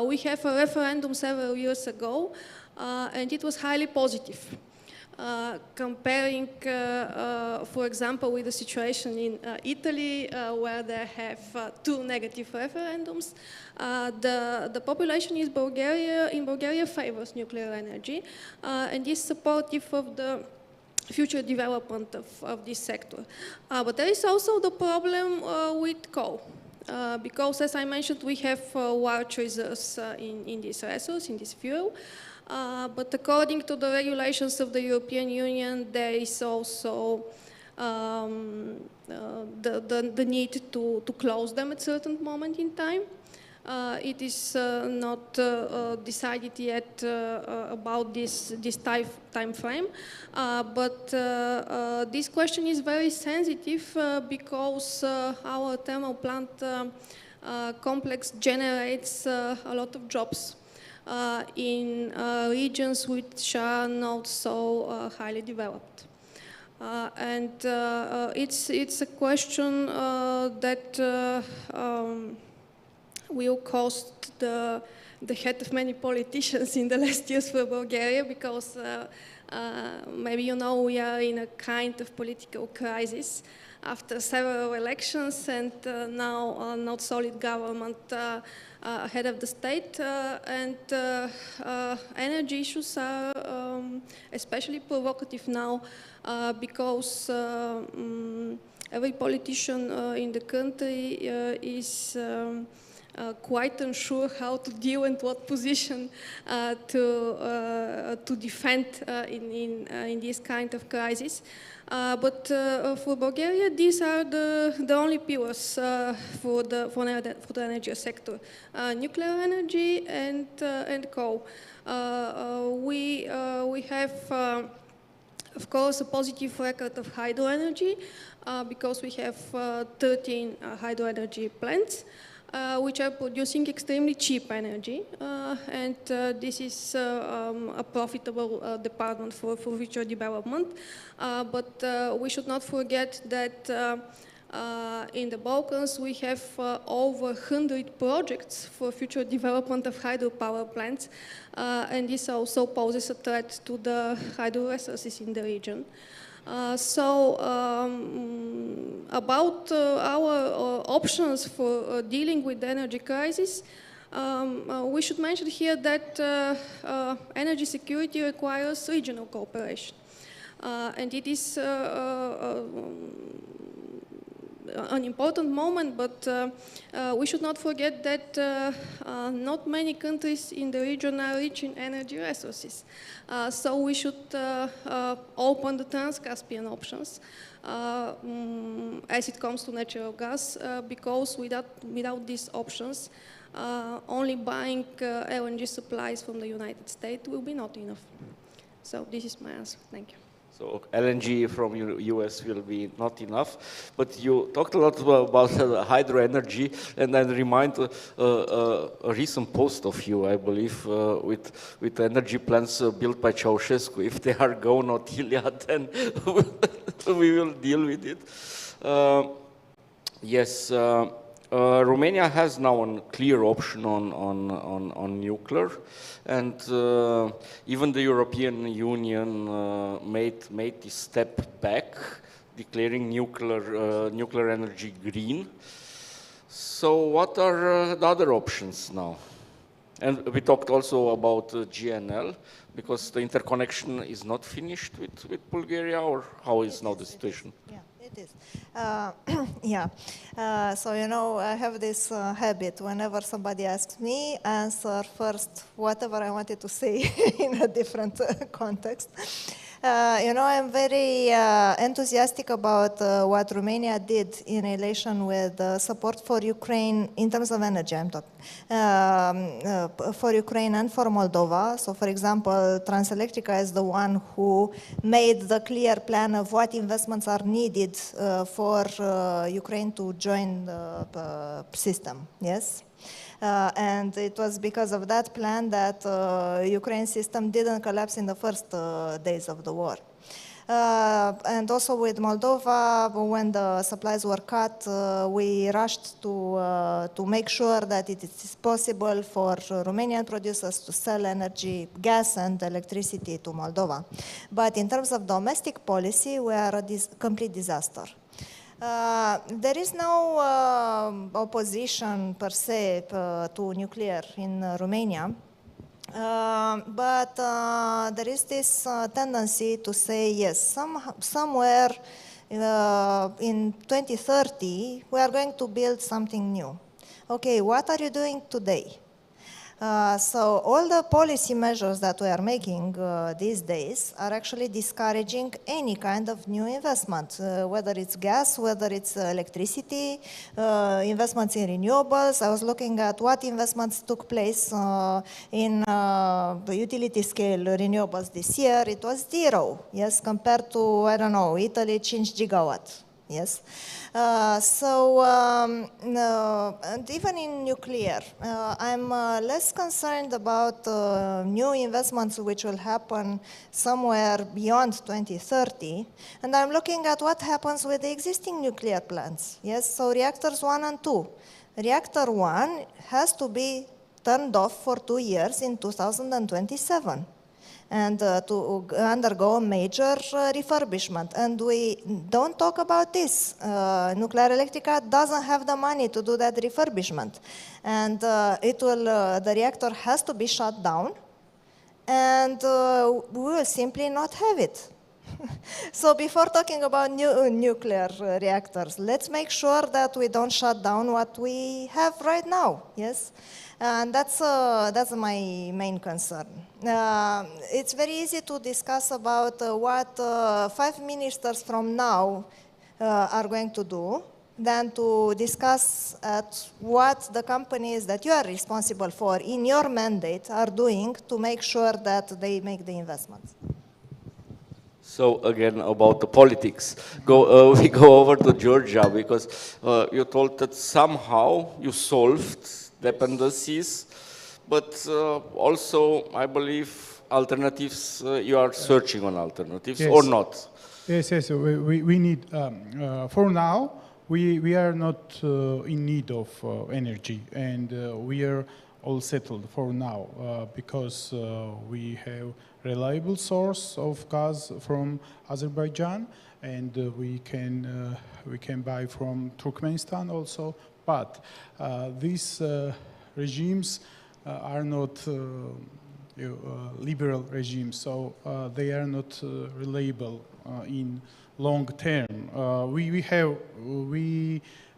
We have a referendum several years ago, and it was highly positive. Comparing, for example, with the situation in Italy, where they have 2 negative referendums, the population in Bulgaria favors nuclear energy and is supportive of the future development of this sector. But there is also the problem with coal. Because, as I mentioned, we have large reserves in this resource, in this fuel. But according to the regulations of the European Union, there is also the need to close them at a certain moment in time. It is not decided yet about this time frame, but this question is very sensitive because our thermal plant complex generates a lot of jobs in regions which are not so highly developed. And it's a question that will cost the head of many politicians in the last years for Bulgaria, because maybe you know we are in a kind of political crisis after several elections and now not solid government head of the state, and energy issues are especially provocative now because every politician in the country is quite unsure how to deal and what position to defend in this kind of crisis. But for Bulgaria, these are the only pillars for the energy sector: nuclear energy and coal. We have, of course, a positive record of hydro energy because we have 13 hydro energy plants. Which are producing extremely cheap energy, and this is a profitable department for future development. But we should not forget that in the Balkans we have over 100 projects for future development of hydropower plants, and this also poses a threat to the hydro resources in the region. About our options for dealing with the energy crisis, we should mention here that energy security requires regional cooperation. And it is an important moment, but we should not forget that not many countries in the region are rich in energy resources. So we should open the Trans-Caspian options as it comes to natural gas, because without these options, only buying LNG supplies from the United States will be not enough. So this is my answer. Thank you. So LNG from US will be not enough, but you talked a lot about hydro energy, and I remind a recent post of you, I believe, with energy plants built by Ceausescu. If they are go not Iliad, then we will deal with it. Yes. Romania has now a clear option on nuclear, and even the European Union made this step back, declaring nuclear energy green. So what are the other options now? And we talked also about GNL, because the interconnection is not finished with Bulgaria, or how is now the situation? Yeah. It is. So, you know, I have this habit. Whenever somebody asks me, answer first whatever I wanted to say in a different context. You know, I'm very enthusiastic about what Romania did in relation with support for Ukraine in terms of energy, I'm talking, for Ukraine and for Moldova. So, for example, Transelectrica is the one who made the clear plan of what investments are needed for Ukraine to join the system, yes? And it was because of that plan that Ukraine system didn't collapse in the first days of the war. And also with Moldova, when the supplies were cut, we rushed to make sure that it is possible for Romanian producers to sell energy, gas and electricity to Moldova. But in terms of domestic policy, we are a complete disaster. There is no opposition per se to nuclear in Romania, but there is this tendency to say, yes, somewhere in 2030 we are going to build something new. Okay, what are you doing today? So all the policy measures that we are making these days are actually discouraging any kind of new investment, whether it's gas, whether it's electricity, investments in renewables. I was looking at what investments took place in the utility scale renewables this year. It was 0, yes, compared to, I don't know, Italy, 5 gigawatt. Yes. And even in nuclear, I'm less concerned about new investments which will happen somewhere beyond 2030. And I'm looking at what happens with the existing nuclear plants. Yes, so reactors 1 and 2. Reactor 1 has to be turned off for 2 years in 2027. And to undergo a major refurbishment. And we don't talk about this. Nuclearelectrica doesn't have the money to do that refurbishment. And the reactor has to be shut down, and we will simply not have it. So before talking about nuclear reactors, let's make sure that we don't shut down what we have right now, yes? And that's my main concern. It's very easy to discuss about what 5 ministers from now are going to do, than to discuss what the companies that you are responsible for in your mandate are doing to make sure that they make the investments. So again, about the politics, we go over to Georgia, because you told that somehow you solved dependencies, but also, I believe, alternatives, you are searching on alternatives, yes. or not? Yes, yes, we need, for now, we are not in need of energy, and we are all settled for now because we have reliable source of gas from Azerbaijan, and we can buy from Turkmenistan also. But these regimes are not liberal regimes, so they are not reliable in long term.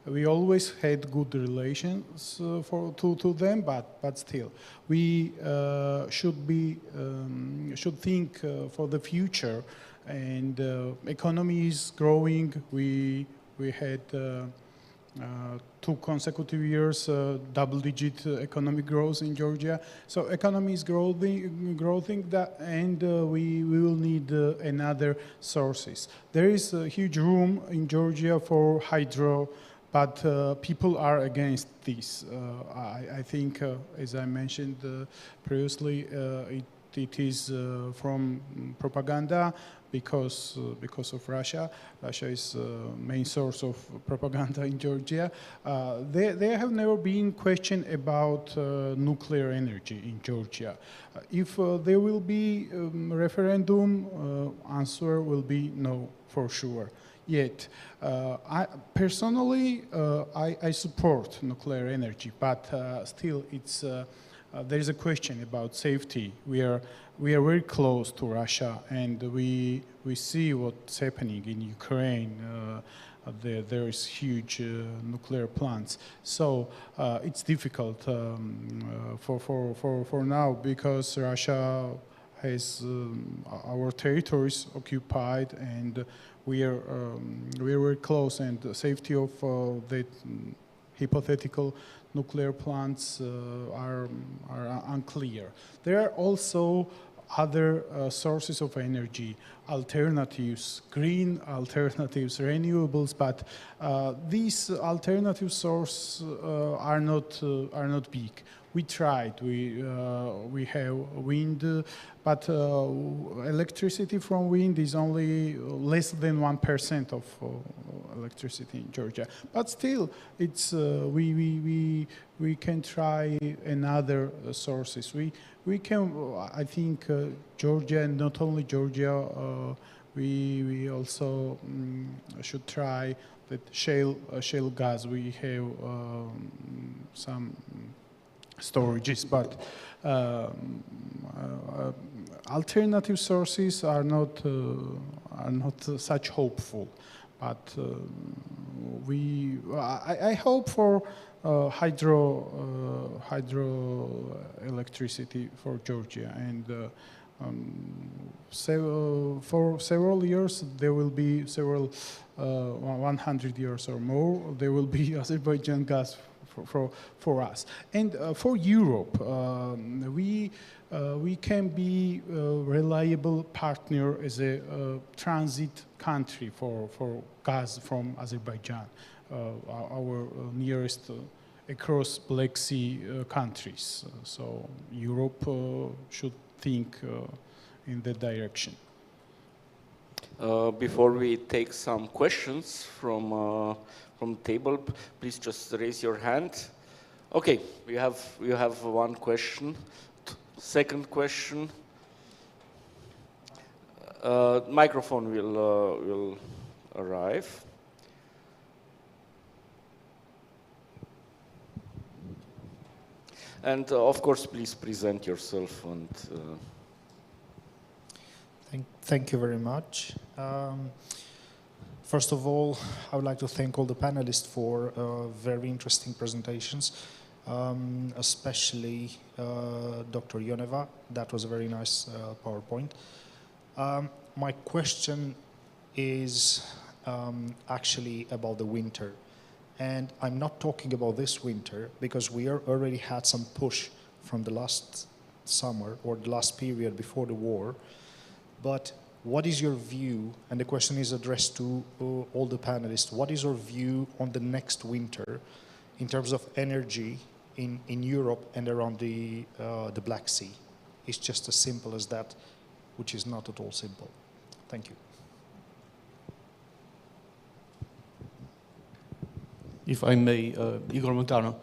We always had good relations to them, but still we should think for the future. And economy is growing. We had 2 consecutive years double-digit economic growth in Georgia. So economy is growing that, and we will need another sources. There is a huge room in Georgia for hydro, but people are against this. I think, as I mentioned previously, it is from propaganda, because of Russia. Russia is main source of propaganda in Georgia. There have never been question about nuclear energy in Georgia. If there will be referendum, answer will be no, for sure. Yet, I personally, I support nuclear energy, but still, it's there is a question about safety. We are very close to Russia, and we see what's happening in Ukraine. There is huge nuclear plants, so it's difficult for now, because Russia has our territories occupied, and we are very close, and the safety of the hypothetical nuclear plants are unclear. There are also other sources of energy, alternatives, green alternatives, renewables, but these alternative sources are not big. We tried. We have wind, but electricity from wind is only less than 1% of electricity in Georgia. But still, it's we can try another sources. We can. I think Georgia, and not only Georgia, we also should try that shale gas. We have some storages, but alternative sources are not such hopeful. But I hope for hydroelectricity for Georgia, and for several years there will be 100 years or more. There will be Azerbaijan gas for us, and for Europe, we can be a reliable partner as a transit country for gas from Azerbaijan, our nearest across Black Sea countries. So Europe should think in that direction. Before we take some questions from the table, please just raise your hand. Okay, you have one question. Second question. Microphone will arrive. And of course, please present yourself. And Thank you very much. First of all, I would like to thank all the panelists for very interesting presentations, especially Dr. Yoneva. That was a very nice PowerPoint. My question is actually about the winter. And I'm not talking about this winter because we already had some push from the last summer or the last period before the war. But what is your view, and the question is addressed to all the panelists, what is your view on the next winter in terms of energy in Europe and around the Black Sea? It's just as simple as that, which is not at all simple. Thank you. If I may, Igor Montano,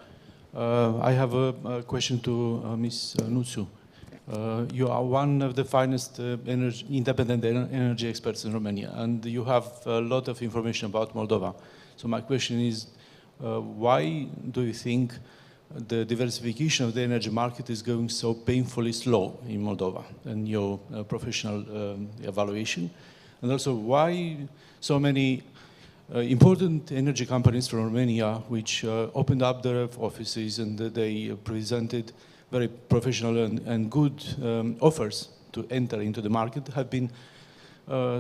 I have a question to Ms. Nutsu. You are one of the finest independent energy experts in Romania, and you have a lot of information about Moldova. So my question is, why do you think the diversification of the energy market is going so painfully slow in Moldova, in your professional evaluation? And also, why so many important energy companies from Romania, which opened up their offices and they presented very professional and good offers to enter into the market, have been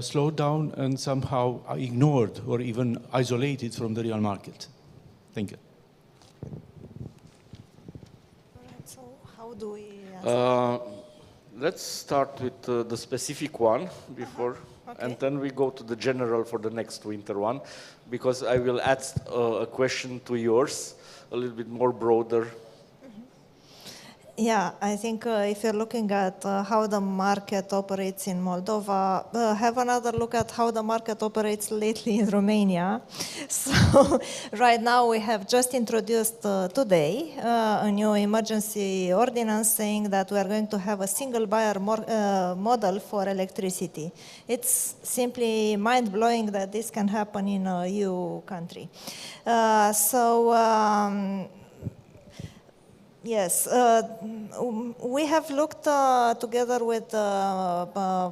slowed down and somehow ignored or even isolated from the real market? Thank you. All right, so how do we Let's start with the specific one before. Okay. And then we go to the general for the next winter one, because I will add a question to yours, a little bit more broader. Yeah, I think if you're looking at how the market operates in Moldova, have another look at how the market operates lately in Romania. So right now we have just introduced today a new emergency ordinance saying that we are going to have a single buyer model for electricity. It's simply mind-blowing that this can happen in a EU country. Yes, we have looked together with our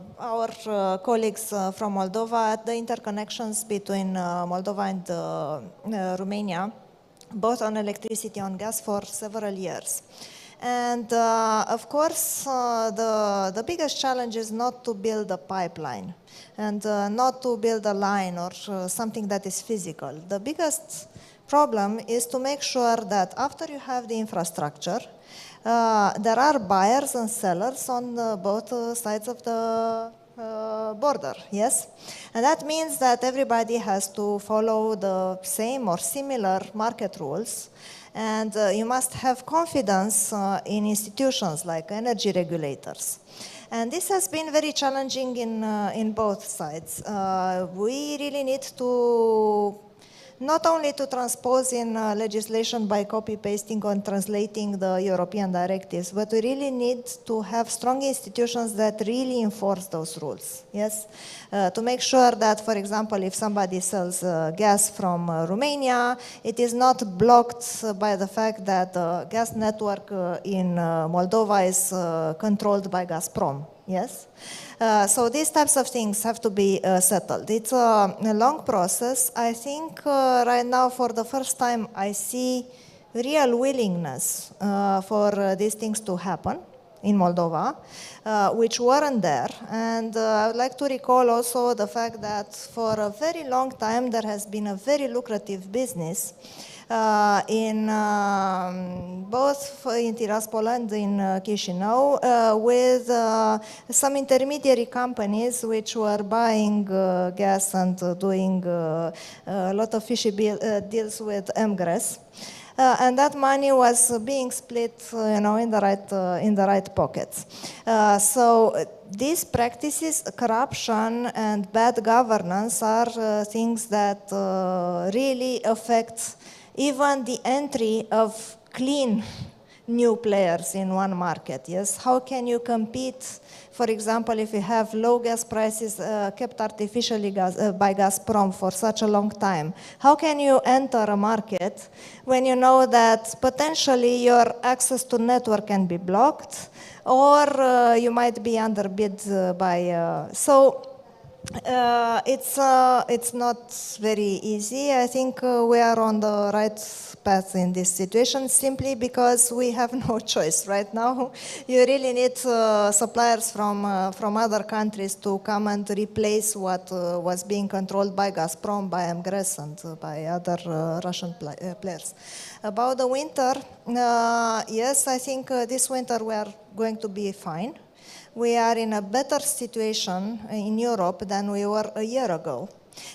colleagues from Moldova at the interconnections between Moldova and Romania, both on electricity and gas for several years. And of course, the biggest challenge is not to build a pipeline and not to build a line or something that is physical. The biggest problem is to make sure that after you have the infrastructure, there are buyers and sellers on both sides of the border, yes? And that means that everybody has to follow the same or similar market rules, and you must have confidence in institutions like energy regulators. And this has been very challenging in both sides. We really need to not only to transpose in legislation by copy-pasting or translating the European directives, but we really need to have strong institutions that really enforce those rules, yes? To make sure that, for example, if somebody sells gas from Romania, it is not blocked by the fact that the gas network in Moldova is controlled by Gazprom, yes? So these types of things have to be settled. It's a long process. I think right now, for the first time, I see real willingness for these things to happen in Moldova, which weren't there. And I would like to recall also the fact that for a very long time, there has been a very lucrative business in both in Tiraspol and in Chișinău with some intermediary companies which were buying gas and doing a lot of fishy deals with MGRES. And that money was being split, you know, in the right pockets. So these practices, corruption and bad governance, are things that really affect even the entry of clean new players in one market, yes? How can you compete, for example, if you have low gas prices kept artificially by Gazprom for such a long time? How can you enter a market when you know that potentially your access to network can be blocked, or you might be underbid by, it's not very easy. I think we are on the right path in this situation simply because we have no choice right now. You really need suppliers from other countries to come and replace what was being controlled by Gazprom, by MGRES, and by other Russian players. About the winter, yes, I think this winter we are going to be fine. We are in a better situation in Europe than we were a year ago.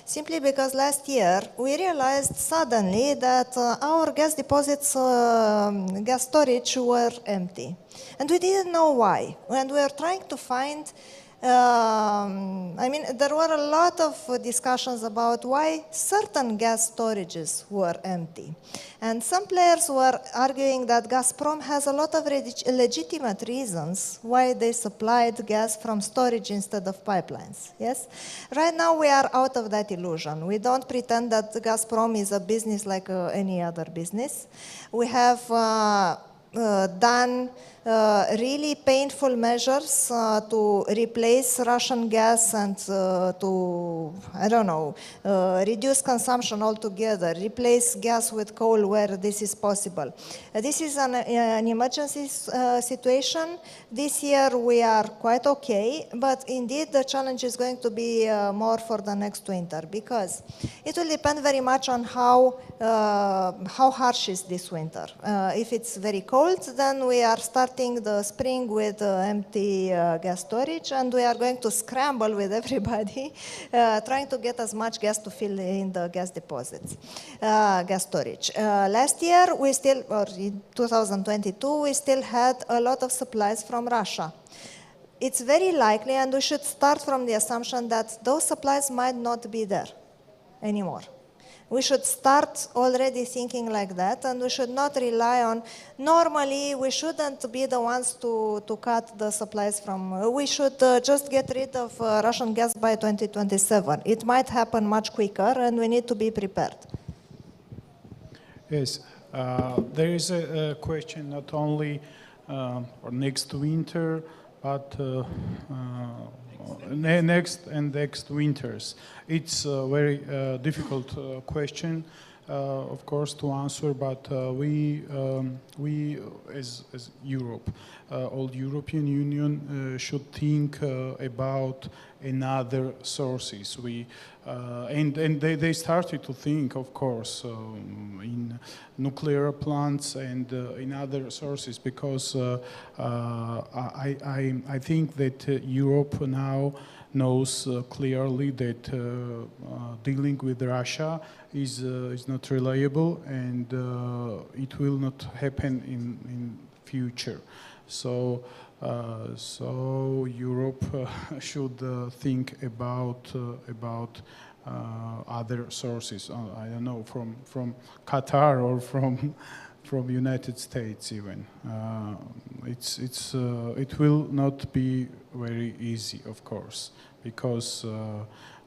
Simply because last year we realized suddenly that our gas deposits, gas storage were empty. And we didn't know why. And we were trying to find, there were a lot of discussions about why certain gas storages were empty. And some players were arguing that Gazprom has a lot of legitimate reasons why they supplied gas from storage instead of pipelines. Yes? Right now we are out of that illusion. We don't pretend that Gazprom is a business like any other business. We have done really painful measures to replace Russian gas and to, I don't know, reduce consumption altogether, replace gas with coal where this is possible. This is an emergency situation. This year we are quite okay, but indeed the challenge is going to be more for the next winter because it will depend very much on how harsh is this winter. If it's very cold, then we are starting the spring with empty gas storage, and we are going to scramble with everybody trying to get as much gas to fill in the gas deposits, gas storage. Last year, we still, or in 2022, we still had a lot of supplies from Russia. It's very likely, and we should start from the assumption that those supplies might not be there anymore. We should start already thinking like that, and we should not rely on, normally we shouldn't be the ones to cut the supplies from, we should just get rid of Russian gas by 2027. It might happen much quicker, and we need to be prepared. Yes, there is a question not only for next winter, but next winters. It's a very difficult question, of course, to answer. But we as Europe, all European Union should think about another sources. And they started to think, of course, in nuclear plants and in other sources, because I think that Europe now knows clearly that dealing with Russia is not reliable, and it will not happen in future. So Europe should think about other sources. I don't know, from Qatar or from United States even. It will not be very easy, of course, because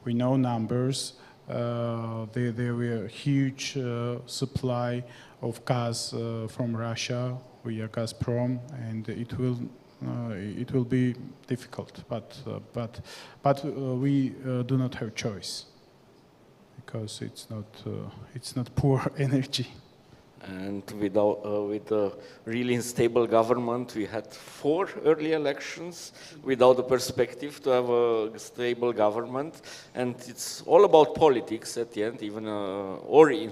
we know numbers. There were a huge supply of gas from Russia via Gazprom, and it will be difficult. But we do not have choice, because it's not poor energy. And with a really unstable government, we had 4 early elections without the perspective to have a stable government. And it's all about politics at the end, even or in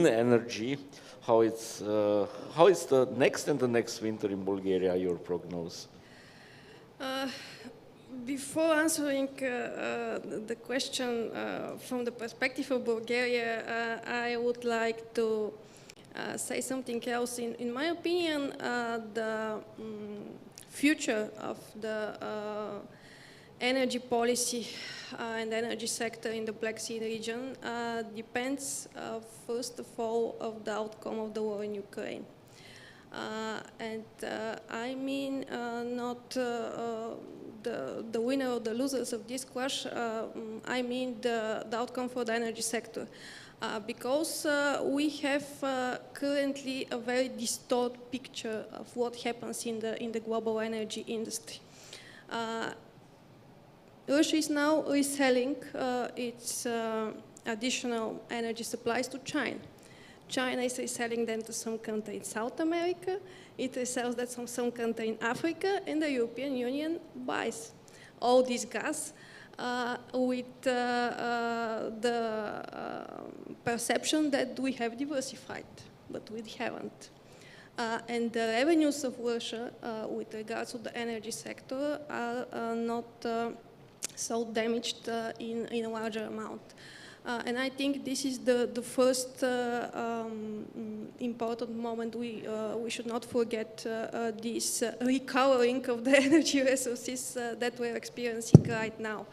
energy. How is the next and the next winter in Bulgaria, your prognosis? Before answering the question from the perspective of Bulgaria, I would like to say something else. In my opinion, the future of the energy policy and energy sector in the Black Sea region depends, first of all, of the outcome of the war in Ukraine. And I mean not the winner or the losers of this clash, I mean the outcome for the energy sector. Because we have currently a very distorted picture of what happens in the global energy industry. Russia is now reselling its additional energy supplies to China. China is reselling them to some country in South America, it resells that from some country in Africa, and the European Union buys all this gas with the perception that we have diversified, but we haven't. And the revenues of Russia with regards to the energy sector are not so damaged in a larger amount. And I think this is the first important moment. We should not forget this recovering of the energy resources that we're experiencing right now.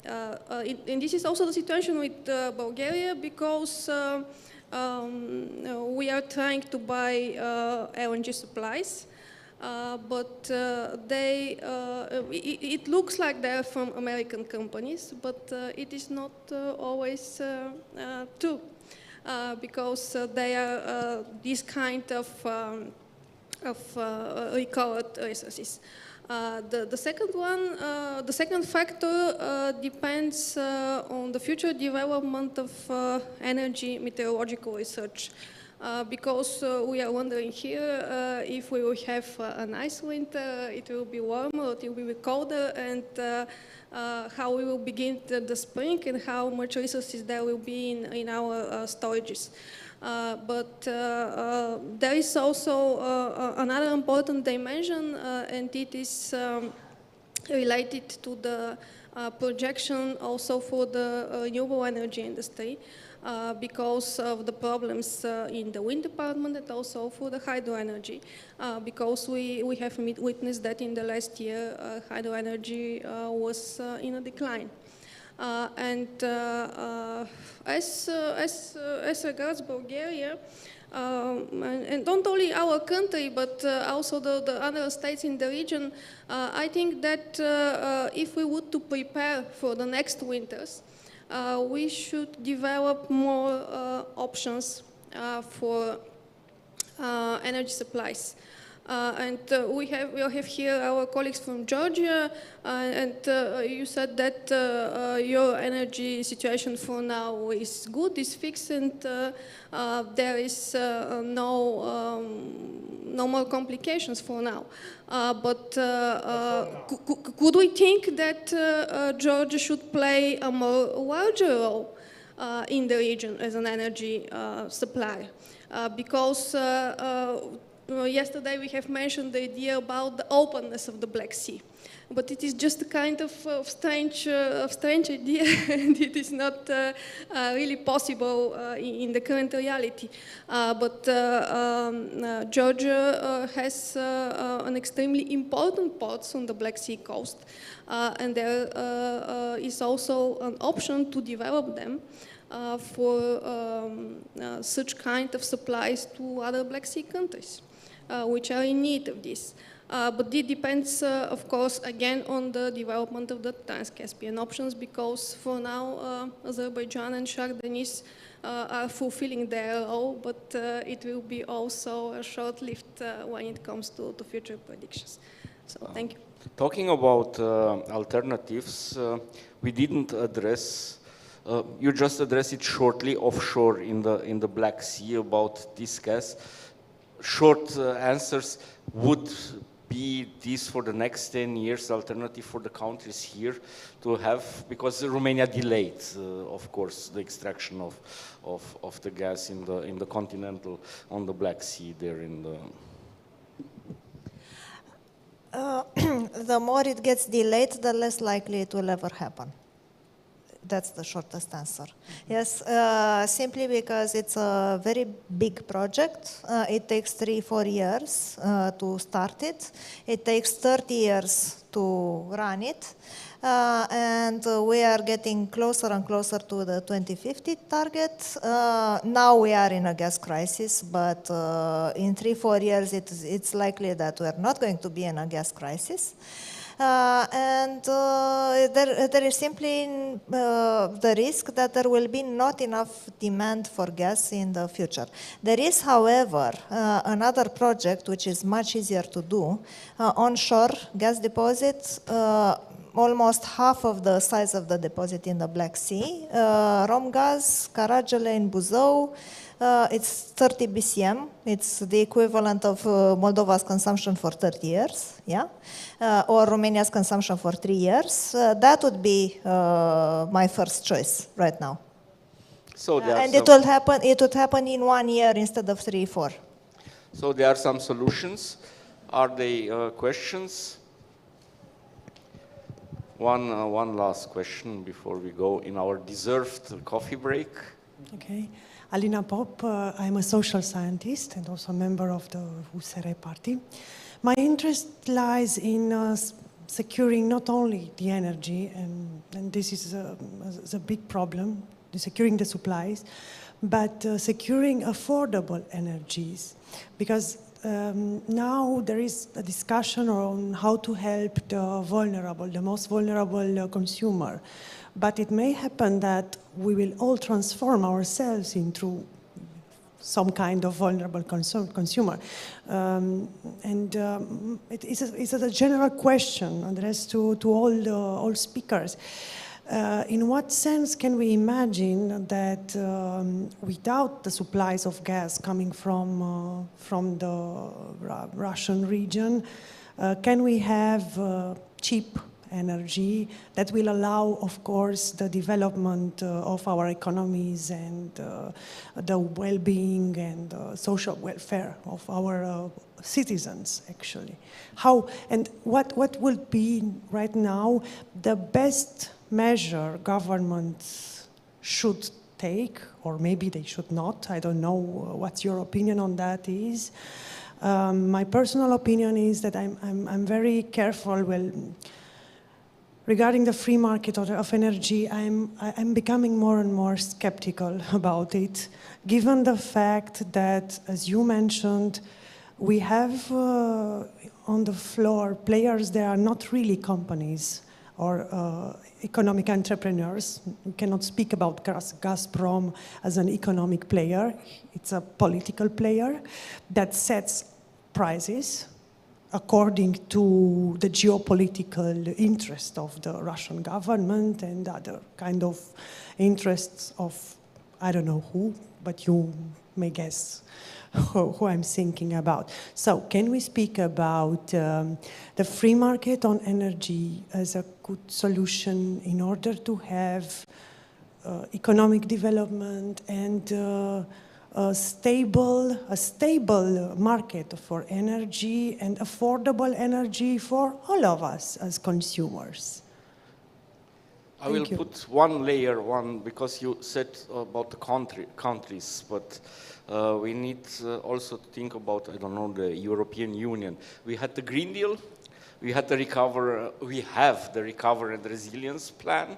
And this is also the situation with Bulgaria, because we are trying to buy LNG supplies. But it looks like they're from American companies, but it is not always true, because they are this kind of recovered resources. The second factor depends on the future development of energy meteorological research. Because we are wondering here if we will have a nice winter, it will be warmer, it will be colder, and how we will begin the spring and how much resources there will be in our storages. But there is also another important dimension, and it is related to the projection also for the renewable energy industry. Because of the problems in the wind department and also for the hydro energy, because we have witnessed that in the last year hydro energy was in a decline. And as regards Bulgaria, and not only our country, but also the other states in the region, I think that if we were to prepare for the next winters, we should develop more options for energy supplies. And we have here our colleagues from Georgia, and you said that your energy situation for now is good, is fixed, and there is no more complications for now. But could we think that Georgia should play a more larger role in the region as an energy supplier? Because yesterday we have mentioned the idea about the openness of the Black Sea, but it is just a kind of strange idea, and it is not really possible in the current reality. But Georgia has an extremely important ports on the Black Sea coast, and there is also an option to develop them for such kind of supplies to other Black Sea countries, which are in need of this. But it depends, of course, again on the development of the Trans-Caspian options, because for now Azerbaijan and Shah Deniz are fulfilling their role, but it will be also short-lived when it comes to future predictions. So thank you. Talking about alternatives, we didn't address. You just addressed it shortly offshore in the Black Sea about this gas. Short answers would be this for the next 10 years alternative for the countries here to have, because Romania delayed, of course, the extraction of the gas in the continental, on the Black Sea there in the. The more it gets delayed, the less likely it will ever happen. That's the shortest answer. Yes, simply because it's a very big project. It takes 3-4 years to start it. It takes 30 years to run it. and we are getting closer and closer to the 2050 target. Now we are in a gas crisis, but in 3-4 years it's likely that we are not going to be in a gas crisis. There is simply the risk that there will be not enough demand for gas in the future. There is, however, another project which is much easier to do, onshore gas deposits, almost half of the size of the deposit in the Black Sea, Romgaz, Caragele in Buzău. It's 30 BCM. It's the equivalent of Moldova's consumption for 30 years, yeah, or Romania's consumption for 3 years. That would be my first choice right now. So and it will happen. It would happen in 1 year instead of 3-4. So there are some solutions. Are they questions? One last question before we go in our deserved coffee break. Okay. Alina Pop, I'm a social scientist and also a member of the USR party. My interest lies in securing not only the energy, and this is a big problem, securing the supplies, but securing affordable energies. Because now there is a discussion on how to help the vulnerable, the most vulnerable consumer. But it may happen that we will all transform ourselves into some kind of vulnerable consumer. It's a general question addressed to all speakers. In what sense can we imagine that without the supplies of gas coming from the Russian region, can we have cheap energy that will allow, of course, the development of our economies and the well-being and social welfare of our citizens, actually? How and what would be right now the best measure governments should take, or maybe they should not? I don't know what your opinion on that is. My personal opinion is that I'm very careful. Well, regarding the free market of energy, I'm becoming more and more skeptical about it, given the fact that, as you mentioned, we have on the floor players that are not really companies or economic entrepreneurs. We cannot speak about Gazprom as an economic player. It's a political player that sets prices according to the geopolitical interest of the Russian government and other kind of interests of, I don't know who, but you may guess who I'm thinking about. So can we speak about the free market on energy as a good solution in order to have economic development and a stable market for energy and affordable energy for all of us as consumers? I will put one layer, because you said about the countries, but we need also to think about, I don't know, the European Union. We had the Green Deal, we have the Recover and Resilience Plan.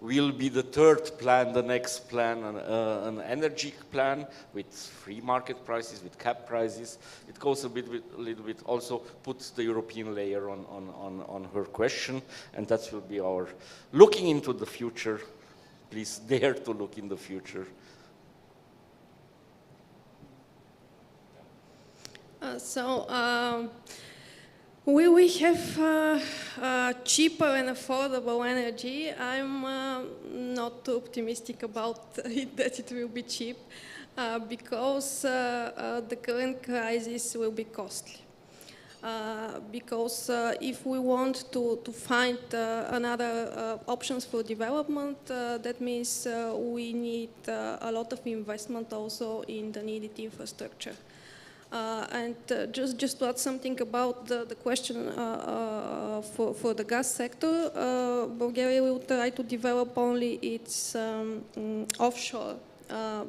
Will be the third plan, the next plan, an energy plan with free market prices, with cap prices. It goes a little bit also puts the European layer on her question, and that will be our looking into the future. Please dare to look in the future. We have cheaper and affordable energy. I'm not too optimistic about it, that it will be cheap because the current crisis will be costly. Because if we want to find another options for development, that means we need a lot of investment also in the needed infrastructure. And just to add something about the question for the gas sector, Bulgaria will try to develop only its offshore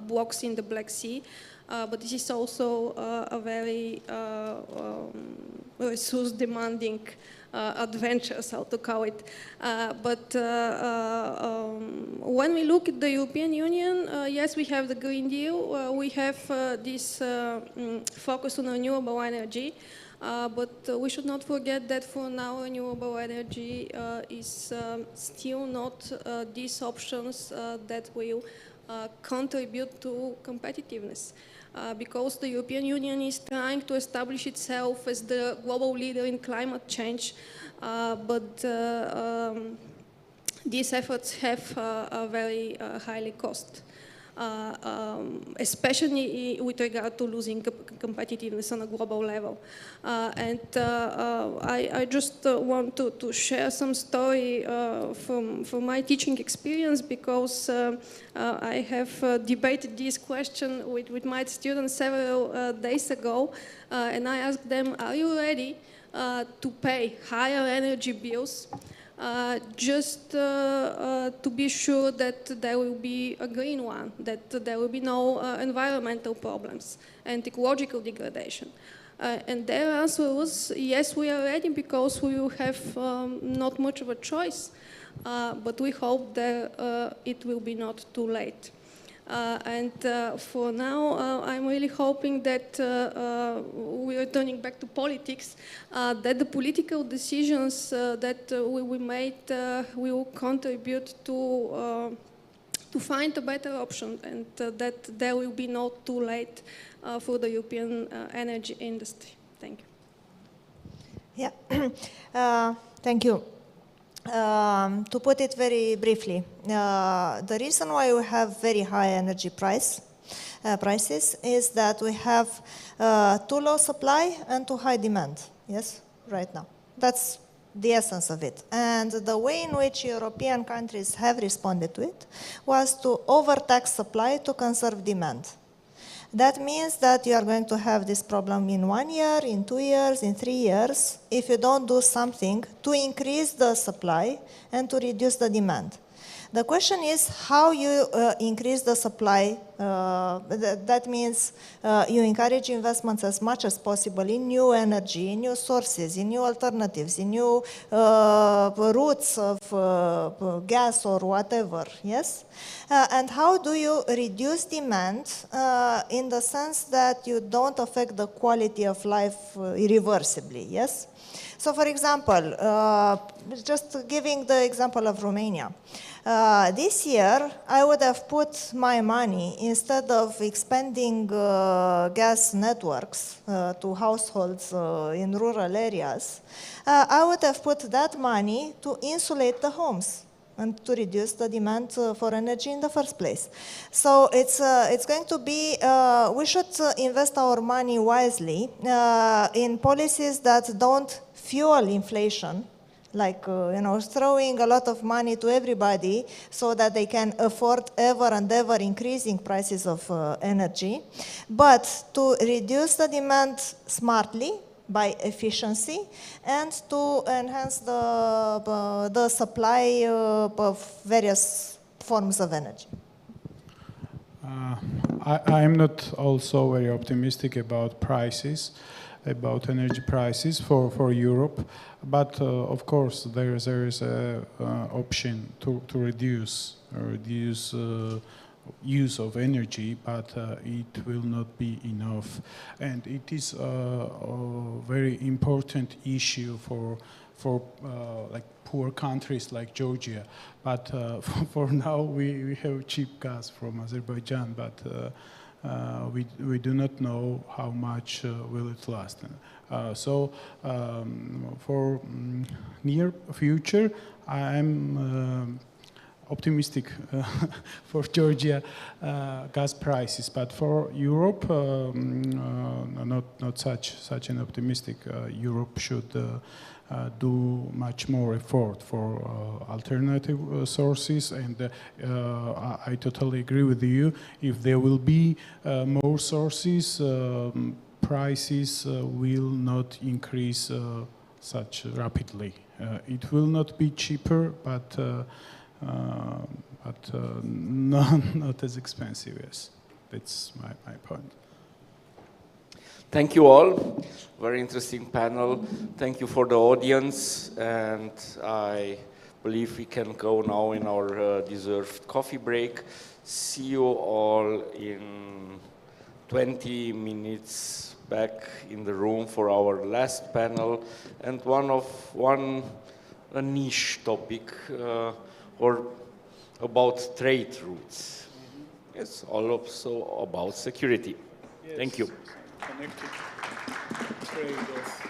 blocks in the Black Sea, but this is also a very resource demanding adventures, how to call it. But when we look at the European Union, yes, we have the Green Deal, we have this focus on renewable energy, but we should not forget that for now renewable energy is still not these options that will contribute to competitiveness. Because the European Union is trying to establish itself as the global leader in climate change, but these efforts have a very highly cost, especially with regard to losing competitiveness on a global level. I just want to share some story from my teaching experience, because I have debated this question with my students several days ago, and I asked them, are you ready to pay higher energy bills just to be sure that there will be a green one, that there will be no environmental problems and ecological degradation? And their answer was, yes, we are ready, because we will have not much of a choice, but we hope that it will be not too late. For now, I'm really hoping that we are turning back to politics, that the political decisions that we made will contribute to find a better option, and that there will be not too late for the European energy industry. Thank you. Yeah, thank you. To put it very briefly, the reason why we have very high energy prices is that we have too low supply and too high demand, yes, right now. That's the essence of it. And the way in which European countries have responded to it was to overtax supply to conserve demand. That means that you are going to have this problem in 1 year, in 2 years, in 3 years, if you don't do something to increase the supply and to reduce the demand. The question is how you increase the supply. That means you encourage investments as much as possible in new energy, in new sources, in new alternatives, in new routes of gas or whatever, yes? And how do you reduce demand in the sense that you don't affect the quality of life irreversibly, yes? So for example, just giving the example of Romania, this year I would have put my money, instead of expanding gas networks to households in rural areas, I would have put that money to insulate the homes and to reduce the demand for energy in the first place. So it's going to be, we should invest our money wisely in policies that don't fuel inflation, like throwing a lot of money to everybody so that they can afford ever and ever increasing prices of energy, but to reduce the demand smartly by efficiency and to enhance the supply of various forms of energy. I'm not also very optimistic about prices, about energy prices for Europe, but of course there is an option to reduce use of energy, but it will not be enough, and it is a very important issue for like poor countries like Georgia. But for now we have cheap gas from Azerbaijan, but we do not know how much will it last. So for near future, I'm optimistic for Georgia gas prices, but for Europe, not such an optimistic. Europe should do much more effort for alternative sources, and I totally agree with you. If there will be more sources, prices will not increase such rapidly. It will not be cheaper, but not as expensive. Yes, that's my point. Thank you all. very interesting panel. Thank you for the audience, and I believe we can go now in our deserved coffee break. See you all in 20 minutes back in the room for our last panel, and a niche topic or about trade routes. It's also about security. Yes. Thank you. Connected trade of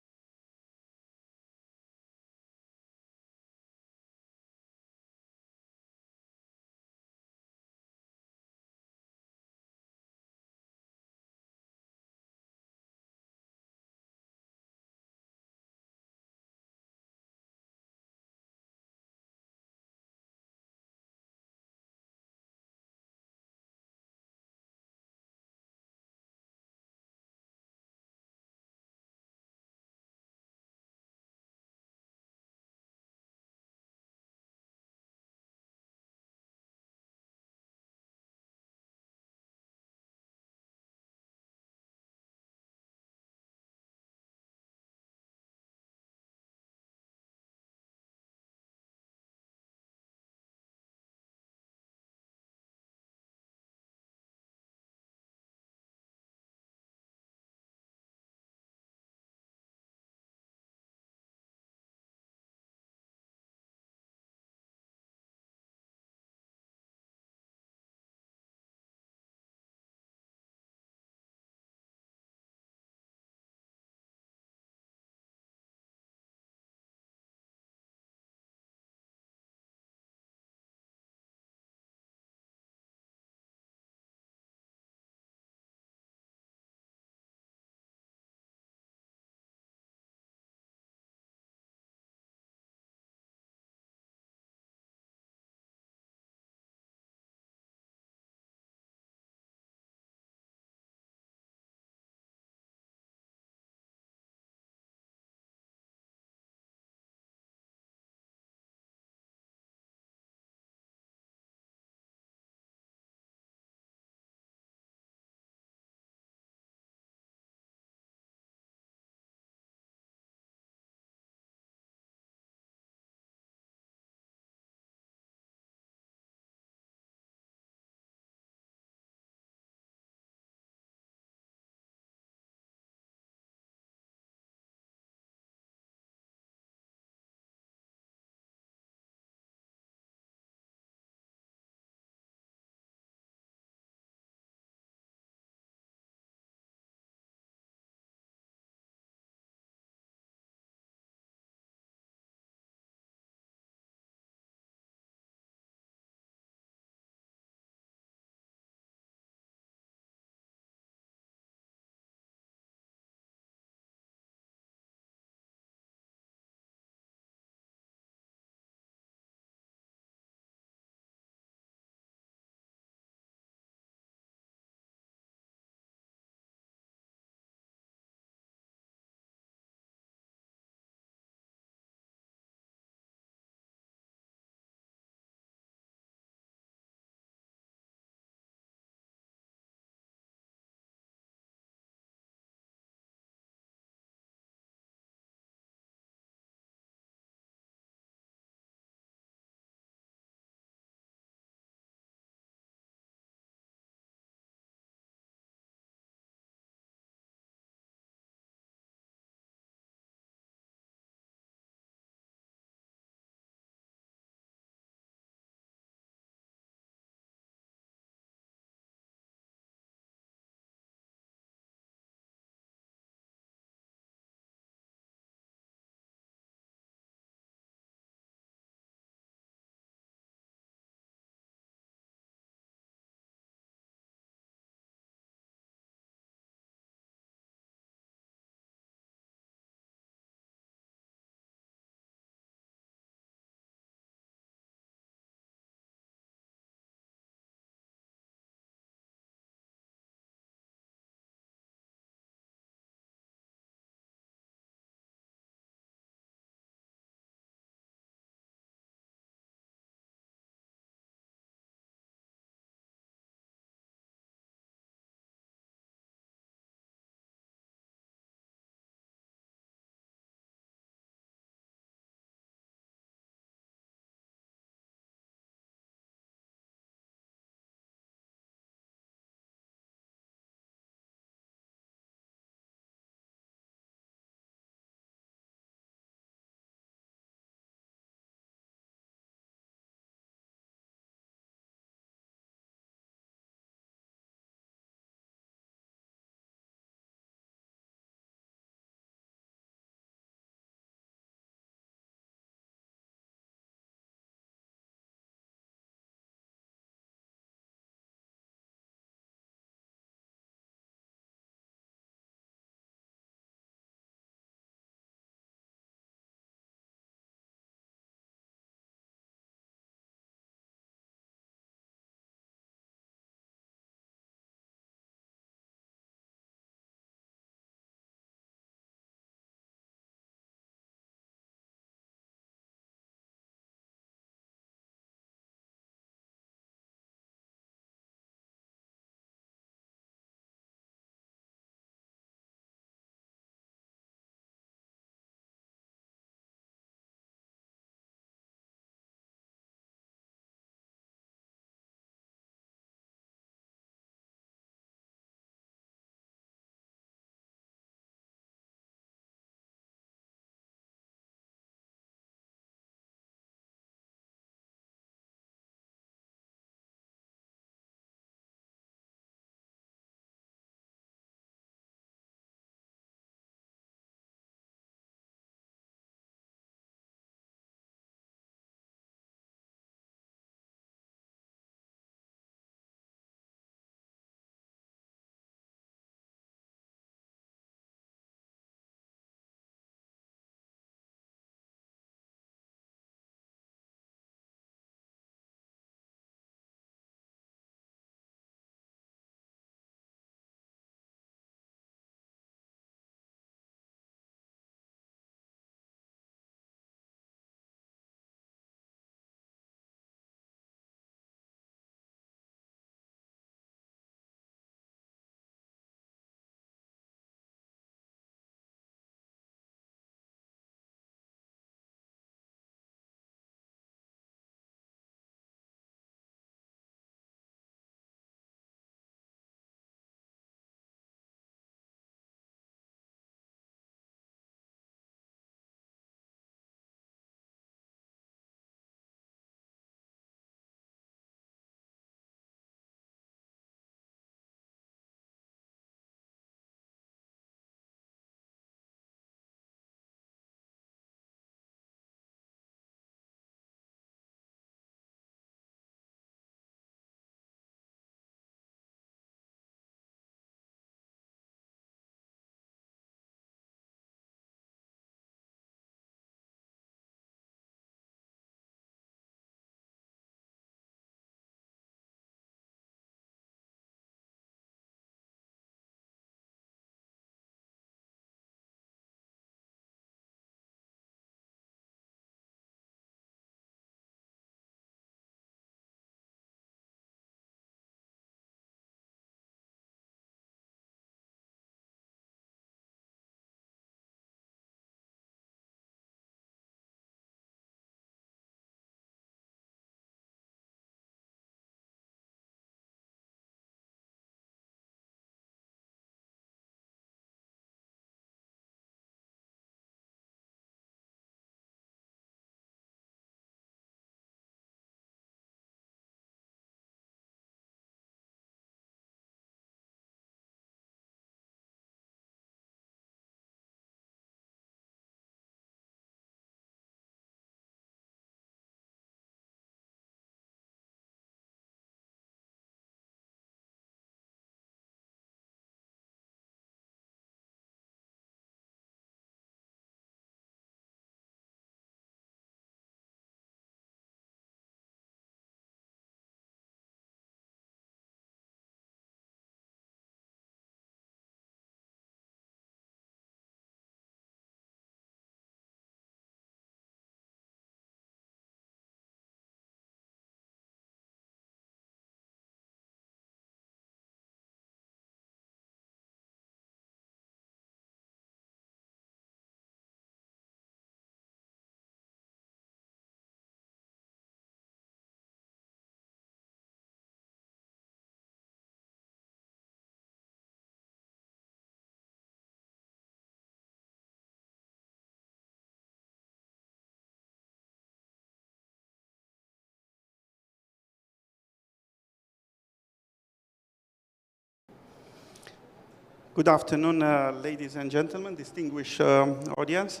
Good afternoon, ladies and gentlemen, distinguished audience.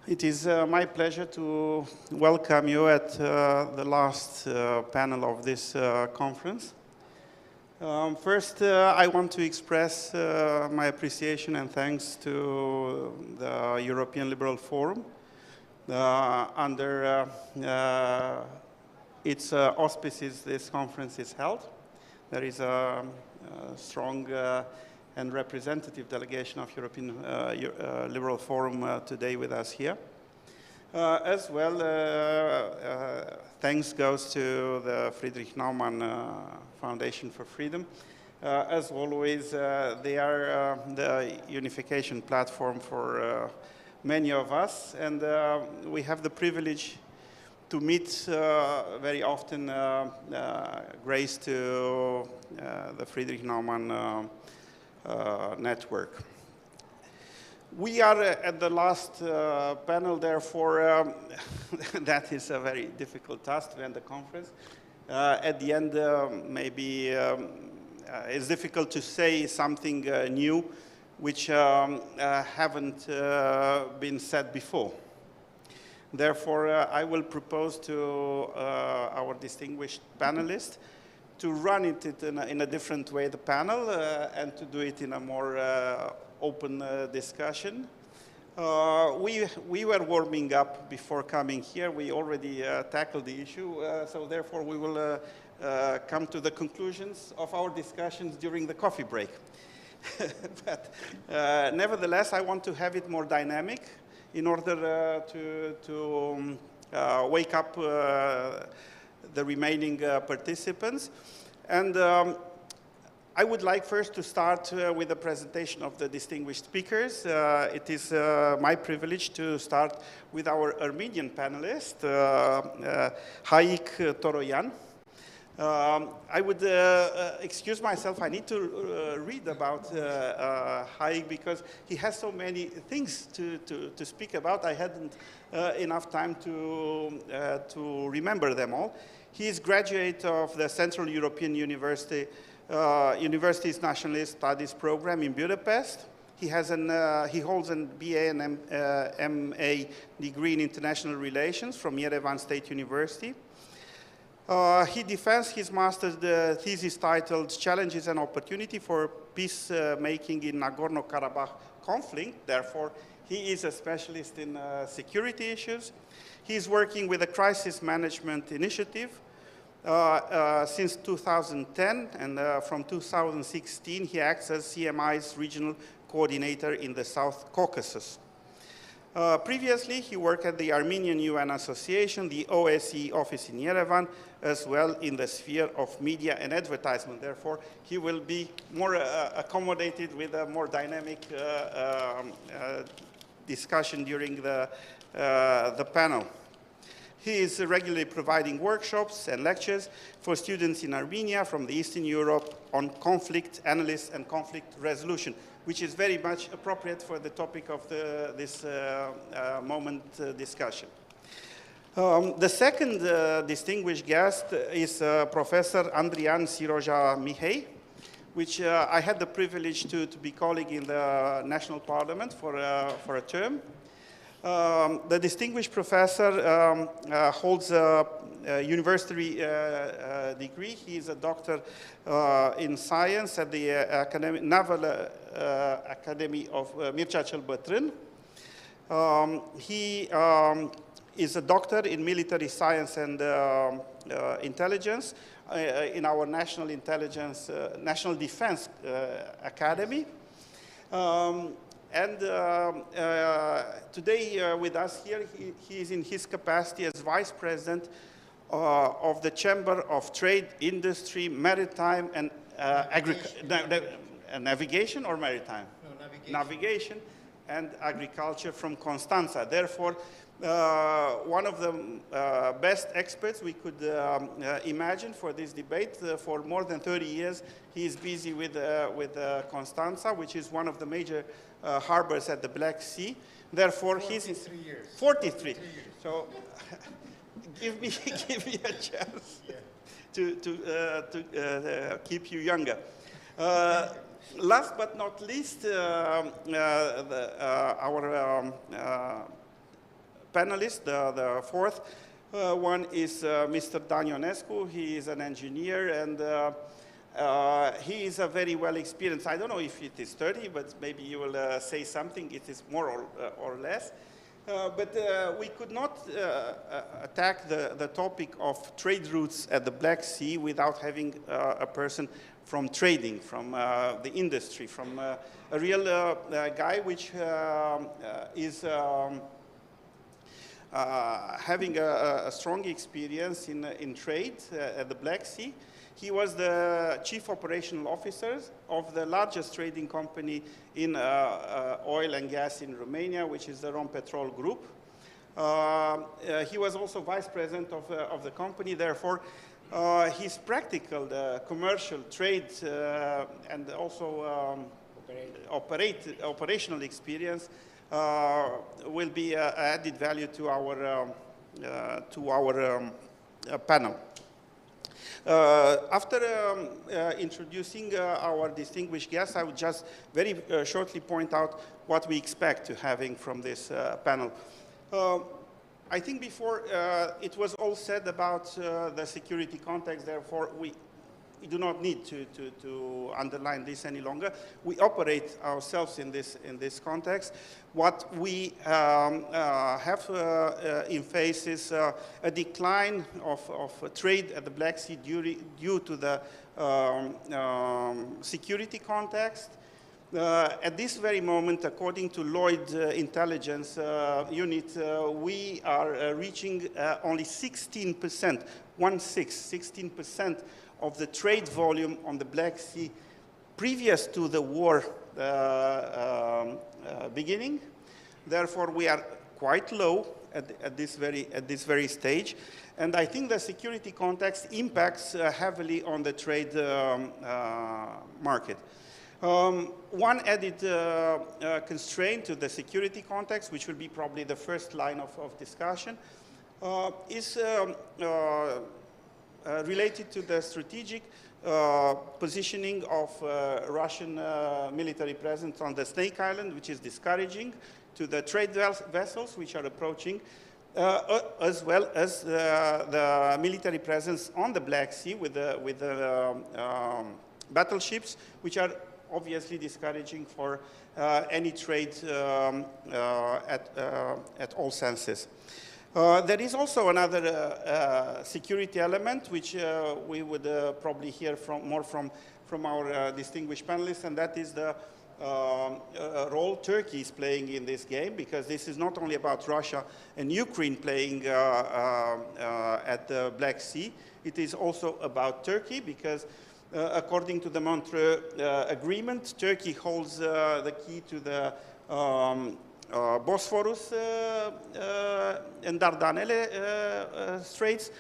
It is my pleasure to welcome you at the last panel of this conference. First, I want to express my appreciation and thanks to the European Liberal Forum. Under its auspices, this conference is held. There is a strong and representative delegation of European Liberal Forum today with us here. As well, thanks goes to the Friedrich-Naumann Foundation for Freedom. As always, they are the unification platform for many of us, and we have the privilege to meet very often grace to the Friedrich-Naumann network. We are at the last panel, therefore that is a very difficult task to end the conference. At the end, maybe it's difficult to say something new which haven't been said before. Therefore, I will propose to our distinguished panelists to run it in a different way, the panel, and to do it in a more open discussion. We were warming up before coming here. We already tackled the issue, so therefore we will come to the conclusions of our discussions during the coffee break. But nevertheless, I want to have it more dynamic in order to wake up the remaining participants. And I would like first to start with a presentation of the distinguished speakers. It is my privilege to start with our Armenian panelist, Haik Toroyan. I would excuse myself, I need to read about Haik because he has so many things to speak about. I hadn't enough time to remember them all. He is graduate of the Central European University's Nationalist Studies program in Budapest. He holds an BA and MA degree in International Relations from Yerevan State University. He defends his master's thesis titled Challenges and Opportunity for Peacemaking in Nagorno-Karabakh Conflict. Therefore, he is a specialist in security issues. He is working with a crisis management initiative since 2010, and from 2016, he acts as CMI's regional coordinator in the South Caucasus. Previously, he worked at the Armenian UN Association, the OSCE office in Yerevan, as well in the sphere of media and advertisement. Therefore, he will be more accommodated with a more dynamic discussion during the panel. He is regularly providing workshops and lectures for students in Armenia from the Eastern Europe on conflict analysis and conflict resolution, which is very much appropriate for the topic of this moment discussion. The second distinguished guest is Professor Andrian Siroja-Mihai, which I had the privilege to be colleague in the National Parliament for a term. The distinguished professor holds a university degree. He is a doctor in science at the Naval Academy of Mircea Cel Bătrân. He is a doctor in military science and intelligence in our National Defense Academy. And today with us here, he is in his capacity as Vice President of the Chamber of Trade, Industry, Maritime, and Navigation or Maritime? No, Navigation and Agriculture from Constanța. Therefore, one of the best experts we could imagine for this debate. For more than 30 years, he is busy with Constanța, which is one of the major harbors at the Black Sea. Therefore, he's 43 years. So, give me a chance to keep you younger. Last but not least, our panelist, the fourth one is Mr. Dan Ionescu. He is an engineer, and he is a very well experienced. I don't know if it is 30, but maybe you will say something. It is more or less. But we could not attack the topic of trade routes at the Black Sea without having a person from trading, from the industry, from a real guy which is having a strong experience in trade at the Black Sea. He was the chief operational officer of the largest trading company in oil and gas in Romania, which is the Rompetrol Group. He was also vice president of the company. Therefore, his practical, commercial trade, and also operational experience will be added value to our panel. After introducing our distinguished guests, I would just very shortly point out what we expect to having from this panel. I think before it was all said about the security context, therefore we do not need to underline this any longer. We operate ourselves in this context. What we have in face is a decline of trade at the Black Sea due to the security context. At this very moment, according to Lloyd Intelligence Unit, we are reaching only 16%, 16% of the trade volume on the Black Sea previous to the war beginning. Therefore, we are quite low at this very stage. And I think the security context impacts heavily on the trade market. One added constraint to the security context, which will be probably the first line of discussion, is related to the strategic positioning of Russian military presence on the Snake Island, which is discouraging to the trade vessels which are approaching, as well as the military presence on the Black Sea with the battleships, which are obviously discouraging for any trade at all senses. There is also another security element which we would probably hear more from our distinguished panelists, and that is the role Turkey is playing in this game, because this is not only about Russia and Ukraine playing at the Black Sea, it is also about Turkey, because according to the Montreux Agreement, Turkey holds the key to the Bosphorus and Dardanelles Straits.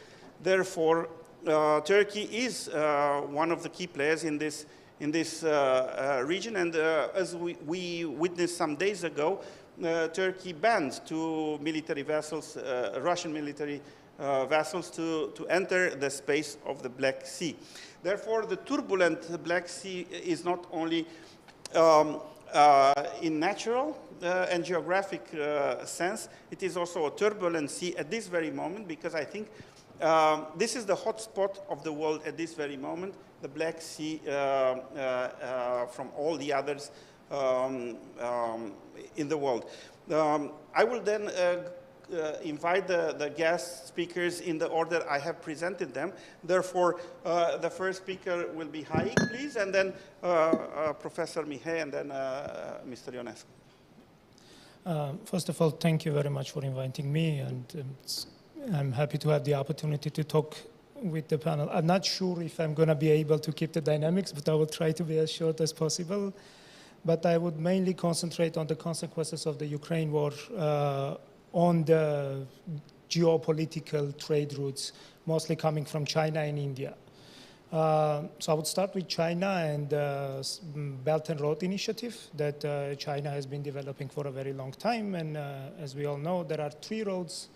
Therefore, Turkey is one of the key players in this region. And as we witnessed some days ago, Turkey banned two military vessels, Russian military vessels, to enter the space of the Black Sea. Therefore, the turbulent Black Sea is not only in natural and geographic sense, it is also a turbulent sea at this very moment, because I think this is the hot spot of the world at this very moment, the Black Sea from all the others in the world. I will then invite the guest speakers in the order I have presented them. Therefore, the first speaker will be Haik, please, and then Professor Mihai, and then Mr. Ionescu. First of all, thank you very much for inviting me, and I'm happy to have the opportunity to talk with the panel. I'm not sure if I'm going to be able to keep the dynamics, but I will try to be as short as possible. But I would mainly concentrate on the consequences of the Ukraine war on the geopolitical trade routes, mostly coming from China and India. So I would start with China and Belt and Road Initiative that China has been developing for a very long time. And as we all know, there are 3 roads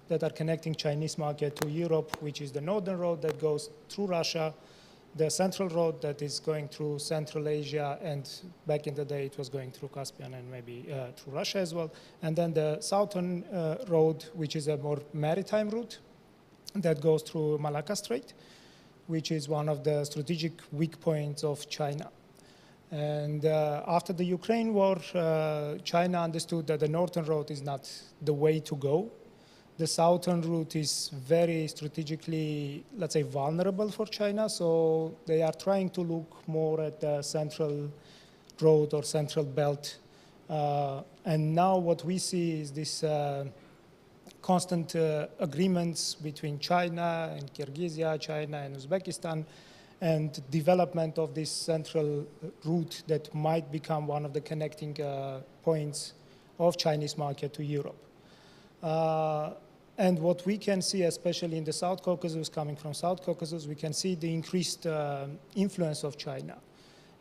that are connecting Chinese market to Europe, which is the Northern Road that goes through Russia, the central road that is going through Central Asia, and back in the day it was going through Caspian and maybe through Russia as well. And then the southern road, which is a more maritime route that goes through Malacca Strait, which is one of the strategic weak points of China. And after the Ukraine war, China understood that the northern road is not the way to go. The southern route is very strategically, let's say, vulnerable for China, so they are trying to look more at the central road or central belt. And now what we see is this constant agreements between China and Kyrgyzstan, China and Uzbekistan, and development of this central route that might become one of the connecting points of Chinese market to Europe. And what we can see, especially in the South Caucasus, coming from South Caucasus, we can see the increased influence of China.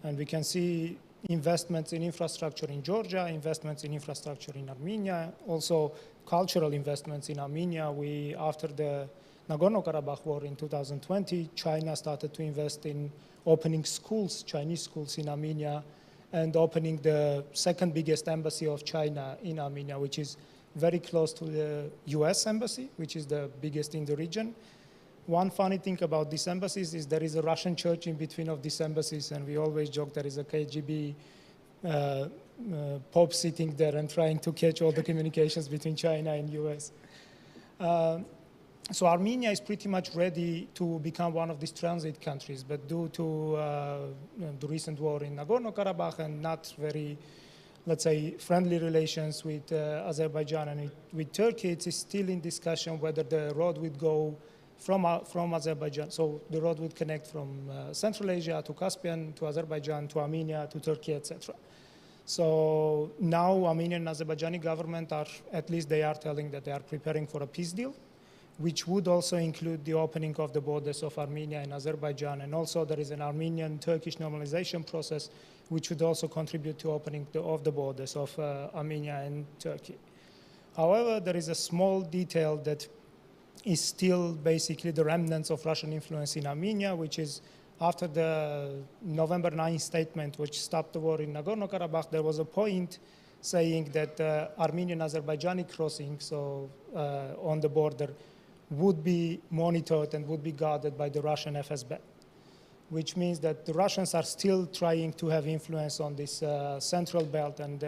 And we can see investments in infrastructure in Georgia, investments in infrastructure in Armenia, also cultural investments in Armenia. After the Nagorno-Karabakh war in 2020, China started to invest in opening schools, Chinese schools in Armenia, and opening the second biggest embassy of China in Armenia, which is very close to the US embassy, which is the biggest in the region. One funny thing about these embassies is there is a Russian church in between of these embassies, and we always joke there is a KGB pope sitting there and trying to catch all the communications between China and US. So Armenia is pretty much ready to become one of these transit countries, but due to the recent war in Nagorno-Karabakh and not very, let's say, friendly relations with Azerbaijan and with Turkey, it is still in discussion whether the road would go from Azerbaijan. So the road would connect from Central Asia to Caspian, to Azerbaijan, to Armenia, to Turkey, etc. So now Armenian and Azerbaijani government are, at least they are telling that they are preparing for a peace deal, which would also include the opening of the borders of Armenia and Azerbaijan. And also there is an Armenian-Turkish normalization process, which would also contribute to opening of the borders of Armenia and Turkey. However, there is a small detail that is still basically the remnants of Russian influence in Armenia, which is after the November 9 statement, which stopped the war in Nagorno-Karabakh, there was a point saying that Armenian-Azerbaijani crossing, so on the border, would be monitored and would be guarded by the Russian FSB, which means that the Russians are still trying to have influence on this central belt, and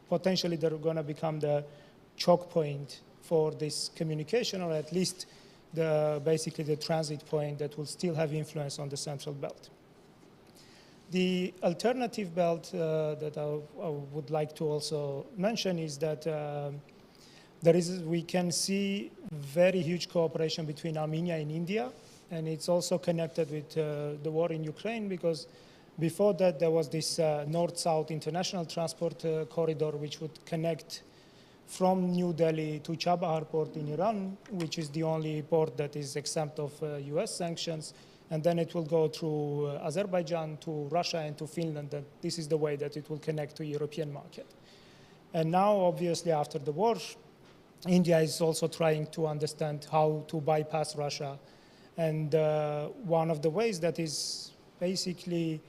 potentially they're going to become the choke point for this communication, or at least basically the transit point that will still have influence on the central belt. The alternative belt that I would like to also mention is that we can see very huge cooperation between Armenia and India, and it's also connected with the war in Ukraine, because before that there was this north-south international transport corridor which would connect from New Delhi to Chabahar port in Iran, which is the only port that is exempt of US sanctions, and then it will go through Azerbaijan to Russia and to Finland, and this is the way that it will connect to European market. And now, obviously, after the war, India is also trying to understand how to bypass Russia. And one of the ways that is basically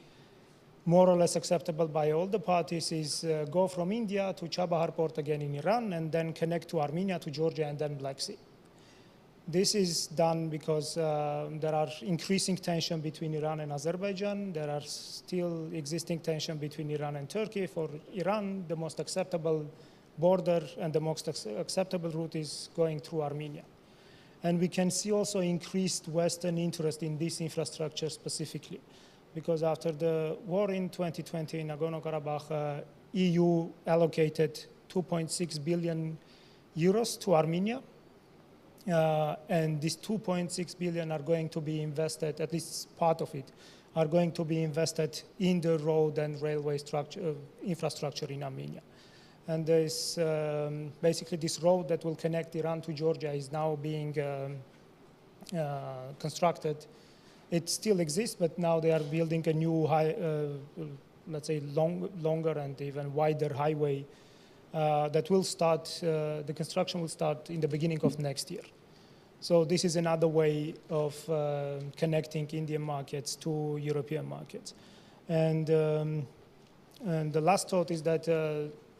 more or less acceptable by all the parties is go from India to Chabahar port again in Iran, and then connect to Armenia, to Georgia, and then Black Sea. This is done because there are increasing tension between Iran and Azerbaijan. There are still existing tension between Iran and Turkey. For Iran, the most acceptable border and the most acceptable route is going through Armenia. And we can see also increased Western interest in this infrastructure specifically, because after the war in 2020 in Nagorno-Karabakh, EU allocated 2.6 billion euros to Armenia. And these 2.6 billion are going to be invested, at least part of it, are going to be invested in the road and railway infrastructure in Armenia. And there's basically this road that will connect Iran to Georgia is now being constructed. It still exists, but now they are building a new, let's say, longer and even wider highway that will start, the construction will start in the beginning of next year. So this is another way of connecting Indian markets to European markets. And the last thought is that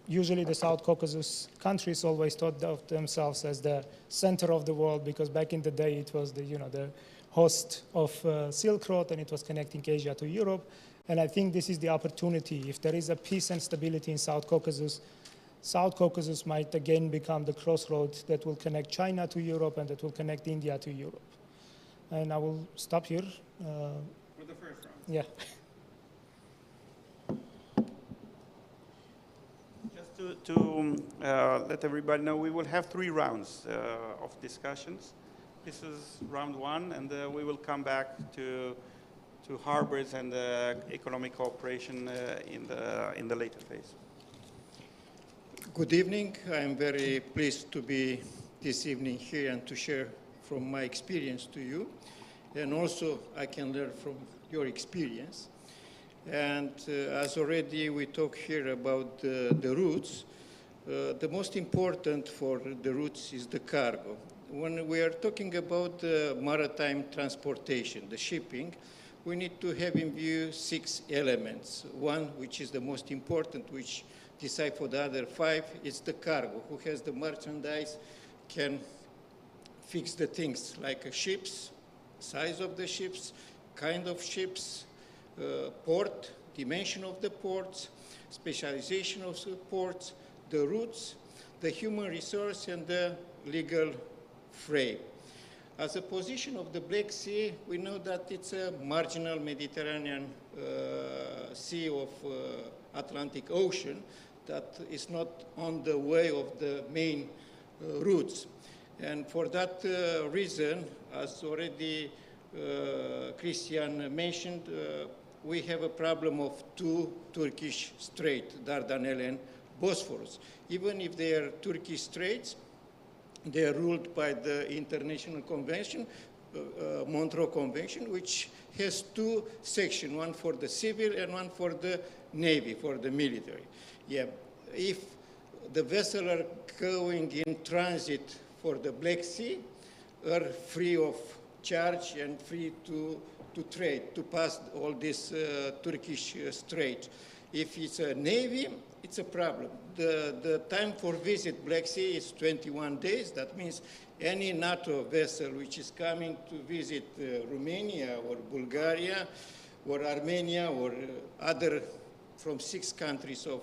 usually the South Caucasus countries always thought of themselves as the center of the world, because back in the day it was the host of Silk Road, and it was connecting Asia to Europe. And I think this is the opportunity. If there is a peace and stability in South Caucasus might again become the crossroads that will connect China to Europe and that will connect India to Europe. And I will stop here. For the first round. Yeah. Just to let everybody know, we will have 3 rounds of discussions. This is round 1, and we will come back to harbors and economic cooperation in the later phase. Good evening. I'm very pleased to be this evening here and to share from my experience to you. And also I can learn from your experience. And as already we talked here about the routes, the most important for the routes is the cargo. When we are talking about maritime transportation, the shipping, we need to have in view 6 elements. One, which is the most important, which decide for the other 5, is the cargo. Who has the merchandise can fix the things like ships, size of the ships, kind of ships, port, dimension of the ports, specialization of the ports, the routes, the human resource, and the legal frame. As a position of the Black Sea, we know that it's a marginal Mediterranean sea of Atlantic Ocean that is not on the way of the main routes. And for that reason, as already Christian mentioned, we have a problem of 2 Turkish straits, Dardanelles and Bosphorus. Even if they are Turkish straits, they are ruled by the International Convention, Montreux Convention, which has 2 sections, one for the civil and one for the Navy, for the military. Yeah, if the vessels are going in transit for the Black Sea, are free of charge and free to trade, to pass all these Turkish straits. If it's a Navy, it's a problem. The time for visit Black Sea is 21 days. That means any NATO vessel which is coming to visit Romania or Bulgaria or Armenia or other from 6 countries of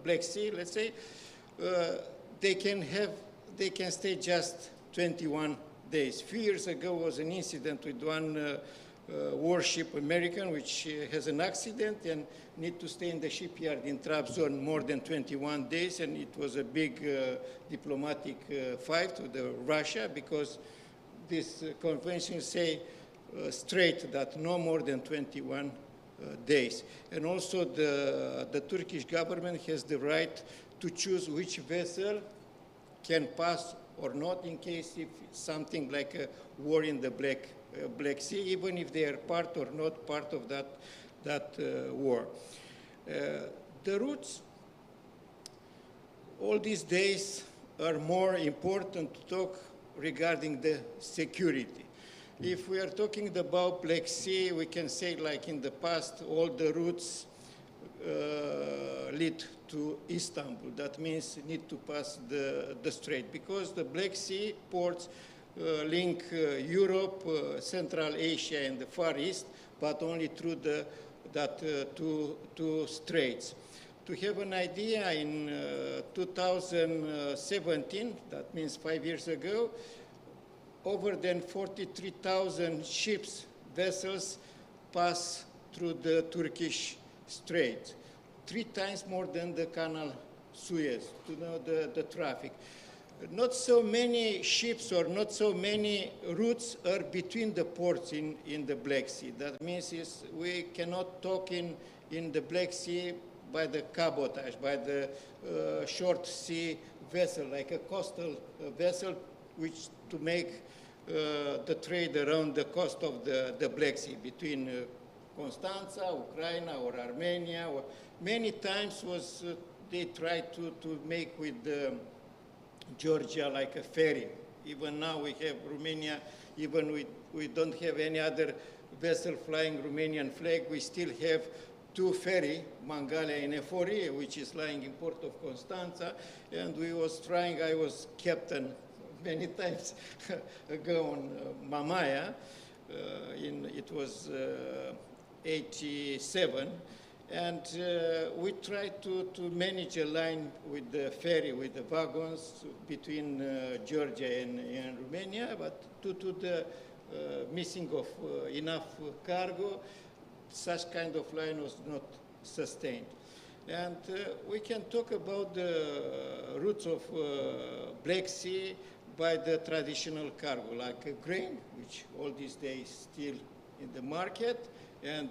Black Sea, let's say, they can stay just 21 days. A few years ago was an incident with one warship, American, which has an accident and need to stay in the shipyard in Trabzon more than 21 days, and it was a big diplomatic fight with Russia, because this convention say straight that no more than 21 days. And also the Turkish government has the right to choose which vessel can pass or not in case if something like a war in the Black Sea, even if they are part or not part of that war. The routes, all these days, are more important to talk regarding the security. If we are talking about Black Sea, we can say like in the past, all the routes lead to Istanbul. That means need to pass the strait, because the Black Sea ports link Europe, Central Asia, and the Far East, but only through that two straits. To have an idea, in 2017, that means 5 years ago, over than 43,000 ships, vessels, pass through the Turkish Strait, 3 times more than the Canal Suez, to know the traffic. Not so many ships or not so many routes are between the ports in the Black Sea. That means we cannot talk in the Black Sea by the cabotage, by the short sea vessel, like a coastal vessel, which to make the trade around the coast of the Black Sea between Constanța, Ukraine, or Armenia. Or many times they tried to make with Georgia like a ferry Even now we have Romania, even we don't have any other vessel flying Romanian flag, we still have two ferry, Mangalia and Eforie, which is lying in port of Constanța, and we was trying, I was captain many times ago on Mamaia, it was 87, and we tried to manage a line with the ferry, with the wagons between Georgia and Romania, but due to the missing of enough cargo, such kind of line was not sustained. And we can talk about the routes of Black Sea by the traditional cargo, like grain, which all these days still in the market, and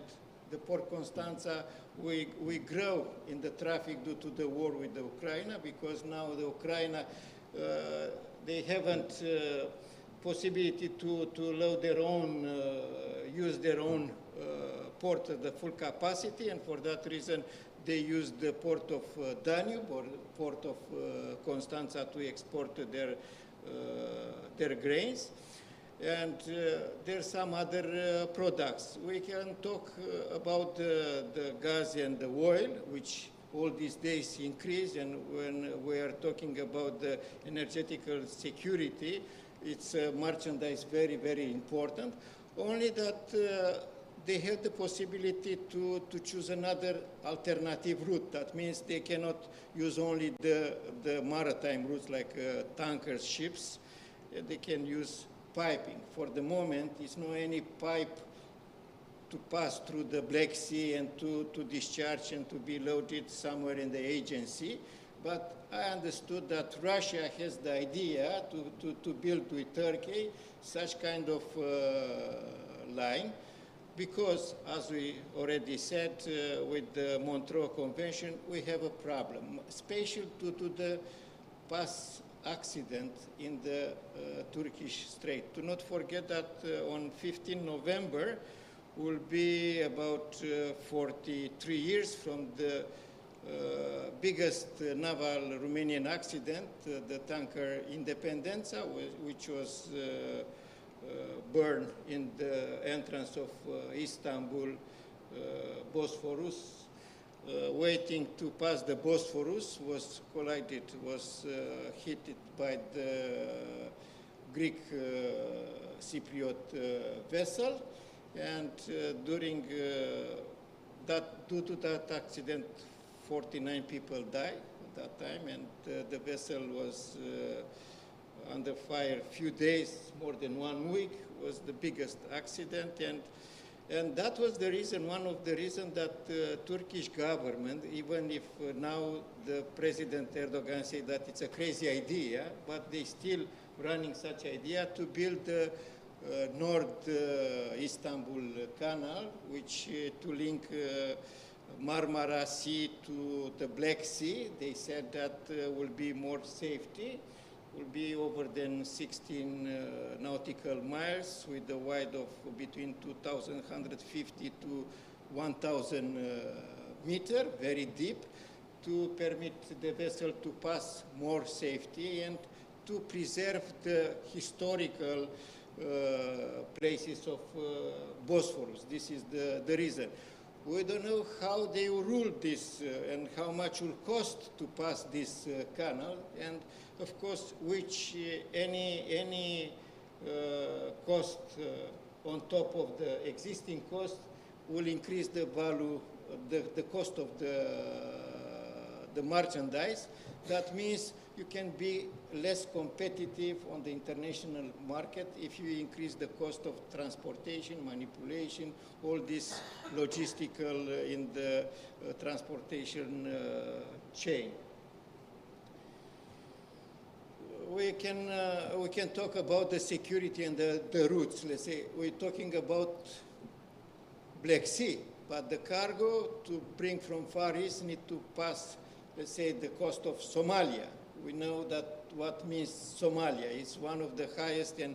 the Port Constanța, we grow in the traffic due to the war with the Ukraine, because now the Ukraine, they haven't possibility to load their own, use their own port at the full capacity, and for that reason they use the port of Danube or port of Constanța to export their grains. And there's some other products. We can talk about the gas and the oil, which all these days increase, and when we are talking about the energetical security, it's merchandise very, very important. Only that they have the possibility to choose another alternative route. That means they cannot use only the maritime routes like tankers, ships. They can use piping. For the moment, it's not any pipe to pass through the Black Sea and to discharge and to be loaded somewhere in the agency. But I understood that Russia has the idea to build with Turkey such kind of line, because, as we already said, with the Montreux Convention, we have a problem, especially due to the past accident in the Turkish Strait. Do not forget that on 15 November will be about 43 years from the biggest naval Romanian accident, the tanker Independența, which was burned in the entrance of Istanbul, Bosphorus. Waiting to pass the Bosphorus, was collided, was hit by the Greek Cypriot vessel, and during due to that accident, 49 people died at that time, and the vessel was under fire a few days, more than 1 week. Was the biggest accident, and that was the reason, one of the reasons that the Turkish government, even if now the President Erdogan said that it's a crazy idea, but they still running such idea to build the North Istanbul Canal, which to link Marmara Sea to the Black Sea. They said that will be more safety. Will be over than 16 nautical miles with a wide of between 2,150 to 1,000 meter, very deep, to permit the vessel to pass more safety and to preserve the historical places of Bosphorus. This is the reason. We don't know how they will rule this and how much will cost to pass this canal, and of course, which any cost on top of the existing cost will increase the value, the cost of the merchandise. That means you can be less competitive on the international market if you increase the cost of transportation, manipulation, all this logistical in the transportation chain. We can talk about the security and the routes. Let's say we're talking about Black Sea, but the cargo to bring from Far East need to pass, let's say, the coast of Somalia. We know that what means Somalia is one of the highest and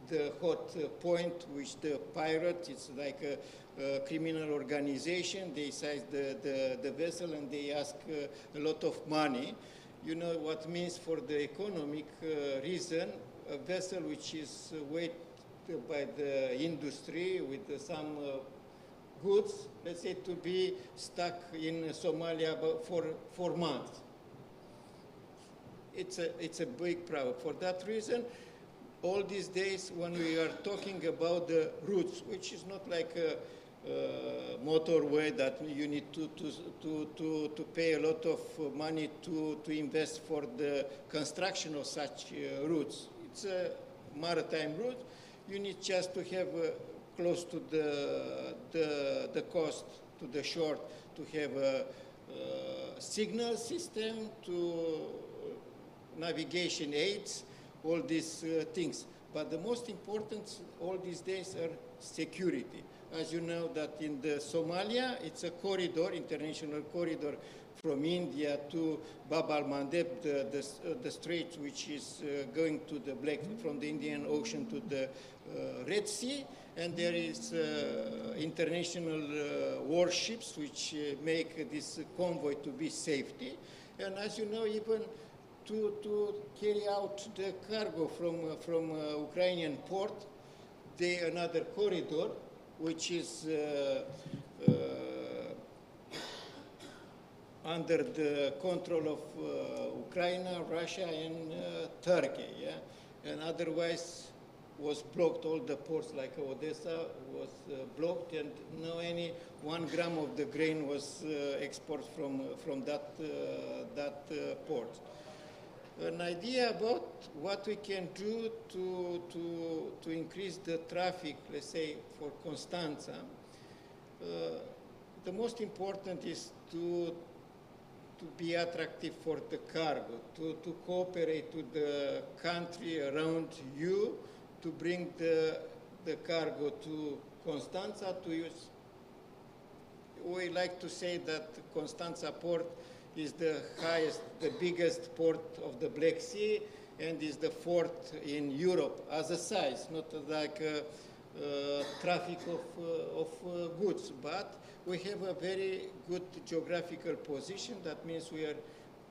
the hot point, which the pirates, it's like a criminal organization. They seize the vessel and they ask a lot of money. You know what means for the economic reason, a vessel which is weighted by the industry with some goods, let's say, to be stuck in Somalia for 4 months. It's a big problem. For that reason, all these days when we are talking about the routes, which is not like a motorway that you need to pay a lot of money to invest for the construction of such routes. It's a maritime route. You need just to have close to the coast, to the shore, to have a signal system, to navigation aids, all these things. But the most important all these days are security. As you know that in the Somalia, it's a corridor, international corridor from India to Bab al-Mandeb, the strait which is going to the from the Indian Ocean to the Red Sea. And there is international warships which make this convoy to be safety. And as you know, even to carry out the cargo from Ukrainian port, another corridor, which is under the control of Ukraine, Russia, and Turkey. Yeah? And otherwise was blocked. All the ports like Odessa was blocked, and no any 1 gram of the grain was exported from that port. An idea about what we can do to increase the traffic, let's say, for Constanța. The most important is to be attractive for the cargo, to cooperate with the country around you, to bring the cargo to Constanța to use. We like to say that Constanța port is the highest, the biggest port of the Black Sea, and is the fourth in Europe as a size, not like traffic of goods, but we have a very good geographical position. That means we are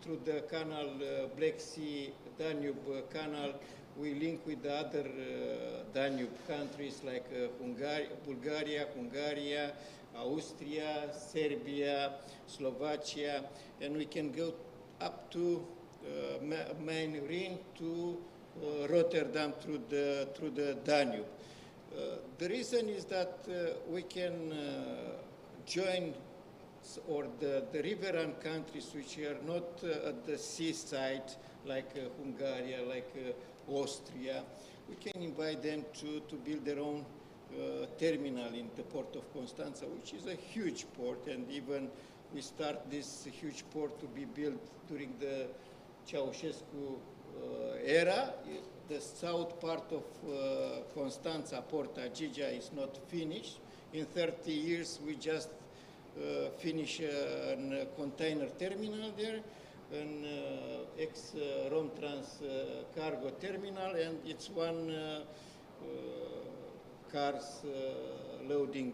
through the canal, Black Sea, Danube canal, we link with the other Danube countries like Bulgaria, Hungary, Austria, Serbia, Slovakia, and we can go up to Main Rhine to Rotterdam through the Danube. The reason is that we can join or the riverine countries which are not at the seaside, like Hungary, like Austria. We can invite them to build their own terminal in the port of Constanța, which is a huge port, and even we start this huge port to be built during the Ceausescu era. The south part of Constanța, Port Agigea, is not finished. In 30 years, we just finish a container terminal there, an ex-Romtrans cargo terminal, and it's one cars loading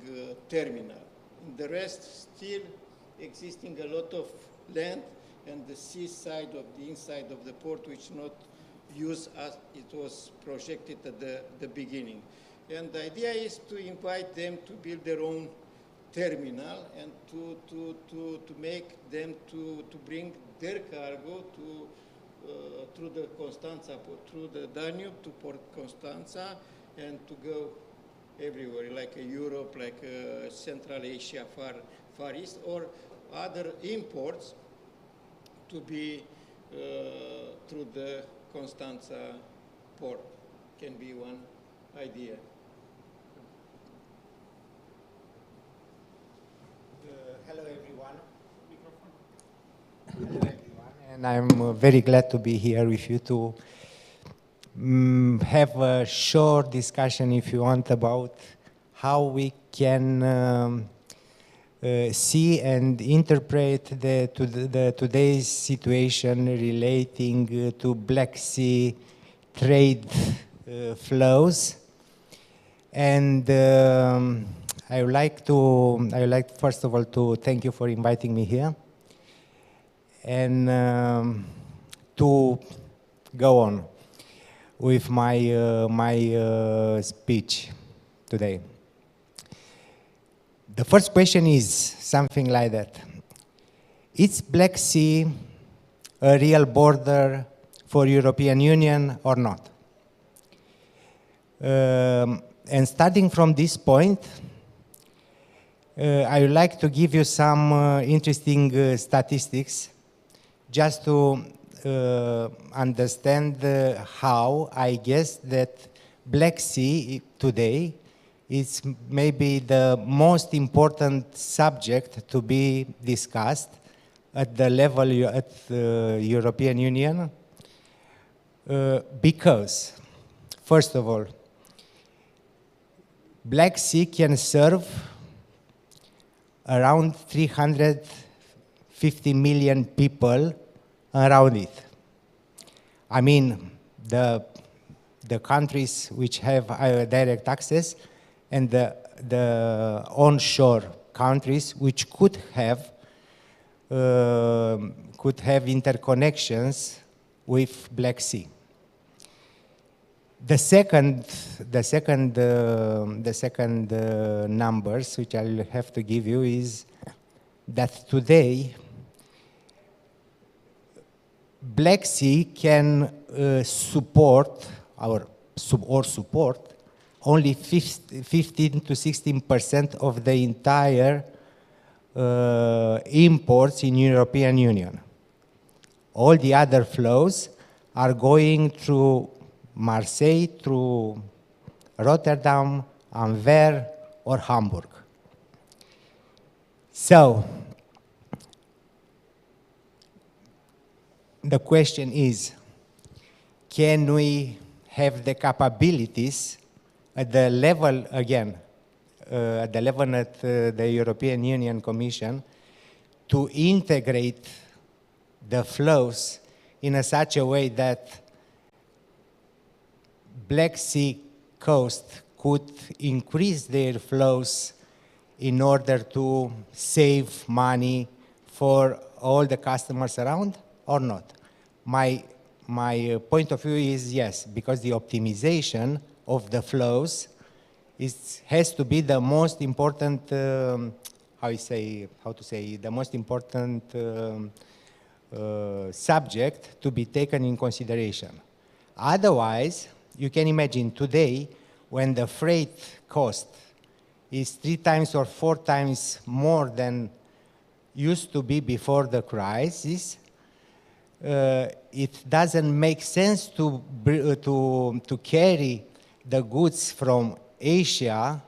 terminal. In the rest, still existing a lot of land and the seaside of the inside of the port, which not used as it was projected at the beginning. And the idea is to invite them to build their own terminal and to make them to bring their cargo through the Constanța, through the Danube to Port Constanța, and to go everywhere, like Europe, like Central Asia, Far East, or other imports to be through the Constanța port. Can be one idea. Hello everyone. Hello everyone, and I'm very glad to be here with you to have a short discussion, if you want, about how we can see and interpret today's situation relating to Black Sea trade flows. And I would like first of all to thank you for inviting me here, and to go on. with my speech today. The first question is something like that. Is Black Sea a real border for European Union or not? And starting from this point, I would like to give you some interesting statistics just to understand how I guess that Black Sea today is maybe the most important subject to be discussed at the level at the European Union, because, first of all, Black Sea can serve around 350 million people around it. I mean, the countries which have direct access and the onshore countries which could have interconnections with Black Sea. The second numbers which I'll have to give you is that today Black Sea can support only 15 to 16% of the entire imports in European Union. All the other flows are going through Marseille, through Rotterdam, Anvers, or Hamburg. So, the question is, can we have the capabilities at the level, again, at the level at the European Union Commission to integrate the flows in such a way that Black Sea coast could increase their flows in order to save money for all the customers around or not? My point of view is yes, because the optimization of the flows has to be the most important, the most important subject to be taken in consideration. Otherwise, you can imagine today when the freight cost is 3 times or 4 times more than used to be before the crisis, it doesn't make sense to carry the goods from Asia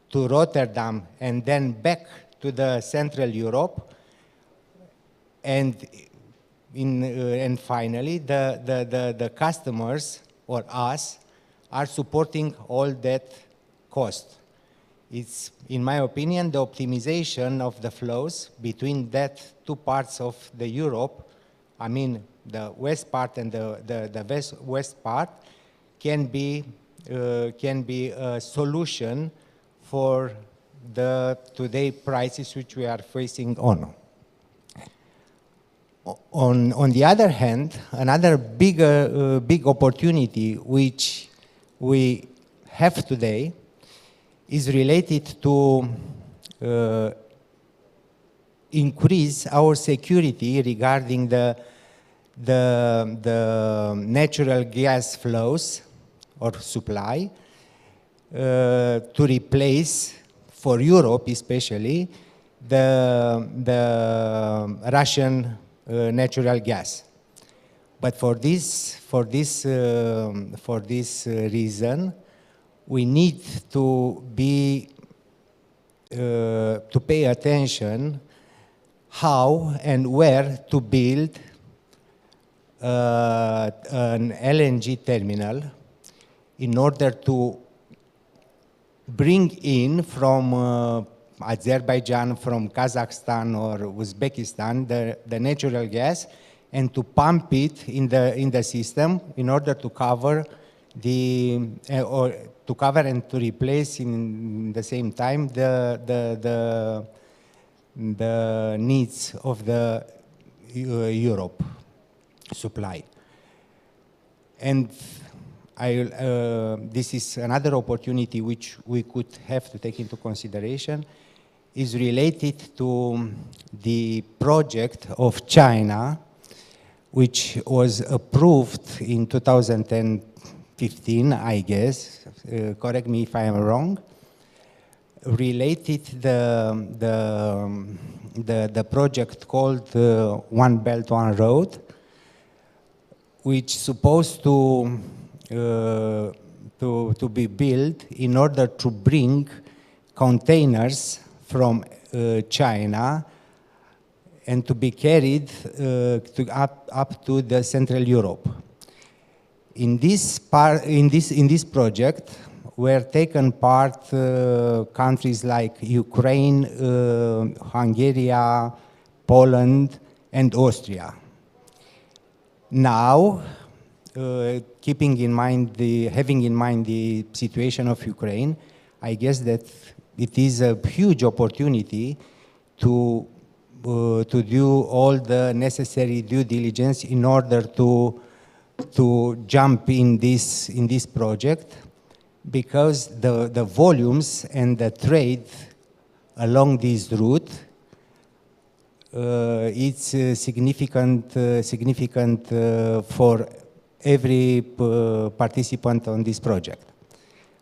to Rotterdam and then back to the Central Europe, and finally the customers or us are supporting all that cost. It's, in my opinion, the optimization of the flows between that 2 parts of the Europe, I mean the west part and the west part, can be a solution for the today crisis which we are facing on. On the other hand, another big opportunity which we have today is related to increase our security regarding the natural gas flows or supply to replace, for Europe especially, the Russian natural gas. But for this reason, we need to pay attention how and where to build an LNG terminal in order to bring in from Azerbaijan, from Kazakhstan or Uzbekistan the natural gas, and to pump it in the system in order to cover and to replace in the same time the needs of the Europe supply. And this is another opportunity which we could have to take into consideration, is related to the project of China, which was approved in 2015, I guess, correct me if I am wrong, related the project called One Belt, One Road, which is supposed to be built in order to bring containers from China and to be carried up to the Central Europe. In this project were taken part countries like Ukraine, Hungary, Poland, and Austria. Now, having in mind the situation of Ukraine, I guess that it is a huge opportunity to do all the necessary due diligence in order to jump in this project, because the volumes and the trade along this route it's significant for every participant on this project.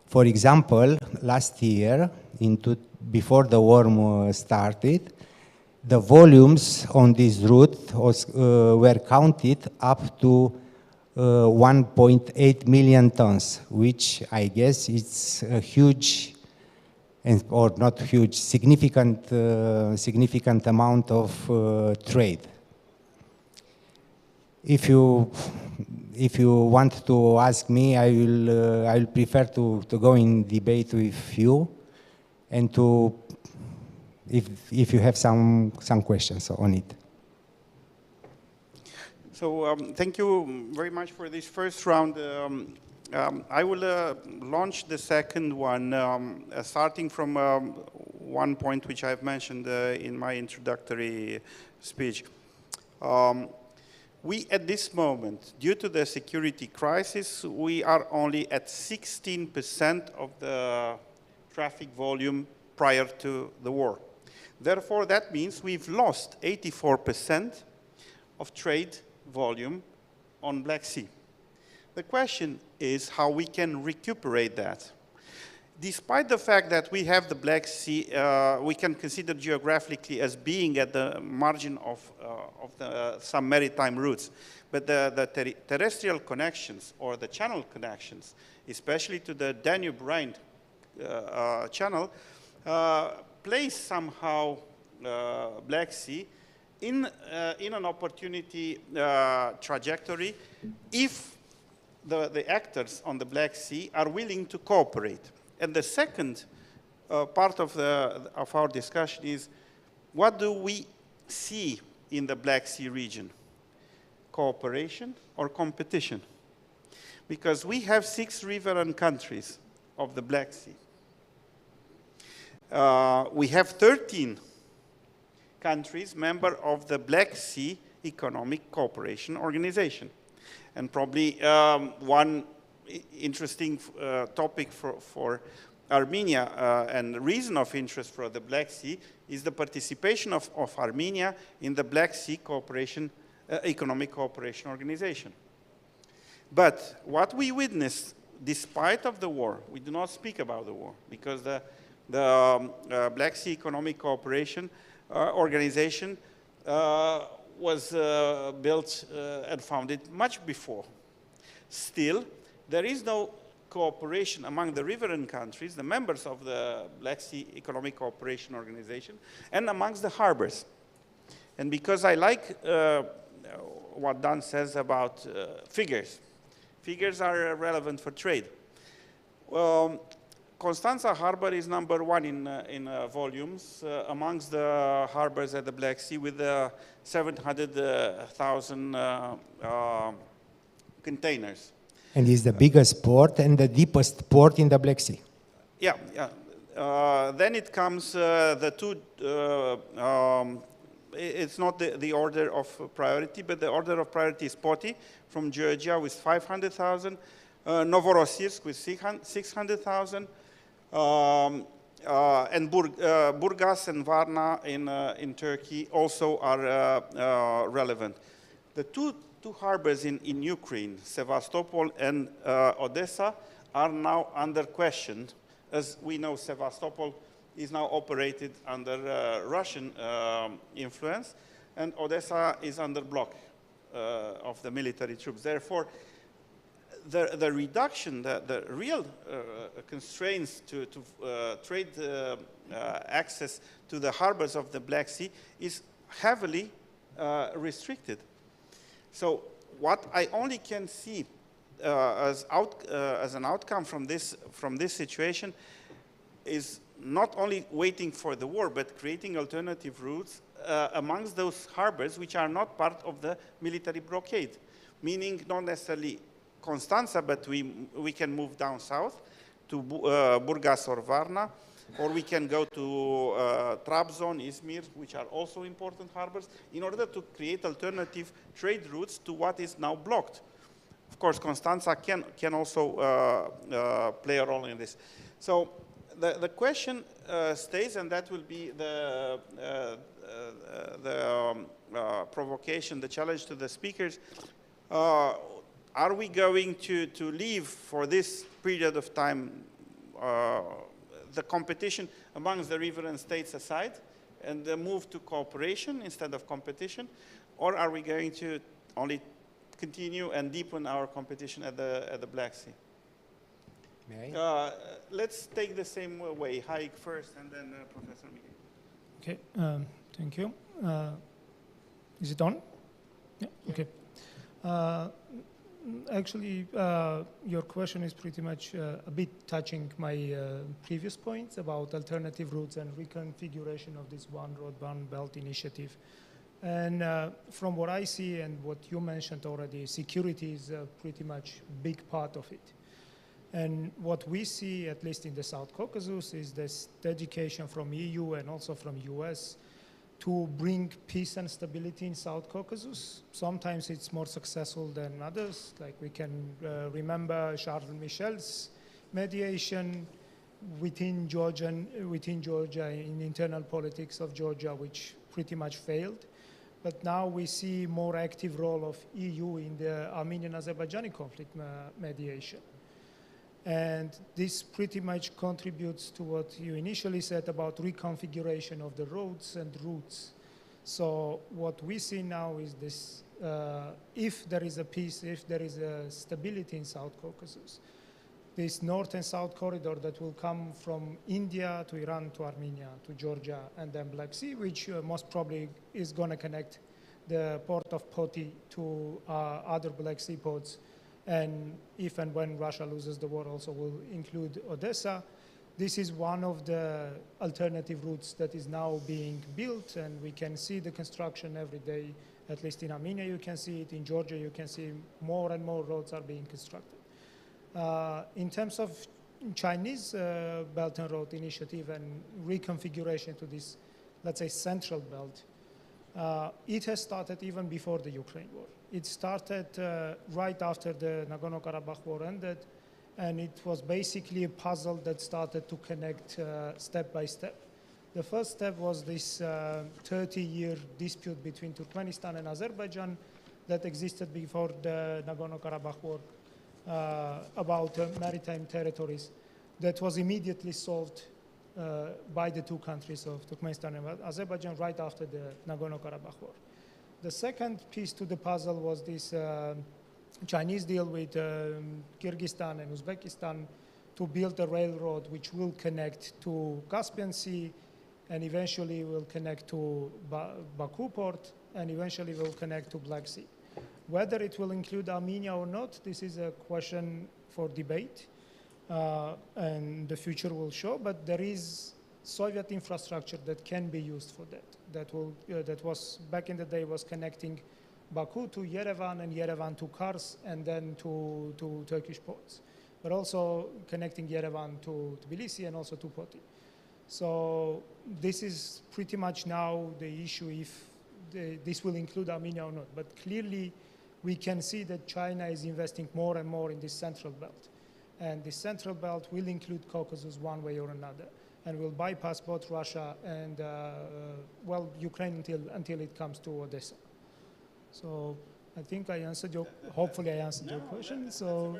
For example, last year, before the war started, the volumes on this route were counted up to 1.8 million tons, which I guess is a huge, or not huge, significant amount of trade. If you want to ask me, I will prefer to go in debate with you, and if you have some questions on it. So thank you very much for this first round. I will launch the second one, starting from one point which I've mentioned in my introductory speech. We, at this moment, due to the security crisis, we are only at 16% of the traffic volume prior to the war. Therefore, that means we've lost 84% of trade volume on Black Sea. The question is how we can recuperate that. Despite the fact that we have the Black Sea, we can consider geographically as being at the margin of some maritime routes. But the terrestrial connections or the channel connections, especially to the Danube-Rhine channel, place somehow Black Sea in an opportunity trajectory if the actors on the Black Sea are willing to cooperate. And the second part of our discussion is, what do we see in the Black Sea region? Cooperation or competition? Because we have 6 riverine countries of the Black Sea. We have 13 countries member of the Black Sea Economic Cooperation Organization. And probably one interesting topic for Armenia and reason of interest for the Black Sea is the participation of Armenia in the Black Sea Economic Cooperation Organization. But what we witnessed, despite of the war, we do not speak about the war, because the Black Sea Economic Cooperation Organization was built and founded much before. Still, there is no cooperation among the riverine countries, the members of the Black Sea Economic Cooperation Organization, and amongst the harbors. And because I like what Dan says about figures. Figures are relevant for trade. Constanța Harbor is #1 in volumes amongst the harbors at the Black Sea, with 700,000 containers. And is the biggest port and the deepest port in the Black Sea. Yeah, yeah. Then it comes the two, it's not the order of priority, but the order of priority is Poti from Georgia with 500,000. Novorossiysk with 600,000, and Burgas and Varna in Turkey also are relevant. The two harbors in Ukraine, Sevastopol and Odessa, are now under question. As we know, Sevastopol is now operated under Russian influence, and Odessa is under block of the military troops. Therefore, the reduction, the real constraints to trade access to the harbors of the Black Sea is heavily restricted. So what I only can see as an outcome from this situation is not only waiting for the war, but creating alternative routes amongst those harbors which are not part of the military blockade, meaning not necessarily Constanța, but we can move down south to Burgas or Varna, or we can go to Trabzon, Izmir, which are also important harbors, in order to create alternative trade routes to what is now blocked. Of course, Constanța can also play a role in this. So the question stays, and that will be the provocation, the challenge to the speakers. Are we going to leave for this period of time the competition amongst the riverine states aside and move to cooperation instead of competition? Or are we going to only continue and deepen our competition at the Black Sea? May I? Let's take the same way. Haik first, and then Professor Miguel. Okay, thank you. Is it on? Yeah, okay. Actually, your question is pretty much a bit touching my previous points about alternative routes and reconfiguration of this One Road, One Belt initiative. And from what I see and what you mentioned already, security is pretty much a big part of it. And what we see, at least in the South Caucasus, is this dedication from EU and also from US to bring peace and stability in South Caucasus. Sometimes it's more successful than others. Like we can remember Charles Michel's mediation within Georgia in internal politics of Georgia, which pretty much failed. But now we see more active role of EU in the Armenian-Azerbaijani conflict mediation. And this pretty much contributes to what you initially said about reconfiguration of the roads and routes. So what we see now is this, if there is a peace, if there is a stability in South Caucasus, this north and south corridor that will come from India to Iran to Armenia to Georgia and then Black Sea, which most probably is going to connect the port of Poti to other Black Sea ports. And if and when Russia loses the war, also will include Odessa. This is one of the alternative routes that is now being built, and we can see the construction every day. At least in Armenia, you can see it. In Georgia, you can see more and more roads are being constructed. In terms of Chinese Belt and Road Initiative and reconfiguration to this, let's say, central belt, it has started even before the Ukraine war. It started right after the Nagorno-Karabakh war ended, and it was basically a puzzle that started to connect step by step. The first step was this 30-year dispute between Turkmenistan and Azerbaijan that existed before the Nagorno-Karabakh war about maritime territories that was immediately solved by the two countries of Turkmenistan and Azerbaijan right after the Nagorno-Karabakh war. The second piece to the puzzle was this Chinese deal with Kyrgyzstan and Uzbekistan to build a railroad which will connect to Caspian Sea and eventually will connect to Baku port and eventually will connect to Black Sea. Whether it will include Armenia or not, this is a question for debate, and the future will show, but there is Soviet infrastructure that can be used for that. That was, back in the day, was connecting Baku to Yerevan and Yerevan to Kars and then to Turkish ports, but also connecting Yerevan to Tbilisi and also to Poti. So this is pretty much now the issue if this will include Armenia or not, but clearly we can see that China is investing more and more in this central belt. And this central belt will include Caucasus one way or another, and will bypass both Russia and, well, Ukraine until it comes to Odessa. So I think I answered your, hopefully I answered your question. So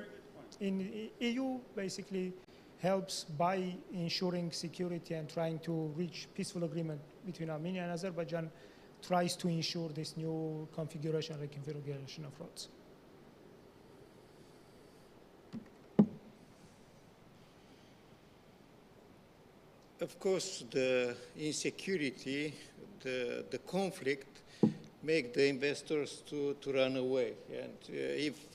in EU basically helps by ensuring security and trying to reach peaceful agreement between Armenia and Azerbaijan, tries to ensure this new configuration, reconfiguration of roads. Of course, the insecurity, the conflict make the investors to run away. And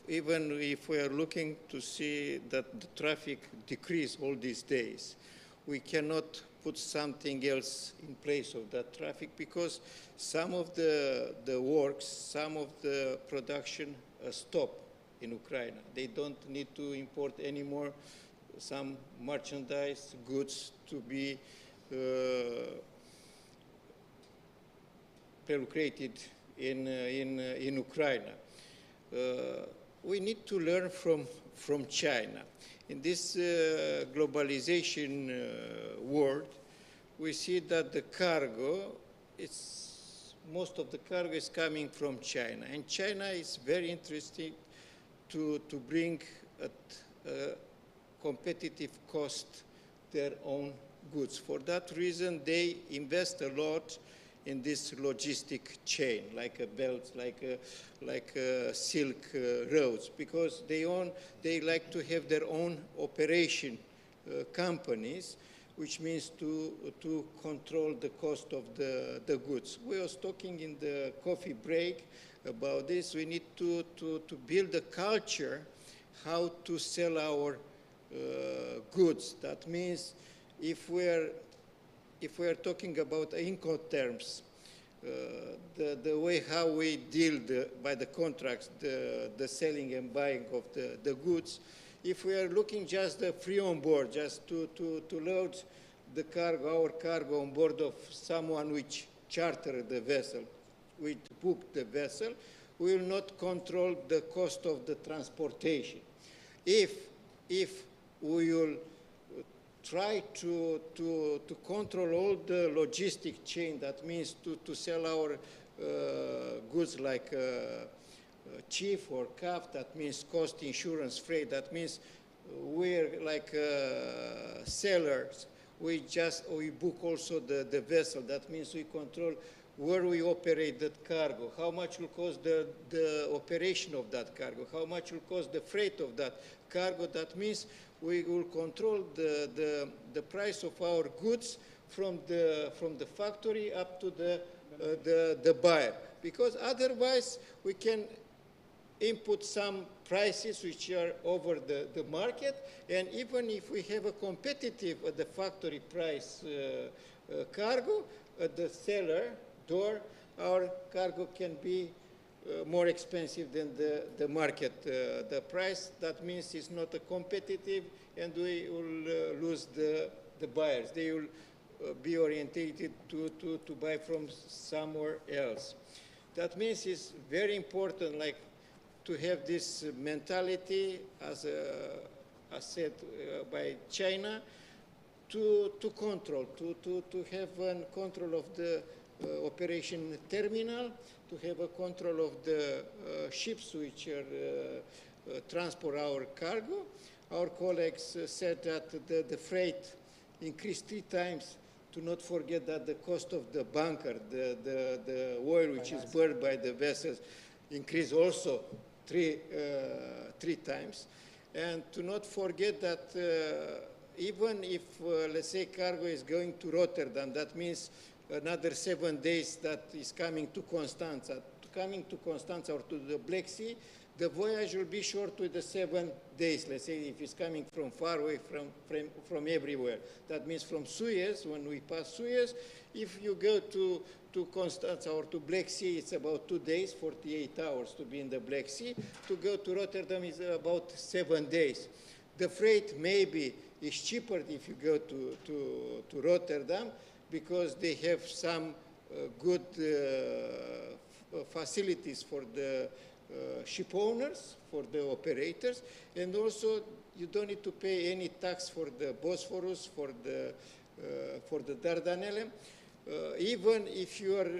even if we are looking to see that the traffic decrease all these days, we cannot put something else in place of that traffic because some of the works, some of the production stop in Ukraine. They don't need to import anymore some merchandise, goods to be relocated in Ukraine. We need to learn from China. In this globalization world, we see that the cargo, most of the cargo is coming from China. And China is very interested to bring at a competitive cost their own goods. For that reason, they invest a lot in this logistic chain, like a belt, like silk roads, because they like to have their own operation companies, which means to control the cost of the goods. We was talking in the coffee break about this. We need to build a culture how to sell our goods. That means if we are talking about Incoterms, the way how we deal by the contracts, the selling and buying of the goods, if we are looking just the free on board, just to load the cargo, our cargo on board of someone which charter the vessel, which book the vessel, we will not control the cost of the transportation. If we will try to control all the logistic chain, that means to sell our goods like chief or calf, that means cost, insurance, freight, that means we're like sellers. We book also the vessel, that means we control where we operate that cargo, how much will cost the operation of that cargo, how much will cost the freight of that cargo. That means we will control the price of our goods from the factory up to the buyer, because otherwise we can input some prices which are over the market, and even if we have a competitive at the factory price cargo, at the seller door, our cargo can be more expensive than the market the price. That means it's not a competitive, and we will lose the buyers. They will be orientated to buy from somewhere else. That means it's very important, like, to have this mentality, as said by China, to control, to have a control of the operation terminal, to have a control of the ships which are transport our cargo. Our colleagues said that the freight increased 3 times. To not forget that the cost of the bunker, the oil which is burned by the vessels, increased also 3 times. And to not forget that even if, let's say, cargo is going to Rotterdam, that means another 7 days that is coming to Constanța. Coming to Constanța or to the Black Sea, the voyage will be short with the 7 days, let's say, if it's coming from far away, from everywhere. That means from Suez, when we pass Suez, if you go to Constanța or to Black Sea, it's about 2 days, 48 hours to be in the Black Sea. To go to Rotterdam is about 7 days. The freight maybe is cheaper if you go to Rotterdam, because they have some good facilities for the ship owners, for the operators, and also you don't need to pay any tax for the Bosphorus, for the Dardanelles. Even if you are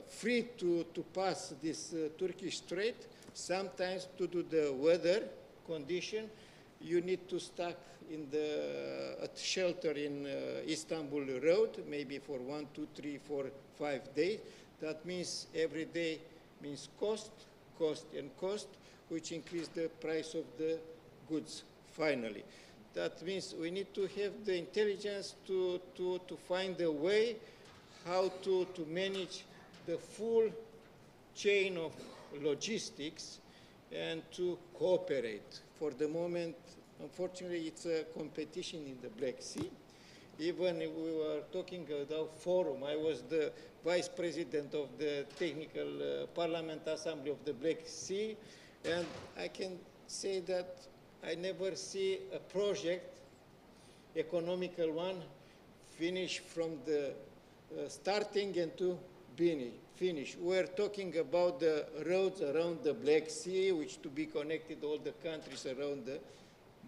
free to pass this Turkish Strait, sometimes due to the weather condition, you need to stay in at shelter in Istanbul Road, maybe for 1, 2, 3, 4, 5 days. That means every day means cost, which increase the price of the goods finally. That means we need to have the intelligence to find a way how to manage the full chain of logistics and to cooperate. For the moment, unfortunately, it's a competition in the Black Sea. Even if we were talking about forum, I was the vice president of the Technical Parliament Assembly of the Black Sea, and I can say that I never see a project, economical one, finish from the starting and to finish. We're talking about the roads around the Black Sea, which to be connected all the countries around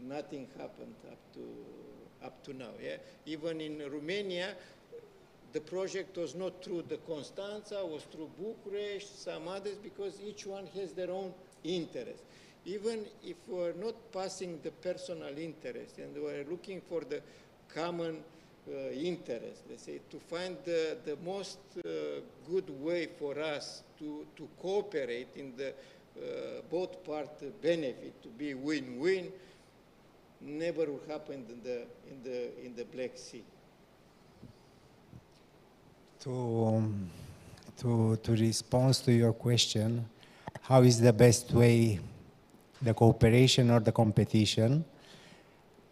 nothing happened up to now. Yeah? Even in Romania, the project was not through the Constanța, was through Bucharest, some others, because each one has their own interest. Even if we're not passing the personal interest and we're looking for the common interest, let's say, to find the most good way for us to cooperate in the both part benefit, to be win-win, never will happen in the Black Sea. To respond to your question, how is the best way, the cooperation or the competition?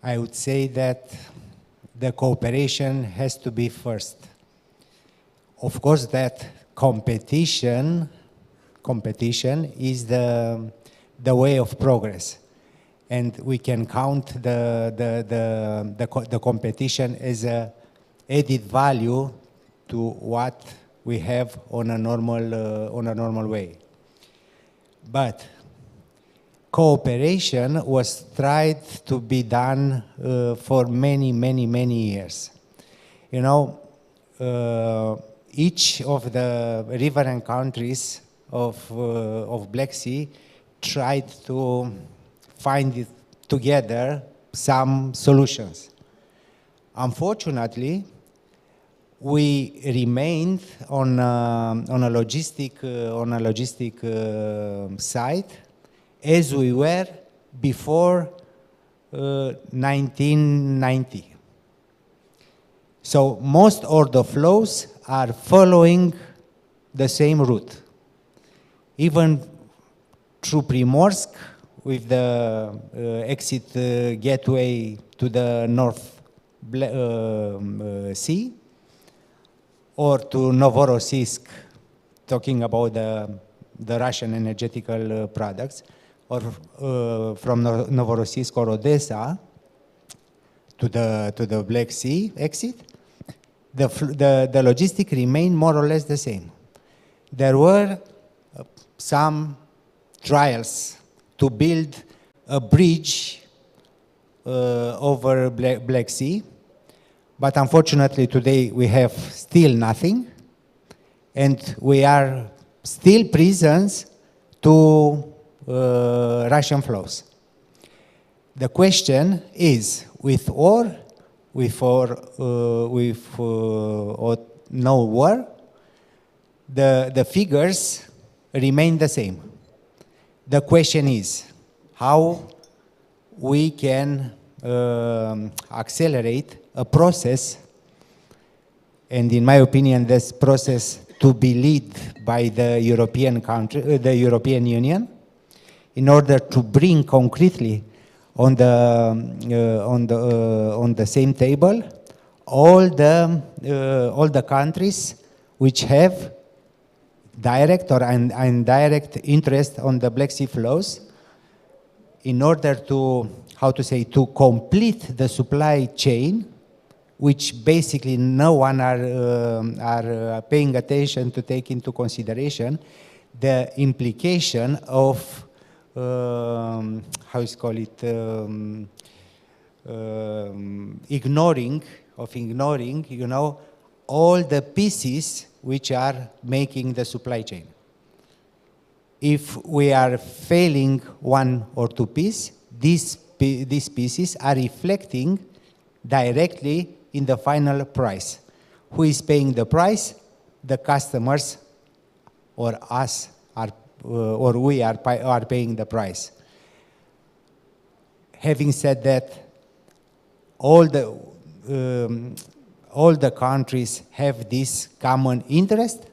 I would say that the cooperation has to be first. Of course, that competition is the way of progress, and we can count the competition as a added value to what we have on a normal way. But cooperation was tried to be done for many years. You know, each of the riverine countries of Black Sea tried to find together some solutions. Unfortunately, we remained on a logistic side as we were before 1990. So most of the flows are following the same route. Even through Primorsk, with the exit gateway to the North Sea, or to Novorossiysk, talking about the Russian energetical products, or from Novorossiysk or Odessa to the Black Sea exit, the logistic remained more or less the same. There were some trials to build a bridge over Black Sea, but unfortunately today we have still nothing, and we are still prisons to Russian flows. The question is, with war, with no war, the figures remain the same. The question is how we can accelerate a process, and in my opinion, this process to be led by the European Union, in order to bring concretely on the same table all the countries which have direct or indirect interest on the Black Sea flows, in order to, to complete the supply chain, which basically no one are paying attention to take into consideration, the implication of, how is call it, ignoring, you know, all the pieces which are making the supply chain. If we are failing one or two pieces, these pieces are reflecting directly in the final price. Who is paying the price? The customers, or us, or we are paying the price. Having said that, all the countries have this common interest.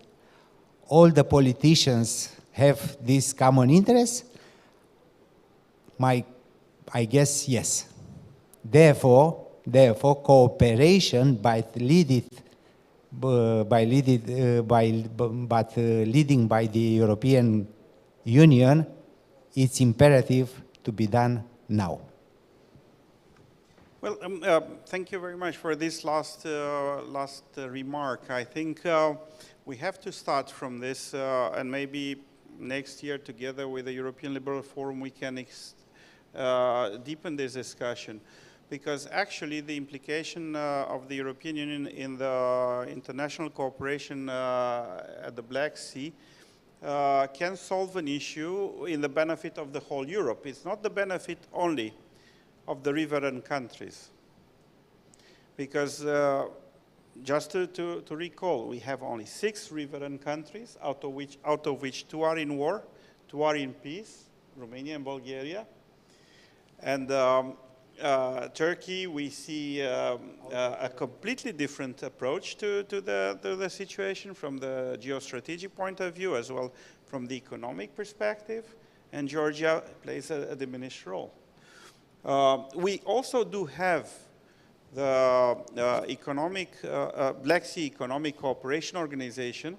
All the politicians have this common interest. I guess yes. Therefore, cooperation leading by the European Union, it's imperative to be done now. Well, thank you very much for this last remark. I think we have to start from this, and maybe next year, together with the European Liberal Forum, we can deepen this discussion. Because actually the implication of the European Union in the international cooperation at the Black Sea can solve an issue in the benefit of the whole Europe. It's not the benefit only of the riverine countries. Because just to recall, we have only 6 riverine countries, out of which 2 are in war, 2 are in peace, Romania and Bulgaria. And Turkey, we see a completely different approach to the situation from the geostrategic point of view, as well from the economic perspective, and Georgia plays a diminished role. We also do have the Black Sea Economic Cooperation Organization,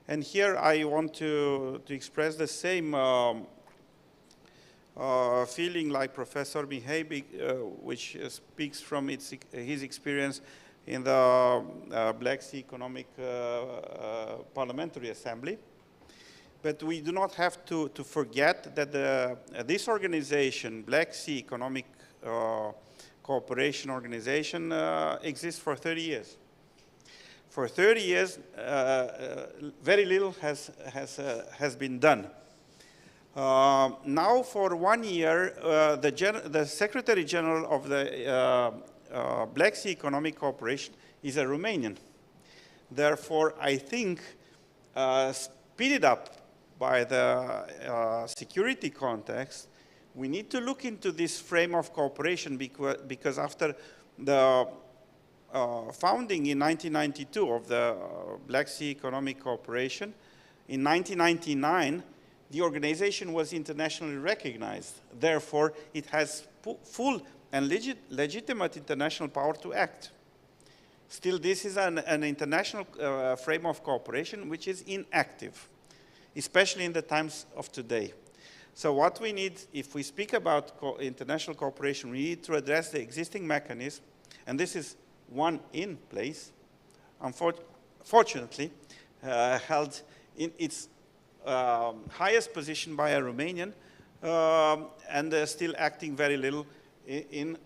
and here I want to express the same feeling like Professor Mihai, which speaks from his experience in the Black Sea Economic Parliamentary Assembly. But we do not have to forget that this organization, Black Sea Economic Cooperation Organization, exists for 30 years. For 30 years, very little has been done. Now, for 1 year, the Secretary General of the Black Sea Economic Cooperation is a Romanian. Therefore, I think speeded up by the security context, we need to look into this frame of cooperation because after the founding in 1992 of the Black Sea Economic Cooperation, in 1999, the organization was internationally recognized. Therefore, it has full and legitimate international power to act. Still, this is an international frame of cooperation which is inactive, especially in the times of today. So what we need, if we speak about international cooperation, we need to address the existing mechanism, and this is one in place, unfortunately, held in its highest position by a Romanian, and still acting very little in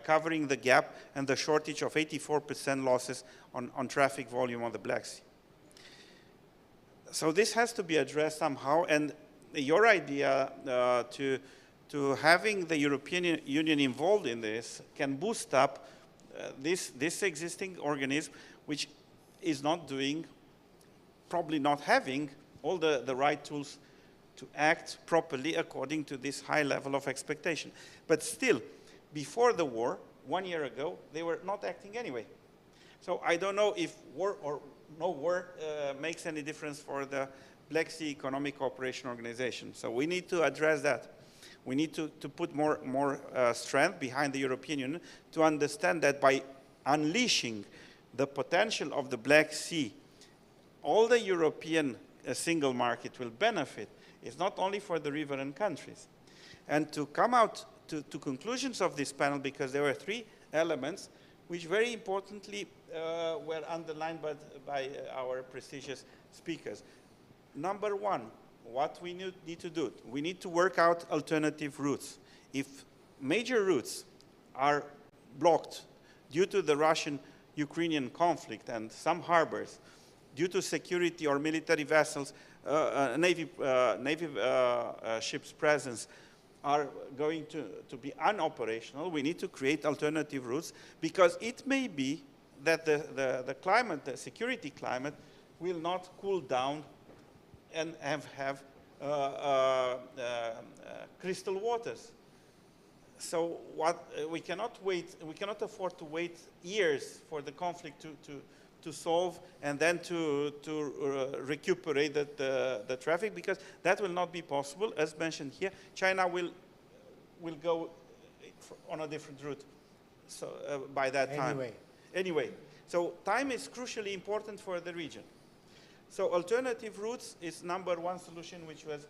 covering the gap and the shortage of 84% losses on traffic volume on the Black Sea. So this has to be addressed somehow, and your idea to having the European Union involved in this can boost up this existing organism, which is not doing, probably not having all the right tools to act properly according to this high level of expectation. But still, before the war, 1 year ago, they were not acting anyway. So I don't know if war or no war makes any difference for the Black Sea Economic Cooperation Organization. So we need to address that. We need to put more strength behind the European Union to understand that by unleashing the potential of the Black Sea, all the European single market will benefit. It's not only for the riverine countries. And to come out to conclusions of this panel, because there were 3 elements which very importantly were underlined by our prestigious speakers. number one, what we need to do, we need to work out alternative routes. If major routes are blocked due to the Russian-Ukrainian conflict and some harbors, due to security or military vessels, Navy ships' presence, are going to be unoperational, we need to create alternative routes, because it may be that the climate, the security climate, will not cool down and have crystal waters. So we cannot afford to wait years for the conflict to solve and then to recuperate the traffic, because that will not be possible. As mentioned here, China will go on a different route. So by that time. Anyway, so time is crucially important for the region. So alternative routes is number one solution, which was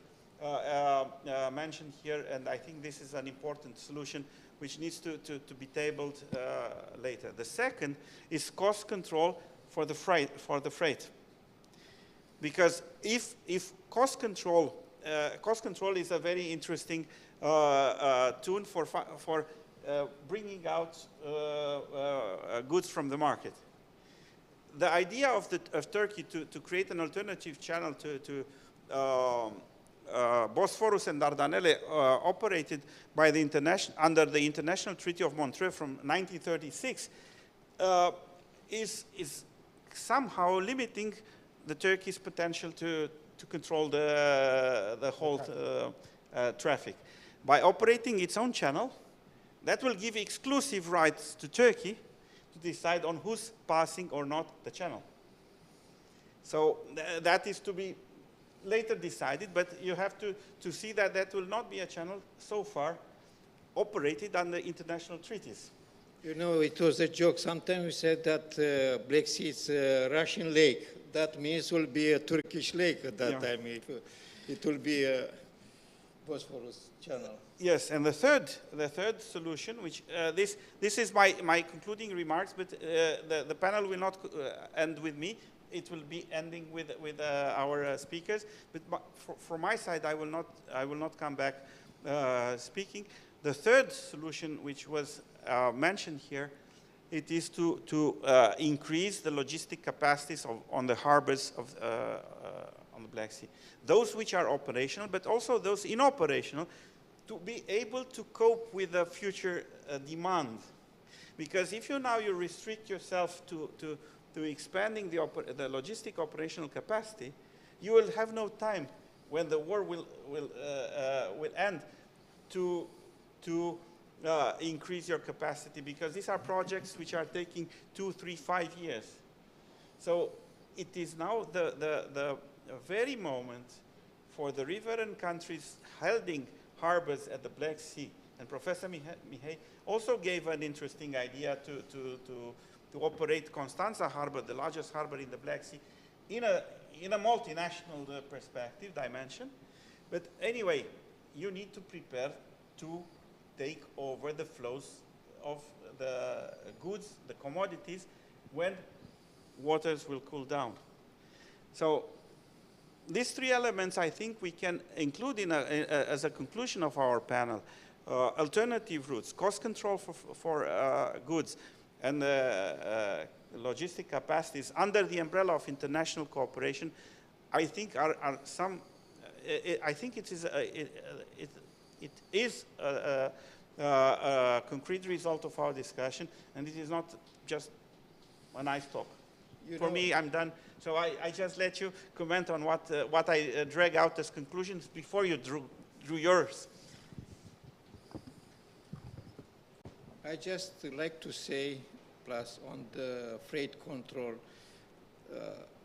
mentioned here, and I think this is an important solution which needs to be tabled later. The second is cost control for the freight. Because if cost control is a very interesting tool for bringing out goods from the market. The idea of Turkey to create an alternative channel to Bosphorus and Dardanelles, operated by under the International Treaty of Montreux from 1936, is somehow limiting the Turkey's potential to control the whole traffic. By operating its own channel, that will give exclusive rights to Turkey to decide on who's passing or not the channel. So that is to be later decided, but you have to see that that will not be a channel so far operated under international treaties. You know, it was a joke. Sometimes we said that Black Sea is a Russian lake. That means it will be a Turkish lake at that time. It will be a Bosphorus channel. Yes, and the third solution, which this is my concluding remarks, but the panel will not end with me. It will be ending with our speakers. But from my side, I will not come back speaking. The third solution, which was mentioned here, it is to increase the logistic capacities on the harbors on the Black Sea. Those which are operational, but also those inoperational, to be able to cope with the future demand. Because if you restrict yourself to expanding the logistic operational capacity, you will have no time when the war will end to increase your capacity, because these are projects which are taking 2, 3, 5 years. So it is now the very moment for the riverine countries holding harbors at the Black Sea. And Professor Mihai also gave an interesting idea to operate Constanța Harbor, the largest harbor in the Black Sea, in a multinational perspective, dimension. But anyway, you need to prepare to take over the flows of the goods, the commodities, when waters will cool down. So these three elements, I think we can include as a conclusion of our panel. Alternative routes, cost control for goods, and logistic capacities under the umbrella of international cooperation, I think are some. I think it is a concrete result of our discussion, and it is not just a nice talk. For me, I'm done. So I just let you comment on what I drag out as conclusions before you drew yours. I just like to say, plus on the freight control,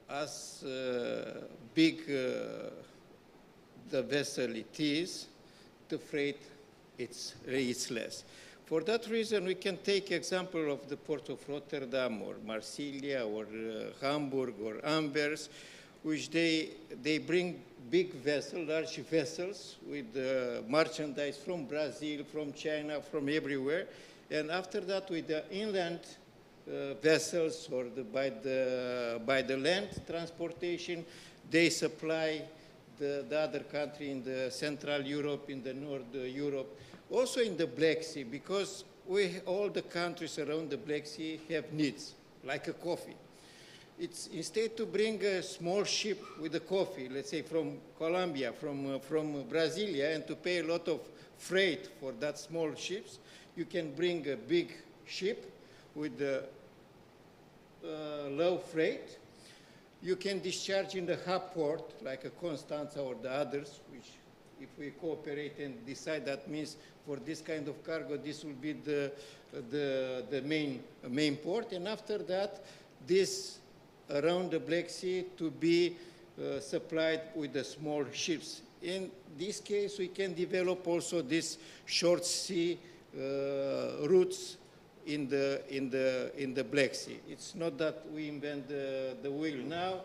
as big the vessel it is, the freight it's less. For that reason, we can take example of the port of Rotterdam or Marsilia or Hamburg or Anvers, which they bring big vessels, large vessels with merchandise from Brazil, from China, from everywhere. And after that, with the inland vessels or by the land transportation, they supply the other country in the Central Europe, in the North Europe, also in the Black Sea, because all the countries around the Black Sea have needs, like a coffee. It's instead to bring a small ship with the coffee, let's say from Colombia, from Brasilia, and to pay a lot of freight for that small ships, you can bring a big ship with low freight. You can discharge in the hub port, like a Constanza or the others, which if we cooperate and decide that means for this kind of cargo, this will be the main port. And after that, this around the Black Sea to be supplied with the small ships. In this case, we can develop also these short sea routes in the Black Sea. It's not that we invent the wheel now.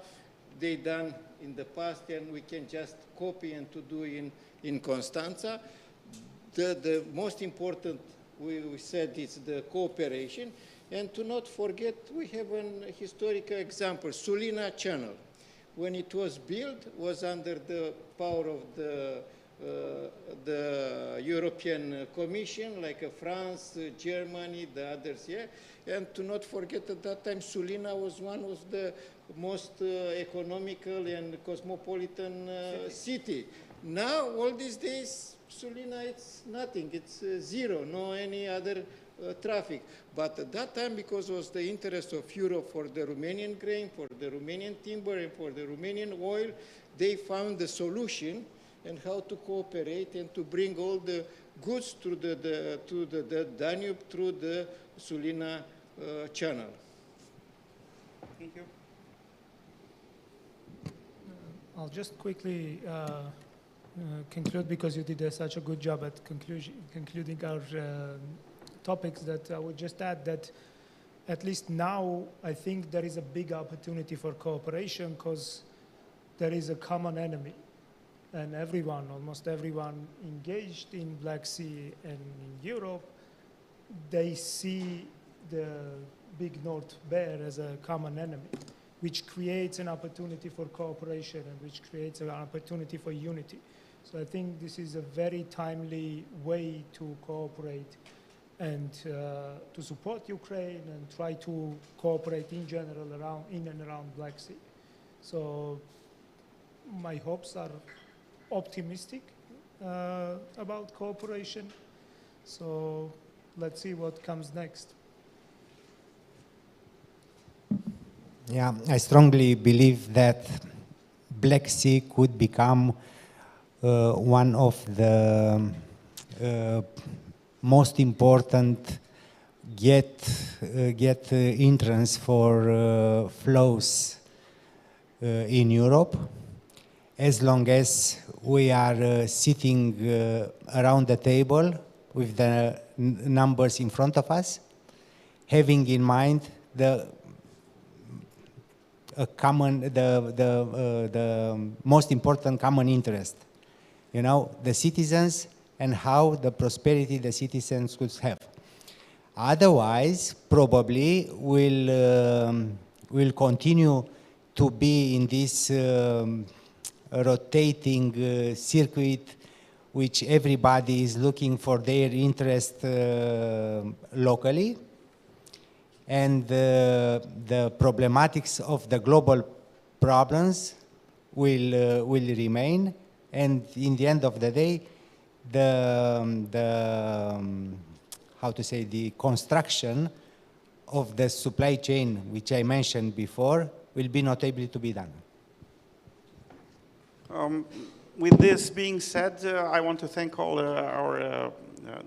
They done in the past, and we can just copy and to do in Constanza. The most important, we said, is the cooperation. And to not forget, we have an historical example, Sulina Channel. When it was built, was under the power of the European Commission, like France, Germany, the others here. And to not forget, at that time, Sulina was one of the most economical and cosmopolitan city. Now, all these days, Sulina, it's nothing. It's zero, no any other traffic. But at that time, because it was the interest of Europe for the Romanian grain, for the Romanian timber, and for the Romanian oil, they found the solution and how to cooperate and to bring all the goods through the Danube through the Sulina channel. Thank you. I'll just quickly conclude, because you did such a good job at concluding our topics, that I would just add that at least now I think there is a big opportunity for cooperation, because there is a common enemy, and everyone, almost everyone engaged in Black Sea and in Europe, they see the big North Bear as a common enemy, which creates an opportunity for cooperation and which creates an opportunity for unity. So I think this is a very timely way to cooperate and to support Ukraine and try to cooperate in general in and around Black Sea. So my hopes are optimistic about cooperation. So let's see what comes next. Yeah, I strongly believe that Black Sea could become one of the most important entrance for flows in Europe, as long as we are sitting around the table with the numbers in front of us, having in mind the most important common interest, you know, the citizens and how the prosperity the citizens could have. Otherwise, probably we'll continue to be in this rotating circuit, which everybody is looking for their interest locally, and the problematics of the global problems will remain, and in the end of the day, the construction of the supply chain, which I mentioned before, will be not able to be done. With this being said, I want to thank all our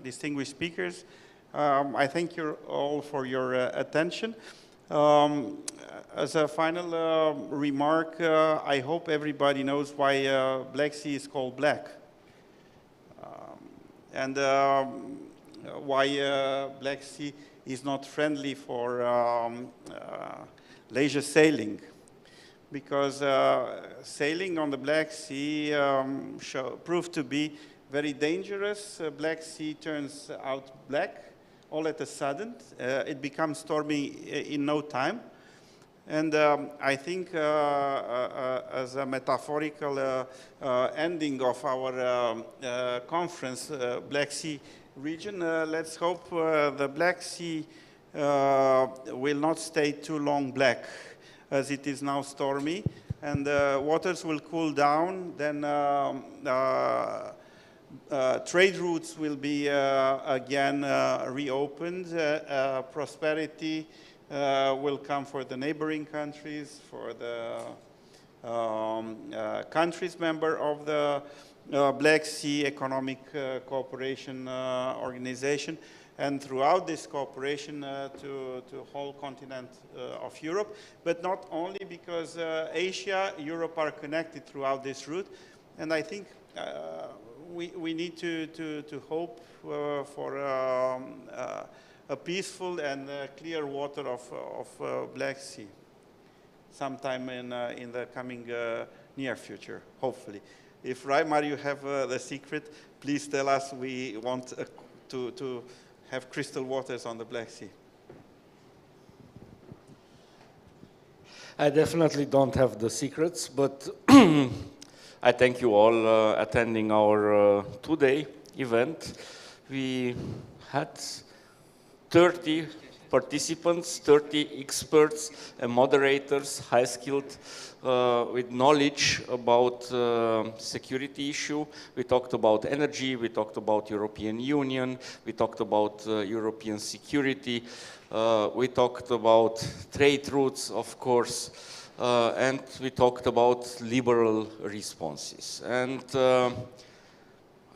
distinguished speakers. I thank you all for your attention. As a final remark, I hope everybody knows why Black Sea is called black. And why Black Sea is not friendly for leisure sailing. Because sailing on the Black Sea proved to be very dangerous. Black Sea turns out black all at a sudden. It becomes stormy in no time. And I think as a metaphorical ending of our conference, Black Sea region, let's hope the Black Sea will not stay too long black, as it is now stormy, and waters will cool down, then trade routes will be again reopened, prosperity will come for the neighboring countries, for the countries member of the Black Sea Economic Cooperation Organization, and throughout this cooperation to whole continent of Europe, but not only, because Asia, Europe are connected throughout this route, and I think we need to hope for a peaceful and clear water of Black Sea sometime in the coming near future, hopefully. If Raimar, you have the secret, please tell us. We want to have crystal waters on the Black Sea. I definitely don't have the secrets, but I thank you all attending our two-day event. We had 30 participants, 30 experts and moderators, high-skilled, with knowledge about security issue. We talked about energy, we talked about European Union, we talked about European security, we talked about trade routes, of course, and we talked about liberal responses. And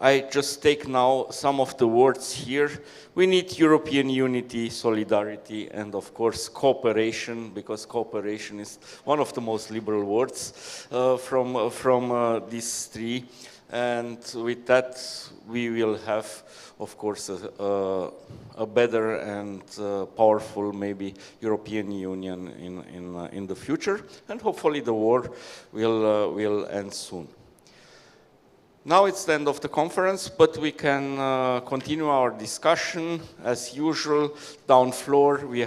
I just take now some of the words here. We need European unity, solidarity, and of course cooperation, because cooperation is one of the most liberal words from these three. And with that, we will have, of course, a better and powerful, maybe, European Union in the future. And hopefully the war will end soon. Now it's the end of the conference, but we can continue our discussion as usual. Down floor, we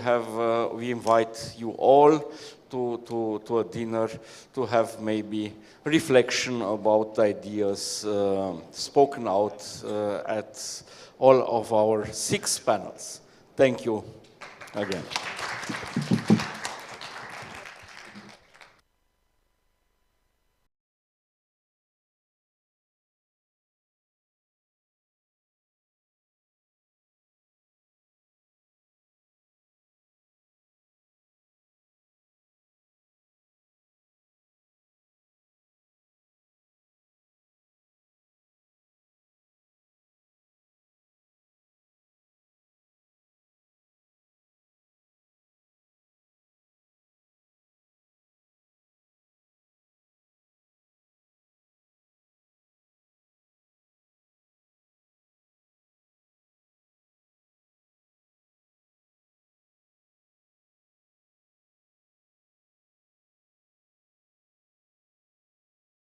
invite you all to a dinner to have maybe reflection about ideas spoken out at all of our 6 panels. Thank you again.